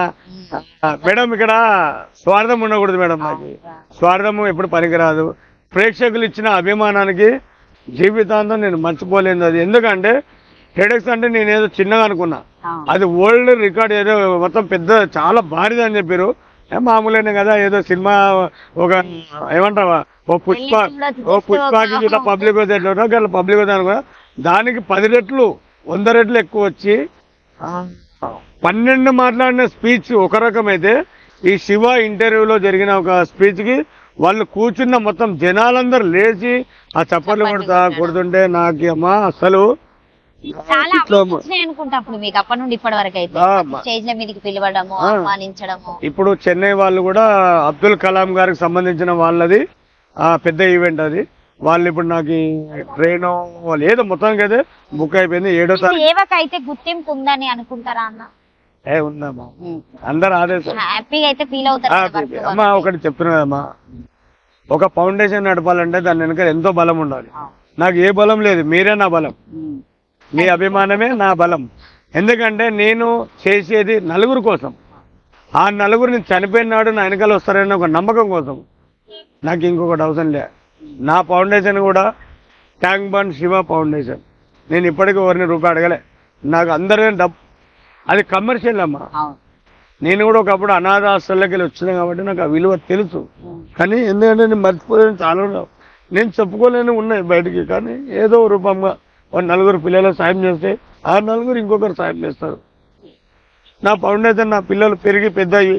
మేడం ఇక్కడ స్వార్థం ఉండకూడదు మేడం, నాకు స్వార్థము ఎప్పుడు పనికిరాదు. ప్రేక్షకులు ఇచ్చిన అభిమానానికి జీవితాంతం నేను మర్చిపోలేదు. అది ఎందుకంటే టెడెక్స్ అంటే నేనేదో చిన్నగా అనుకున్నా, అది వరల్డ్ రికార్డ్, ఏదో మొత్తం పెద్ద చాలా భారీది అని చెప్పారు. మామూలుగానే కదా, ఏదో సినిమా ఒక ఏమంటావా ఓ పుష్పాకి ఇట్లా పబ్లిక్ వద్ద పబ్లిక్ వద్ద అనుకున్నా, దానికి 10 రెట్లు 100 రెట్లు ఎక్కువ వచ్చి 12 మాట్లాడిన స్పీచ్ ఒక రకమైతే, ఈ శివ ఇంటర్వ్యూలో జరిగిన ఒక స్పీచ్కి వాళ్ళు కూర్చున్న మొత్తం జనాలందరూ లేచి ఆ చప్పట్లు కొడుతుంటే నాకు అమ్మా అసలు ఇప్పుడు చెన్నై వాళ్ళు కూడా అబ్దుల్ కలాం గారికి సంబంధించిన వాళ్ళది పెద్ద ఈవెంట్ అది. వాళ్ళు ఇప్పుడు నాకు ట్రైన్ వాళ్ళు ఏదో మొత్తానికి అయితే బుక్ అయిపోయింది. 7వ తారీఖు అయితే గుర్తింపు ఉందని అనుకుంటారా అన్న? ఉందమ్మా, అందరు ఆదేశం హ్యాపీగా అయితే ఫీల్ అవుతారు. అమ్మా ఒకటి చెప్తున్నా కదమ్మా, ఒక ఫౌండేషన్ నడపాలంటే దాని వెనక ఎంతో బలం ఉండాలి. నాకు ఏ బలం లేదు, మీరే నా బలం, మీ అభిమానమే నా బలం. ఎందుకంటే నేను చేసేది నలుగురు కోసం, ఆ నలుగురిని చనిపోయిన నాడు నా వెనకాల వస్తారని ఒక నమ్మకం కోసం. నాకు ఇంకొకటి అవసరం లే. నా ఫౌండేషన్ కూడా ట్యాంక్ బండ్ శివ ఫౌండేషన్. నేను ఇప్పటికీ ఎవరిని రూపాయి అడగలే. నాకు అందరికీ డబ్బు, అది కమర్షియల్ అమ్మా. నేను కూడా ఒకప్పుడు అనాథ హాస్టల్లోకి వెళ్ళి వచ్చినా కాబట్టి నాకు ఆ విలువ తెలుసు. కానీ ఎందుకంటే నేను మర్చిపోలేని చాలా నేను చెప్పుకోలేని ఉన్నాయి బయటికి. కానీ ఏదో రూపంగా నలుగురు పిల్లలు సాయం చేస్తే ఆ నలుగురు ఇంకొకరు సాయం చేస్తారు. నా ఫౌండేషన్ నా పిల్లలు పెరిగి పెద్ద అయ్యి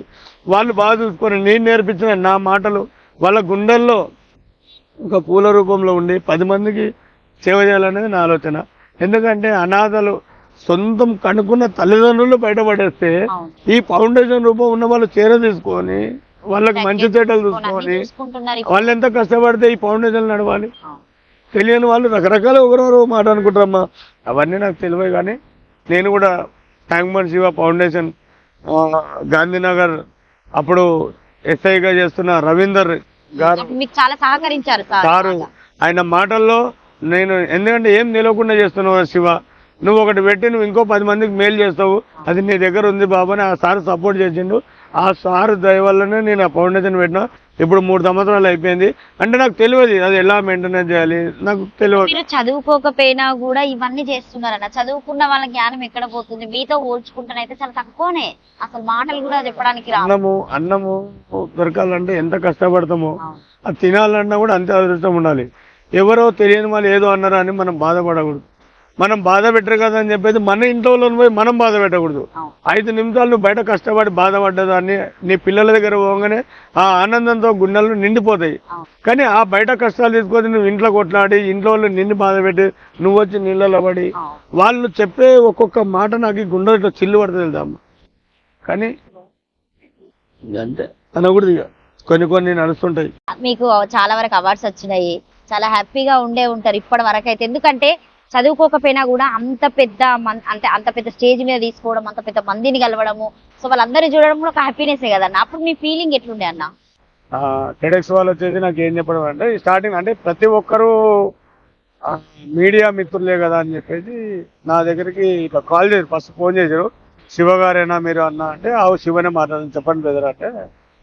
వాళ్ళు బాగా చూసుకొని నేను నేర్పించిన నా మాటలు వాళ్ళ గుండెల్లో ఒక పూల రూపంలో ఉండి 10 మందికి సేవ చేయాలనేది నా ఆలోచన. ఎందుకంటే అనాథలు సొంతం కనుక్కున్న తల్లిదండ్రులు బయటపడేస్తే ఈ ఫౌండేషన్ రూపం ఉన్న వాళ్ళు చేర తీసుకొని వాళ్ళకి మంచి చెడ్డలు చూసుకొని వాళ్ళు ఎంత కష్టపడితే ఈ ఫౌండేషన్ నడవాలి. తెలియని వాళ్ళు రకరకాల ఒకరొకరు మాట అనుకుంటారమ్మా, అవన్నీ నాకు తెలివే. కానీ నేను కూడా tank bund Shiva foundation Gandhinagar అప్పుడు ఎస్ఐగా చేస్తున్న రవీందర్ గారు చాలా సహకరించారు సారు. ఆయన మాటల్లో నేను ఎందుకంటే ఏం తెలియకుండా చేస్తున్నావు శివ, నువ్వు ఒకటి పెట్టి నువ్వు ఇంకో 10 మందికి మేలు చేస్తావు, అది నీ దగ్గర ఉంది బాబు అని ఆ సార్ సపోర్ట్ చేసిండు. ఆ సార్ దయ వల్లనే నేను ఆ ఫౌండేషన్ పెట్టినా. ఇప్పుడు 3 సంవత్సరాలు అయిపోయింది. అంటే నాకు తెలియదు అది ఎలా మెయింటెనెన్స్ చేయాలి, నాకు తెలియదు. మీరు చదువుకోకపోయినా కూడా ఇవన్నీ చేస్తున్నారన్న. చదువుకున్న వాళ్ళ జ్ఞానం ఎక్కడ పోతుంది? మీతో పోల్చుకుంటానైతే చాలా తక్కువనే, అసలు మాటలు కూడా చెప్పడానికి రావు. అన్నము దొరకాలంటే ఎంత కష్టపడతామో, అది తినాలన్నా కూడా అంతే అదృష్టం ఉండాలి. ఎవరో తెలియని వాళ్ళు ఏదో అన్నారా అని మనం బాధపడకూడదు. మనం బాధ పెట్టరు కదా అని చెప్పేసి మన ఇంట్లో పోయి మనం బాధ పెట్టకూడదు. 5 నిమిషాలు నువ్వు బయట కష్టపడి బాధపడ్డదాన్ని నీ పిల్లల దగ్గర పోగానే ఆ ఆనందంతో గుండెలు నిండిపోతాయి. కానీ ఆ బయట కష్టాలు తీసుకొని నువ్వు ఇంట్లో కొట్లాడి ఇంట్లో వాళ్ళు నిన్ను బాధ పెట్టి నువ్వు వచ్చి నీళ్ళలో పడి వాళ్ళు చెప్పే ఒక్కొక్క మాట నాకు ఈ గుండె ఇట్లా చిల్లు పడుతుంది వెళ్దాం. కానీ అంతే అనకూడదు, ఇక కొన్ని నడుస్తుంటాయి. మీకు చాలా వరకు అవార్డ్స్ వచ్చినాయి, చాలా హ్యాపీగా ఉండే ఉంటారు ఇప్పటి వరకు అయితే. ఎందుకంటే చదువుకోకపోయినా కూడా అంత పెద్ద అంటే అంత పెద్ద స్టేజ్ మీద తీసుకోవడం, అంత పెద్ద మందిని కలవడము, సో వాళ్ళందరినీ చూడడం కూడా ఒక హ్యాపీనెస్ కదన్న. అప్పుడు మీ ఫీలింగ్ ఎట్లుండే అన్న? టెడెక్స్ వాళ్ళు వచ్చేసి నాకు ఏం చెప్పడం అంటే స్టార్టింగ్ అంటే ప్రతి ఒక్కరూ మీడియా మిత్రులే కదా అని చెప్పేసి నా దగ్గరికి ఇట్లా కాల్ చేశారు. ఫస్ట్ ఫోన్ చేశారు, శివ గారేనా మీరు అన్న అంటే ఆ శివనే మాట్లాడని చెప్పండి బ్రదర్ అంటే.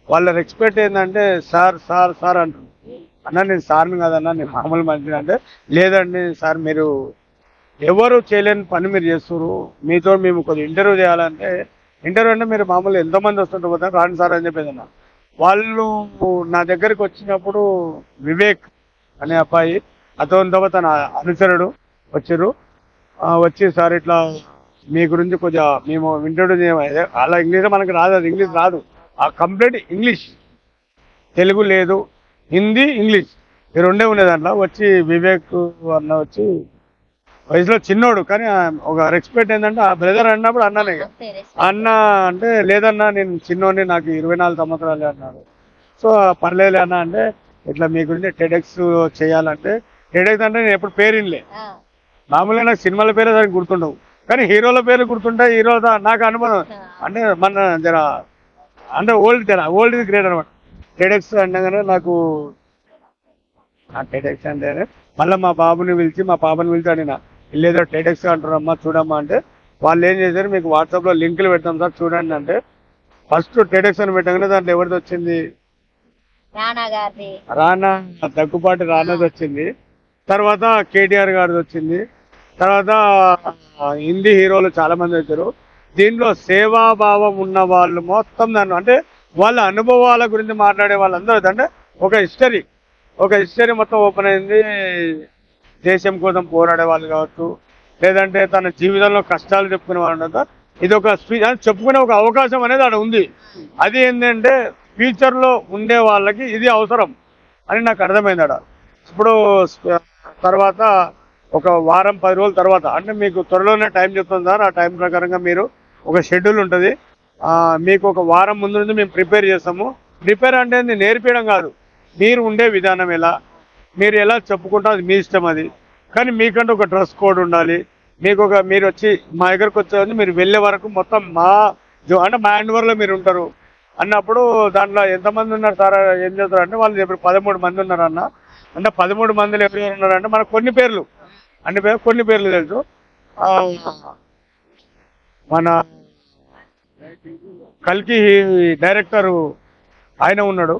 వాళ్ళ రెస్పెక్ట్ ఏంటంటే సార్ సార్ సార్ అంటారు. అన్న నేను సార్ని కదన్నా, నేను మామూలు మనిషిని అంటే లేదండి సార్ మీరు ఎవరు చేయలేని పని మీరు చేస్తున్నారు, మీతో మేము కొద్దిగా ఇంటర్వ్యూ చేయాలంటే ఇంటర్వ్యూ అంటే మీరు మామూలు ఎంతోమంది వస్తుంటారు పోతారు రాండి సార్ అని చెప్పేది అన్న. వాళ్ళు నా దగ్గరికి వచ్చినప్పుడు వివేక్ అనే అబ్బాయి అతనితో తన అనుచరుడు వచ్చారు. వచ్చి సార్ ఇట్లా మీ గురించి కొద్దిగా మేము ఇంటర్వ్యూ చేయమని. అలా ఇంగ్లీష్ మనకు రాదు, అది ఇంగ్లీష్ రాదు, ఆ కంప్లీట్ ఇంగ్లీష్, తెలుగు లేదు, హిందీ ఇంగ్లీష్ ఈ రెండే ఉండే దాంట్లో. వచ్చి వివేక్ అన్న వచ్చి వయసులో చిన్నోడు కానీ ఒక రెస్పెక్ట్ ఏంటంటే ఆ బ్రదర్ అన్నప్పుడు అన్ననే అన్న అంటే లేదన్నా నేను చిన్నోడిని నాకు 24 సంవత్సరాలే అన్నాడు. సో పర్లేదు అన్న అంటే ఇట్లా మీ గురించి టెడెక్స్ చేయాలంటే టెడెక్స్ అంటే నేను ఎప్పుడు పేరు వినలే. మామూలుగా నాకు సినిమాల పేరే దానికి గుర్తుండవు కానీ హీరోల పేర్లు గుర్తుంటాయి. హీరోలతో నాకు అనుభవం అంటే మన జర అంటే ఓల్డ్ ఇస్ గ్రేట్ అనమాట. టెడెక్స్ అనగానే నాకు టెడెక్స్ అంటే మళ్ళీ మా బాబుని పిలిచి మా పాపని పిలిచి అడిగిన లేదో టెడెక్స్ అంటారమ్మా చూడమ్మా అంటే వాళ్ళు ఏం చేశారు మీకు వాట్సాప్లో లింకులు పెడతాం సార్ చూడండి అంటే ఫస్ట్ టెడెక్స్ అని పెట్టగానే దాంట్లో ఎవరిది వచ్చింది, రానా దగ్గుపాటి రానాది వచ్చింది. తర్వాత కేటీఆర్ గారిది వచ్చింది. తర్వాత హిందీ హీరోలు చాలా మంది వచ్చారు. దీంట్లో సేవాభావం ఉన్న వాళ్ళు మొత్తం దాన్ని అంటే వాళ్ళ అనుభవాల గురించి మాట్లాడే వాళ్ళందరూ అంటే ఒక హిస్టరీ మొత్తం ఓపెన్ అయింది. దేశం కోసం పోరాడే వాళ్ళు కావచ్చు, లేదంటే తన జీవితంలో కష్టాలు చెప్పుకునే వాళ్ళు, ఇది ఒక స్పీచ్ చెప్పుకునే ఒక అవకాశం అనేది అక్కడ ఉంది. అది ఏంటంటే ఫ్యూచర్లో ఉండే వాళ్ళకి ఇది అవసరం అని నాకు అర్థమైంది అక్కడ. ఇప్పుడు తర్వాత ఒక వారం 10 రోజుల తర్వాత అంటే మీకు త్వరలోనే టైం చెప్తాను సార్, ఆ టైం ప్రకారంగా మీరు ఒక షెడ్యూల్ ఉంటుంది, మీకు ఒక వారం ముందు నుంచి మేము ప్రిపేర్ చేస్తాము. ప్రిపేర్ అంటే నేర్పించడం కాదు, మీరు ఉండే విధానం ఎలా, మీరు ఎలా చెప్పుకుంటారు అది మీ ఇష్టం. అది కానీ మీకంటే ఒక డ్రెస్ కోడ్ ఉండాలి. మీరు వచ్చి మా దగ్గరకు వచ్చేది మీరు వెళ్ళే వరకు మొత్తం అంటే మా హ్యాండ్ ఓవర్లో మీరు ఉంటారు అన్నప్పుడు దాంట్లో ఎంతమంది ఉన్నారు సార్ ఏం చేస్తారు అంటే వాళ్ళు ఇప్పుడు 13 మంది ఉన్నారు అన్న. అంటే 13 మందిలో ఎవరెవరు ఉన్నారంటే మనకు కొన్ని పేర్లు తెలుసు. మన కల్కి డైరెక్టర్ ఆయన ఉన్నాడు.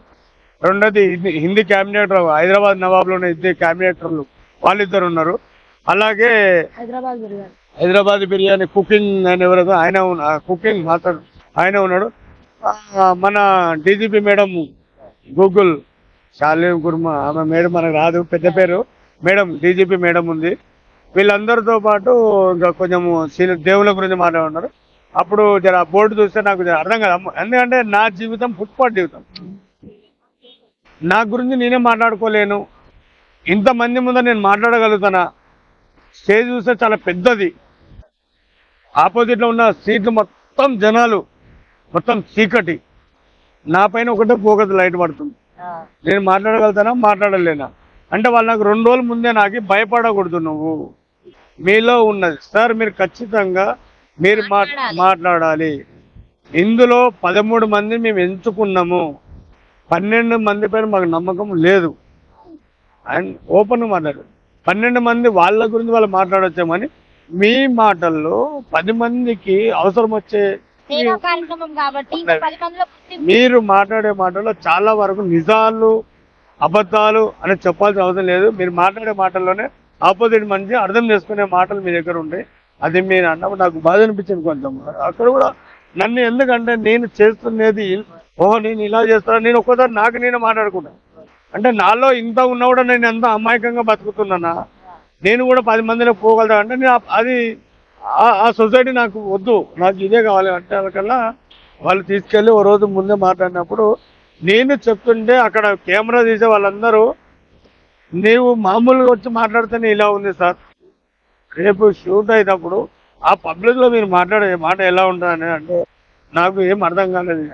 రెండోది హిందీ క్యాబినెట్ హైదరాబాద్ నవాబ్లో ఇద్దరు క్యాబినెటర్లు వాళ్ళిద్దరు ఉన్నారు. అలాగే హైదరాబాద్ బిర్యానీ కుకింగ్ ఆయన ఎవరైతే ఆయన కుకింగ్ మాస్టర్ ఆయన ఉన్నాడు. మన డీజీపీ మేడం గూగుల్ శాలిని కుర్మ ఆమె మేడం మనకు రాదు పెద్ద పేరు, మేడం డీజీపీ మేడం ఉంది. వీళ్ళందరితో పాటు ఇంకా కొంచెము దేవుళ్ళ గురించి మాట్లాడుతున్నారు. అప్పుడు జర బోర్డు చూస్తే నాకు అర్థం కాదు, ఎందుకంటే నా జీవితం ఫుట్పాత్ జీవితం, నా గురించి నేనే మాట్లాడుకోలేను. ఇంతమంది ముందు నేను మాట్లాడగలుగుతానా? స్టేజ్ చూస్తే చాలా పెద్దది, ఆపోజిట్లో ఉన్న సీట్లు మొత్తం జనాలు, మొత్తం చీకటి, నా పైన ఒకటే పోగదు లైట్ పడుతుంది. నేను మాట్లాడగలుగుతానా మాట్లాడలేనా అంటే వాళ్ళు నాకు 2 రోజుల ముందే నాకు భయపడకూడదు, నువ్వు మీలో ఉన్నది సార్, మీరు ఖచ్చితంగా మీరు మాట్లాడాలి. ఇందులో 13 మంది మేము ఎంచుకున్నాము, 12 మంది పైన మాకు నమ్మకం లేదు అండ్ ఓపెన్గా మాట్లాడు. 12 మంది వాళ్ళ గురించి వాళ్ళు మాట్లాడొచ్చామని మీ మాటల్లో 10 మందికి అవసరం వచ్చే సేవా కార్యక్రమం కాబట్టి 10 మందిలో మీరు మాట్లాడే మాటల్లో చాలా వరకు నిజాలు అబద్ధాలు అని చెప్పాల్సిన అవసరం లేదు. మీరు మాట్లాడే మాటల్లోనే ఆపోజిట్ మనిషి అర్థం చేసుకునే మాటలు మీ దగ్గర ఉంటాయి. అది మీరు అన్నప్పుడు నాకు బాధ అనిపించింది కొంచెం. అక్కడ కూడా నన్ను ఎందుకంటే నేను చేస్తున్నది ఓహో నేను ఇలా చేస్తాను, నేను ఒక్కోసారి నాకు నేను మాట్లాడుకుంటాను. అంటే నాలో ఇంత ఉన్నా కూడా నేను ఎంత అమాయకంగా బతుకుతున్నానా, నేను కూడా 10 మందిలో పోగలుగుతా అంటే నేను అది ఆ సొసైటీ నాకు వద్దు, నాకు ఇదే కావాలి అంటే వాళ్ళకల్లా వాళ్ళు తీసుకెళ్ళి ఓ రోజు ముందే మాట్లాడినప్పుడు నేను చెప్తుంటే అక్కడ కెమెరా తీసే వాళ్ళందరూ నీవు మామూలుగా వచ్చి మాట్లాడితేనే ఇలా ఉంది సార్, రేపు షూట్ అయినప్పుడు ఆ పబ్లిక్లో మీరు మాట్లాడే మాట ఎలా ఉంటుందని అంటే నాకు ఏం అర్థం కాలేదు.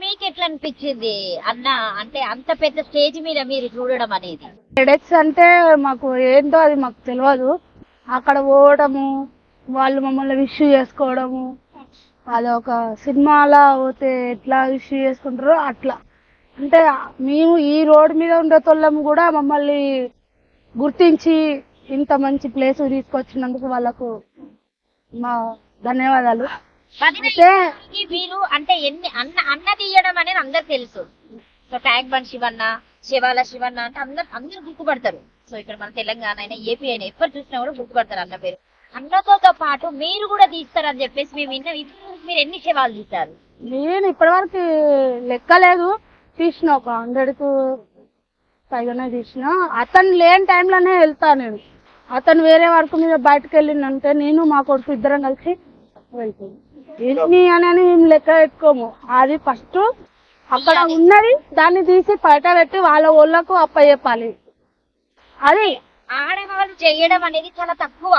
మీకు ఎట్లా అనిపించింది అన్న, అంటే అంత పెద్ద స్టేజ్ మీద మీరు చూడడం అనేది? హెడెక్స్ అంటే మాకు ఏంటో అది మాకు తెలియదు. అక్కడ పోవడము, వాళ్ళు మమ్మల్ని విష్ చేసుకోవడము, అదొక సినిమాలా పోతే ఎట్లా విష్ చేసుకుంటారో అట్లా. అంటే మేము ఈ రోడ్డు మీద ఉండేతోళ్ళము కూడా మమ్మల్ని గుర్తించి ఇంత మంచి ప్లేస్ తీసుకొచ్చినందుకు వాళ్ళకు మా ధన్యవాదాలు. అయితే మీరు అంటే ఎన్ని అన్న తీయడం అనేది అందరు తెలుసు. సో ట్యాంక్ బండ్ శివన్న, శివాల శివన్న అంటే అందరు గుర్తుపడతారు. సో ఇక్కడ మన తెలంగాణ అయినా ఏపీ అయినా ఎవరు చూసినా కూడా గుర్తుపడతారు అన్న పేరు. అన్నతో పాటు మీరు కూడా తీస్తారని చెప్పేసి మేము విన్నాం. మీరు ఎన్ని శివాలు తీస్తారు? నేను ఇప్పటివరకు లెక్కలేదు, తీసిన ఒక 100కు పైగానే తీసిన. అతను లేని టైంలోనే వెళ్తా నేను. అతను వేరే వర్క్ మీద బయటకు వెళ్ళిందంటే నేను మా కొడుకు ఇద్దరం కలిసి వెళ్తాను. ఎన్ని అని మేము లెక్క పెట్టుకోము. అది ఫస్ట్ అక్కడ ఉన్నది దాన్ని తీసి బయట పెట్టి వాళ్ళ ఊళ్ళకు అప్పచెప్పాలి. అది ఆడవాళ్ళు చేయడం అనేది చాలా తక్కువ.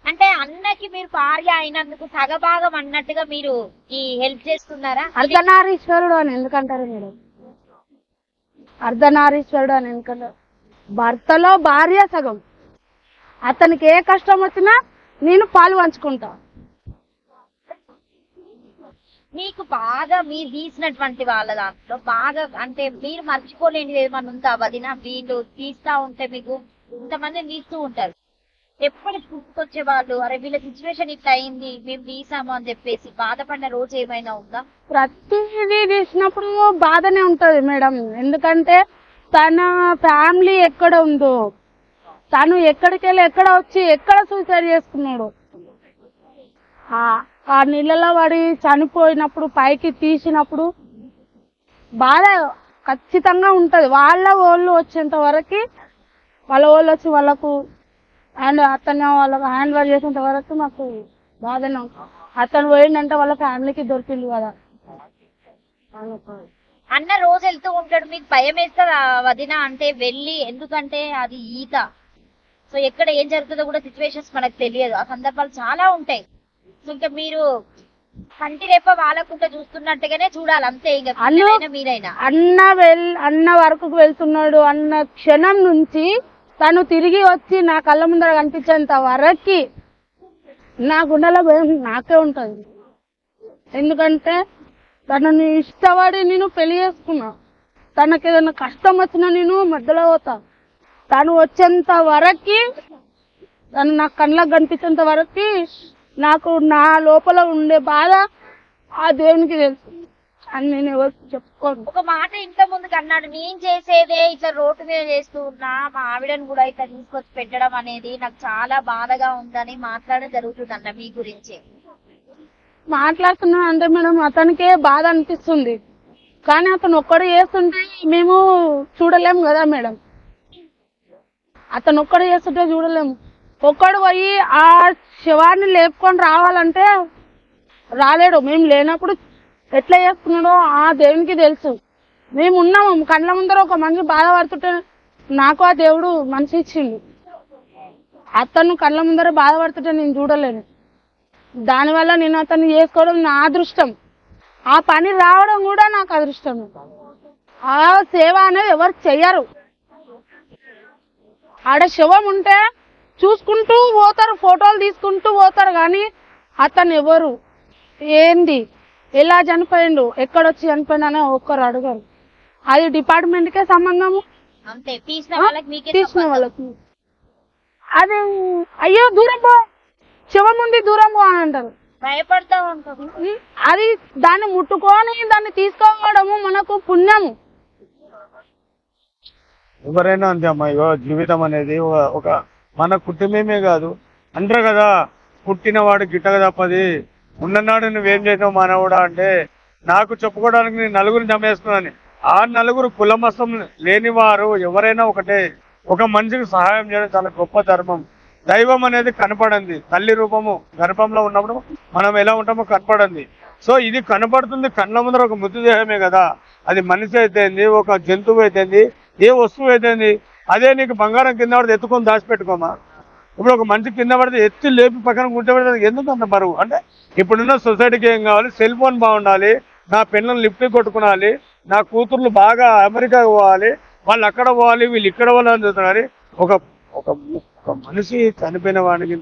అంటే అన్నకి మీరు భార్య అయినందుకు సగభాగం అన్నట్టుగా మీరు ఈ హెల్ప్ చేస్తున్నారా? అర్ధనారీశ్వరుడు అని ఎందుకంటారు మేడం? అర్ధనారీశ్వరుడు అని ఎందుకంటారు? భర్తలో భార్య సగం. అతనికి ఏ కష్టం వచ్చినా నేను పాలు పంచుకుంటా. మీకు బాగా మీరు తీసినటువంటి వాళ్ళ దాంట్లో బాగా అంటే మీరు మర్చిపోలేనిది ఏమన్నా ఉందా వదిన? వీళ్ళు తీస్తా ఉంటే మీకు ఇంతమంది తీస్తూ ఉంటారు, ఎప్పుడు గుర్తుకొచ్చే వాళ్ళు అరే వీళ్ళ సిచ్యువేషన్ ఇట్లా అయింది మేము తీసాము అని చెప్పేసి బాధపడిన రోజు ఏమైనా ఉందా? ప్రతిదీ తీసినప్పుడు బాధనే ఉంటది మేడం. ఎందుకంటే తన ఫ్యామిలీ ఎక్కడ ఉందో, తను ఎక్కడికి వెళ్ళి ఎక్కడ వచ్చి ఎక్కడ సూసైడ్ చేసుకున్నాడు, ఆ నీళ్ళలో పడి చనిపోయినప్పుడు పైకి తీసినప్పుడు బాధ ఖచ్చితంగా ఉంటది. వాళ్ళ వాళ్ళు వచ్చేంత వరకు, వాళ్ళ వాళ్ళు వచ్చి వాళ్ళకు అతను వాళ్ళకు హ్యాండ్ ఓవర్ చేసేంత వరకు మాకు బాధనే ఉంటుంది. అతను పోయిందంటే వాళ్ళ ఫ్యామిలీకి దొరికింది కదా. అన్న రోజు వెళ్తూ ఉంటాడు, మీకు భయం వేస్తుందా వదిన అంటే వెళ్ళి? ఎందుకంటే అది ఈత, సో ఎక్కడ ఏం జరుగుతుందో కూడా సిచ్యువేషన్స్ మనకు తెలియదు. ఆ సందర్భాలు చాలా ఉంటాయి. సో ఇంకా మీరు కంటి రేప వాళ్ళకుంటే చూస్తున్నట్టుగానే చూడాలి అంతే. ఇంకా మీరైనా అన్న వరకు వెళ్తున్నాడు అన్న క్షణం నుంచి తను తిరిగి వచ్చి నా కళ్ళ ముందర కనిపించేంత వరకు నా గుండెలో భయం నాకే ఉంటది. ఎందుకంటే తనని ఇష్టపడి నేను పెళ్లి చేసుకున్నా. తనకి ఏదైనా కష్టం వచ్చినా నేను మధ్యలో పోతా. తను వచ్చేంత వరకు, తను నా కళ్ళకు కనిపించేంత వరకు నాకు నా లోపల ఉండే బాధ ఆ దేవునికి తెలుసు అని నేను ఎవరు చెప్పుకోను. ఒక మాట ఇంత ముందుకు అన్నాడు, నేను చేసేదే ఇట్లా రోడ్డు మీద చేస్తూ ఉన్నా, మా ఆవిడని కూడా ఇట్లా తీసుకొచ్చి పెట్టడం అనేది నాకు చాలా బాధగా ఉందని మాట్లాడడం జరుగుతుంది అన్న మీ గురించి. మాట్లాడుతున్నా అంటే మేడం అతనికే బాధ అనిపిస్తుంది, కానీ అతను ఒక్కడు చేస్తుంటే మేము చూడలేము కదా మేడం. అతను ఒక్కడు చేస్తుంటే చూడలేము. ఒక్కడు పోయి ఆ శవాన్ని లేపుకొని రావాలంటే రాలేడు. మేము లేనప్పుడు ఎట్లా చేస్తున్నాడో ఆ దేవునికి తెలుసు. మేము ఉన్నాము కళ్ళ ముందర ఒక మనిషి బాధపడుతుంటే నాకు ఆ దేవుడు మనిషి ఇచ్చిండు. అతను కళ్ళ ముందర బాధపడుతుంటే నేను చూడలేను. దానివల్ల నేను అతన్ని చేసుకోవడం నా అదృష్టం. ఆ పని రావడం కూడా నాకు అదృష్టం. ఆ సేవ అనేది ఎవరు చెయ్యరు. ఆడ శవం ఉంటే చూసుకుంటూ పోతారు, ఫోటోలు తీసుకుంటూ పోతారు, కానీ అతను ఎవరు, ఏంది, ఎలా చనిపోయిండు, ఎక్కడొచ్చి చనిపోయిండు అనే ఒక్కరు అడగరు. అది డిపార్ట్మెంట్కే సంబంధము. తీసిన వాళ్ళకి అది అయ్యో దూరం పో, శవం ఉంది దూరం పో అని అంటారు. భయపడతా ఉంటాం. అది దాన్ని ముట్టుకొని దాన్ని తీసుకోవడము మనకు పుణ్యము. ఎవరైనా అంతే అమ్మా. ఇగో జీవితం అనేది ఒక మన కుటుంబమే కాదు అంటారు కదా, పుట్టినవాడు గిట్టక తప్పది, ఉన్ననాడు నువ్వేం చేసావు మానవుడా అంటే, నాకు చెప్పుకోవడానికి నేను నలుగురిని చంపేస్తున్నాను. ఆ నలుగురు కులమస్తం లేని వారు ఎవరైనా ఒకటే. ఒక మనిషికి సహాయం చేయడం చాలా గొప్ప ధర్మం. దైవం అనేది కనపడంది, తల్లి రూపము గర్భంలో ఉన్నప్పుడు మనం ఎలా ఉంటామో కనపడంది. సో ఇది కనపడుతుంది కళ్ళ ముందర ఒక మృతదేహమే కదా, అది మనిషి అయితేంది, ఒక జంతువు అయితేంది, ఏ వస్తువు అయితేంది. అదే నీకు బంగారం కింద పడితే ఎత్తుకొని దాచిపెట్టుకోమా. ఇప్పుడు ఒక మనిషి కింద పడితే ఎత్తి లేపి పక్కన కూర్చోబెడితే ఎందుకు అంత బరువు అంటే, ఇప్పుడున్న సొసైటీకి ఏం కావాలి, సెల్ ఫోన్ బాగుండాలి, నా పిల్లల్ని లిఫ్ట్ కొట్టుకునాలి, నా కూతుర్లు బాగా అమెరికా పోవాలి, వాళ్ళు అక్కడ పోవాలి, వీళ్ళు ఇక్కడ పోవాలని చూస్తున్నారు. ఒక ఒక ఒక మనిషి చనిపోయిన వాడికి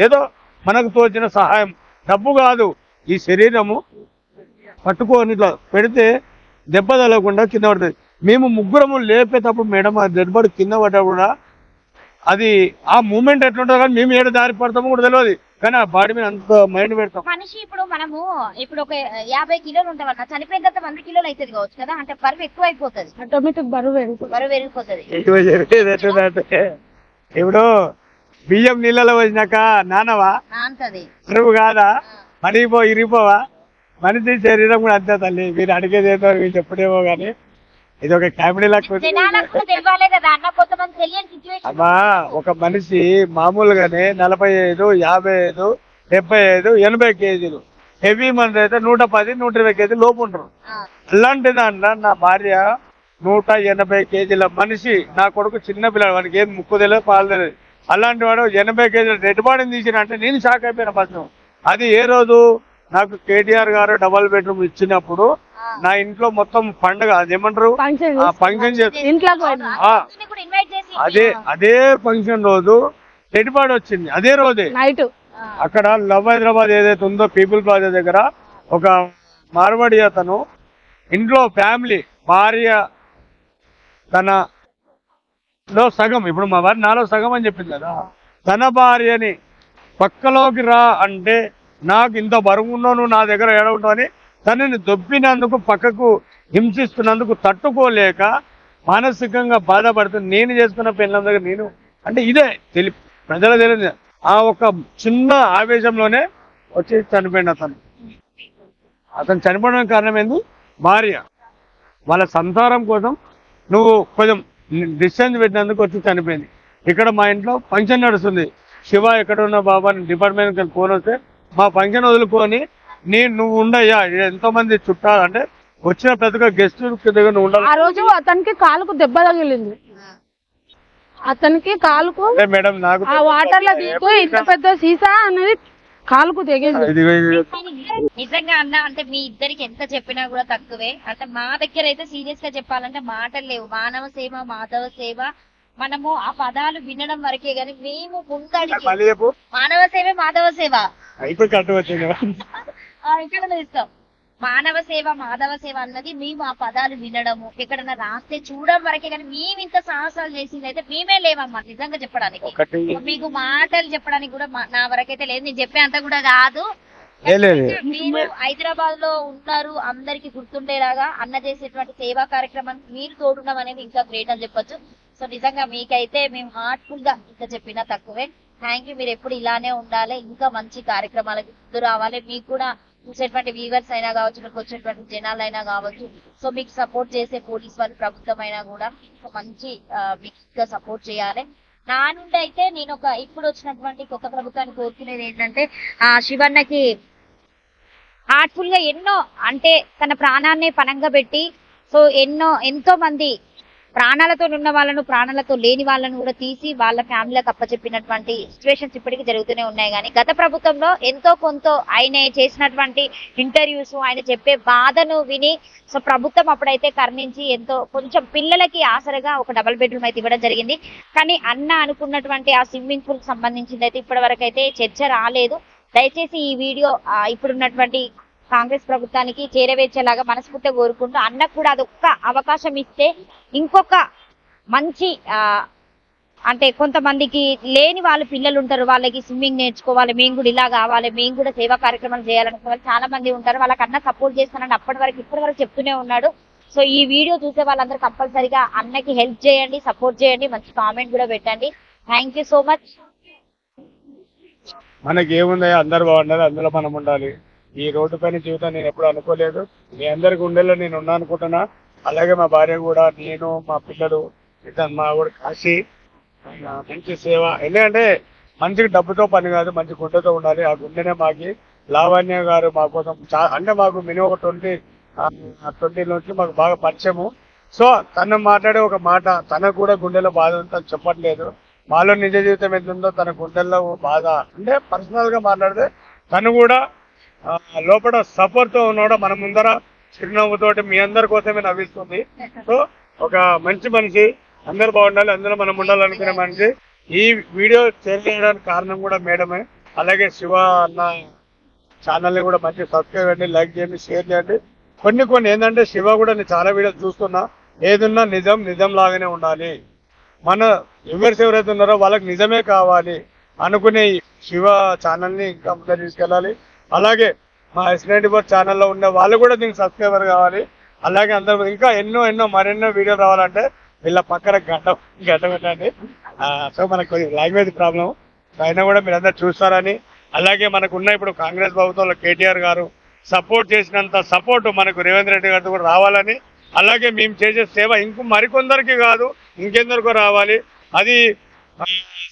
ఏదో మనకు తోచిన సహాయం, డబ్బు కాదు, ఈ శరీరము పట్టుకొని ఇట్లా పెడితే దెబ్బ తగలకుండా కింద పడుతుంది. మేము ముగ్గురము లేపేటప్పుడు మేడం ఆ దెబ్బడు కింద పడ్డప్పుడు అది ఆ మూమెంట్ ఎట్లుంటుందో కానీ మేము ఏడు దారి పడతామో కూడా తెలియదు, కానీ ఆ బాడీ మీద అంత మైండ్ పెడతాం. మనిషి ఇప్పుడు మనము ఇప్పుడు ఒక 50 కిలోలు ఉంటామన్నా, చనిపోయిన తర్వాత 100 కిలోలు అవుతుంది కావచ్చు కదా, అంటే బరువు ఎక్కువ అయిపోతుంది, ఆటోమేటిక్ బరువు పెరిగిపోతుంది. ఎట్లుందంటే ఇప్పుడు బియ్యం నీళ్ళలో వచ్చినాక నానవా నాంతది బరువు కాదా, ఇరిగిపోవా. మనిషి శరీరం కూడా అంతే తల్లి. మీరు అడిగేది ఏదో మీరు చెప్పడేమో కానీ ఇది ఒక కామెడీ లాగా. అమ్మా ఒక మనిషి మామూలుగానే 45, 55, 75, 80 కేజీలు, హెవీ మంది అయితే 110, 120 కేజీలు లోపు ఉంటారు. అలాంటి దాంట్లో నా భార్య 180 కేజీల మనిషి, నా కొడుకు చిన్న పిల్లడు, వాడికి ఏం ముక్కు తెలియదు పాలు తెలియదు. అలాంటి వాడు 80 కేజీల డెడ్ బాడీని తీసిన అంటే నేను షాక్ అయిపోయిన ఫస్ట్. అది ఏ రోజు నాకు కేటీఆర్ గారు డబల్ బెడ్రూమ్ ఇచ్చినప్పుడు నా ఇంట్లో మొత్తం పండుగ, అదేమంటారు ఫంక్షన్ అదే ఫంక్షన్ రోజు డెడ్ బాడీ వచ్చింది. అదే రోజే నైట్ అక్కడ లవ్ హైదరాబాద్ ఏదైతే ఉందో పీపుల్ ప్లాజా దగ్గర ఒక మార్వాడి అతను ఇంట్లో ఫ్యామిలీ భార్య తనలో సగం, ఇప్పుడు మా వారి నాలో సగం అని చెప్పింది కదా, తన భార్యని పక్కలోకి రా అంటే నాకు ఇంత బరువు ఉన్నావు నువ్వు నా దగ్గర ఏడవటం అని తనని దొబ్బినందుకు, పక్కకు హింసిస్తున్నందుకు తట్టుకోలేక మానసికంగా బాధపడుతుంది. నేను చేసుకున్న పిల్లల దగ్గర నేను అంటే ఇదే ప్రజల తెలియదు. ఆ ఒక చిన్న ఆవేశంలోనే వచ్చి చనిపోయింది అతను చనిపోవడానికి కారణం ఏంది, భార్య వాళ్ళ సంసారం కోసం నువ్వు కొంచెం డిస్టెన్స్ పెట్టినందుకు వచ్చి చనిపోయింది. ఇక్కడ మా ఇంట్లో ఫంక్షన్ నడుస్తుంది, శివ ఎక్కడ ఉన్న బాబా డిపార్ట్మెంట్కి ఫోన్ వస్తే మా ఫంక్షన్ వదులుకొని నువ్వు ఉండయ్యా, ఎంతో మంది చుట్టాలు అంటే వచ్చిన ప్రతి ఒక్క గెస్ట్ దగ్గర నువ్వు ఉండాలి. ఆ రోజు అతనికి కాలుకు దెబ్బ తగిలింది, అతనికి కాలుకు మేడం నాకు ఆ వాటర్ లో దిగు ఇంత పెద్ద సీసా అనేది కాలుకు తెగింది. నిజంగా అన్న అంటే మీ ఇద్దరికి ఎంత చెప్పినా కూడా తక్కువే. అంటే మా దగ్గర అయితే సీరియస్ గా చెప్పాలంటే మాటలు లేవు. మానవ సేవ, మాధవ సేవ, మనము ఆ పదాలు వినడం వరకే గాని మేము ముందడికి మానవ సేవ, మాధవ సేవ ఇక్కడ ఇస్తాం. మానవ సేవ, మాధవ సేవ అన్నది మేము ఆ పదాలు వినడము, ఎక్కడన్నా రాస్తే చూడడం వరకే కానీ మేము ఇంత సాహసాలు చేసింది అయితే మేమే లేవమ్మా నిజంగా చెప్పడానికి. మీకు మాటలు చెప్పడానికి కూడా నా వరకైతే లేదు, నేను చెప్పే అంత కూడా కాదు. మీరు హైదరాబాద్ లో ఉన్నారు, అందరికి గుర్తుండేలాగా అన్న చేసేటువంటి సేవా కార్యక్రమానికి మీరు తోడుండడం అనేది ఇంకా గ్రేట్ అని చెప్పొచ్చు. సో నిజంగా మీకైతే మేము హార్ట్ఫుల్ గా ఇంకా చెప్పినా తక్కువే. Thank you. మీరు ఎప్పుడు ఇలానే ఉండాలి, ఇంకా మంచి కార్యక్రమాలకు గుర్తు రావాలి. మీకు కూడా చూసేటువంటి వ్యూవర్స్ అయినా కావచ్చు, మీకు వచ్చేటువంటి జనాలైనా కావచ్చు, సో మీకు సపోర్ట్ చేసే పోలీస్ వాళ్ళు, ప్రభుత్వం అయినా కూడా మంచి మీకు సపోర్ట్ చేయాలి. నా నుండి అయితే నేను ఇప్పుడు వచ్చినటువంటి కొత్త ప్రభుత్వాన్ని కోరుకునేది ఏంటంటే శివన్నకి హార్ట్ఫుల్ గా ఎన్నో అంటే తన ప్రాణాన్ని పణంగా పెట్టి సో ఎంతో మంది ప్రాణాలతో ఉన్న వాళ్ళను, ప్రాణాలతో లేని వాళ్ళను కూడా తీసి వాళ్ళ ఫ్యామిలీలకు అప్పచెప్పినటువంటి సిచ్యువేషన్స్ ఇప్పటికీ జరుగుతూనే ఉన్నాయి. కానీ గత ప్రభుత్వంలో ఎంతో కొంత ఆయన చేసినటువంటి ఇంటర్వ్యూస్, ఆయన చెప్పే బాధను విని సో ప్రభుత్వం అప్పుడైతే కర్ణించి ఎంతో కొంచెం పిల్లలకి ఆసరగా ఒక డబుల్ బెడ్రూమ్ అయితే ఇవ్వడం జరిగింది. కానీ అన్న అనుకున్నటువంటి ఆ స్విమ్మింగ్ పూల్ కి సంబంధించింది అయితే ఇప్పటి వరకు అయితే చర్చ రాలేదు. దయచేసి ఈ వీడియో ఇప్పుడున్నటువంటి కాంగ్రెస్ ప్రభుత్వానికి చేరవేర్చేలాగా మనస్ఫూర్తిగా కోరుకుంటూ అన్నకు కూడా అదొక్క అవకాశం ఇస్తే ఇంకొక మంచి అంటే కొంతమందికి లేని వాళ్ళు పిల్లలు ఉంటారు, వాళ్ళకి స్విమ్మింగ్ నేర్చుకోవాలి, మేము కూడా ఇలా కావాలి, మేము కూడా సేవా కార్యక్రమాలు చేయాలనుకునే వాళ్ళు చాలా మంది ఉంటారు. వాళ్ళకన్నా సపోర్ట్ చేస్తానని ఇప్పటి వరకు చెప్తూనే ఉన్నాడు. సో ఈ వీడియో చూసే వాళ్ళందరూ కంపల్సరీగా అన్నకి హెల్ప్ చేయండి, సపోర్ట్ చేయండి, మంచి కామెంట్ కూడా పెట్టండి. Thank you so much. మనకి ఏముంది, అందరు బాగుండాలి, అందులో మనం ఉండాలి. ఈ రోడ్డు పైన జీవితం నేను ఎప్పుడు అనుకోలేదు. మీ అందరికి ఉండేలా నేను ఉన్నా అనుకుంటున్నా. అలాగే మా భార్య కూడా, నేను, మా పిల్లలు, ఇతను మా కూడా కాశీ, మంచి సేవ. ఎందుకంటే మంచికి డబ్బుతో పని కాదు, మంచి గుండెతో ఉండాలి. ఆ గుండెనే మాకి లావణ్య గారు మా కోసం అంటే మాకు మినిమం ఒక 20 నుంచి మాకు బాగా పరిచయము. సో తను మాట్లాడే ఒక మాట, తనకు కూడా గుండెలో బాధ ఉంటుందని చెప్పట్లేదు. మాలో నిజ జీవితం ఎంత ఉందో తన గుండెల్లో బాధ అంటే పర్సనల్ గా మాట్లాడితే తను కూడా లోపల సపోర్ట్ తో ఉన్నాడు. మన ముందర చిరునవ్వుతోటి మీ అందరి కోసమే నవ్విస్తుంది. సో ఒక మంచి మనిషి, అందరు బాగుండాలి, అందరూ మనం ఉండాలనుకునే మనిషి. ఈ వీడియో షేర్ చేయడానికి కారణం కూడా మేడమే. అలాగే శివ అన్న ఛానల్ ని కూడా మంచి సబ్స్క్రైబ్ చేయండి, లైక్ చేయండి, షేర్ చేయండి. కొన్ని ఏంటంటే శివ కూడా నేను చాలా వీడియోస్ చూస్తున్నా, ఏదున్నా నిజం లాగానే ఉండాలి. మన వ్యూవర్స్ ఎవరైతే ఉన్నారో వాళ్ళకి నిజమే కావాలి అనుకునే శివ ఛానల్ ని ఇంకా ముందర తీసుకెళ్ళాలి. అలాగే మా S94 ఛానల్లో ఉన్న వాళ్ళు కూడా దీనికి సబ్స్క్రైబర్ కావాలి. అలాగే అందరూ ఇంకా మరెన్నో వీడియోలు రావాలంటే వీళ్ళ పక్కన గడ్డ పెట్టండి. సో మనకు లాంగ్వేజ్ ప్రాబ్లం అయినా కూడా మీరు అందరు చూస్తారని, అలాగే మనకున్న ఇప్పుడు కాంగ్రెస్ ప్రభుత్వంలో కేటీఆర్ గారు సపోర్ట్ చేసినంత సపోర్ట్ మనకు రేవంత్ రెడ్డి గారితో కూడా రావాలని, అలాగే మేము చేసే సేవ మరికొందరికి కాదు ఇంకెందరికో రావాలి. అది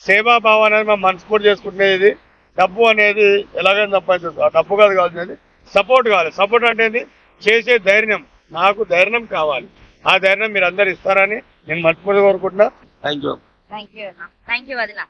సేవాభావం అనేది మనం మనస్ఫూర్తి చేసుకునేది. డబ్బు అనేది ఎలాగైనా సంపాదించవచ్చు, డబ్బు కాదు కావాల్సినది సపోర్ట్ కావాలి. సపోర్ట్ అంటే చేసే ధైర్యం, నాకు ధైర్యం కావాలి. ఆ ధైర్యం మీరు అందరు ఇస్తారని నేను మనస్ఫూర్తిగా కోరుకుంటున్నా. Thank you. థ్యాంక్ యూ వదిన.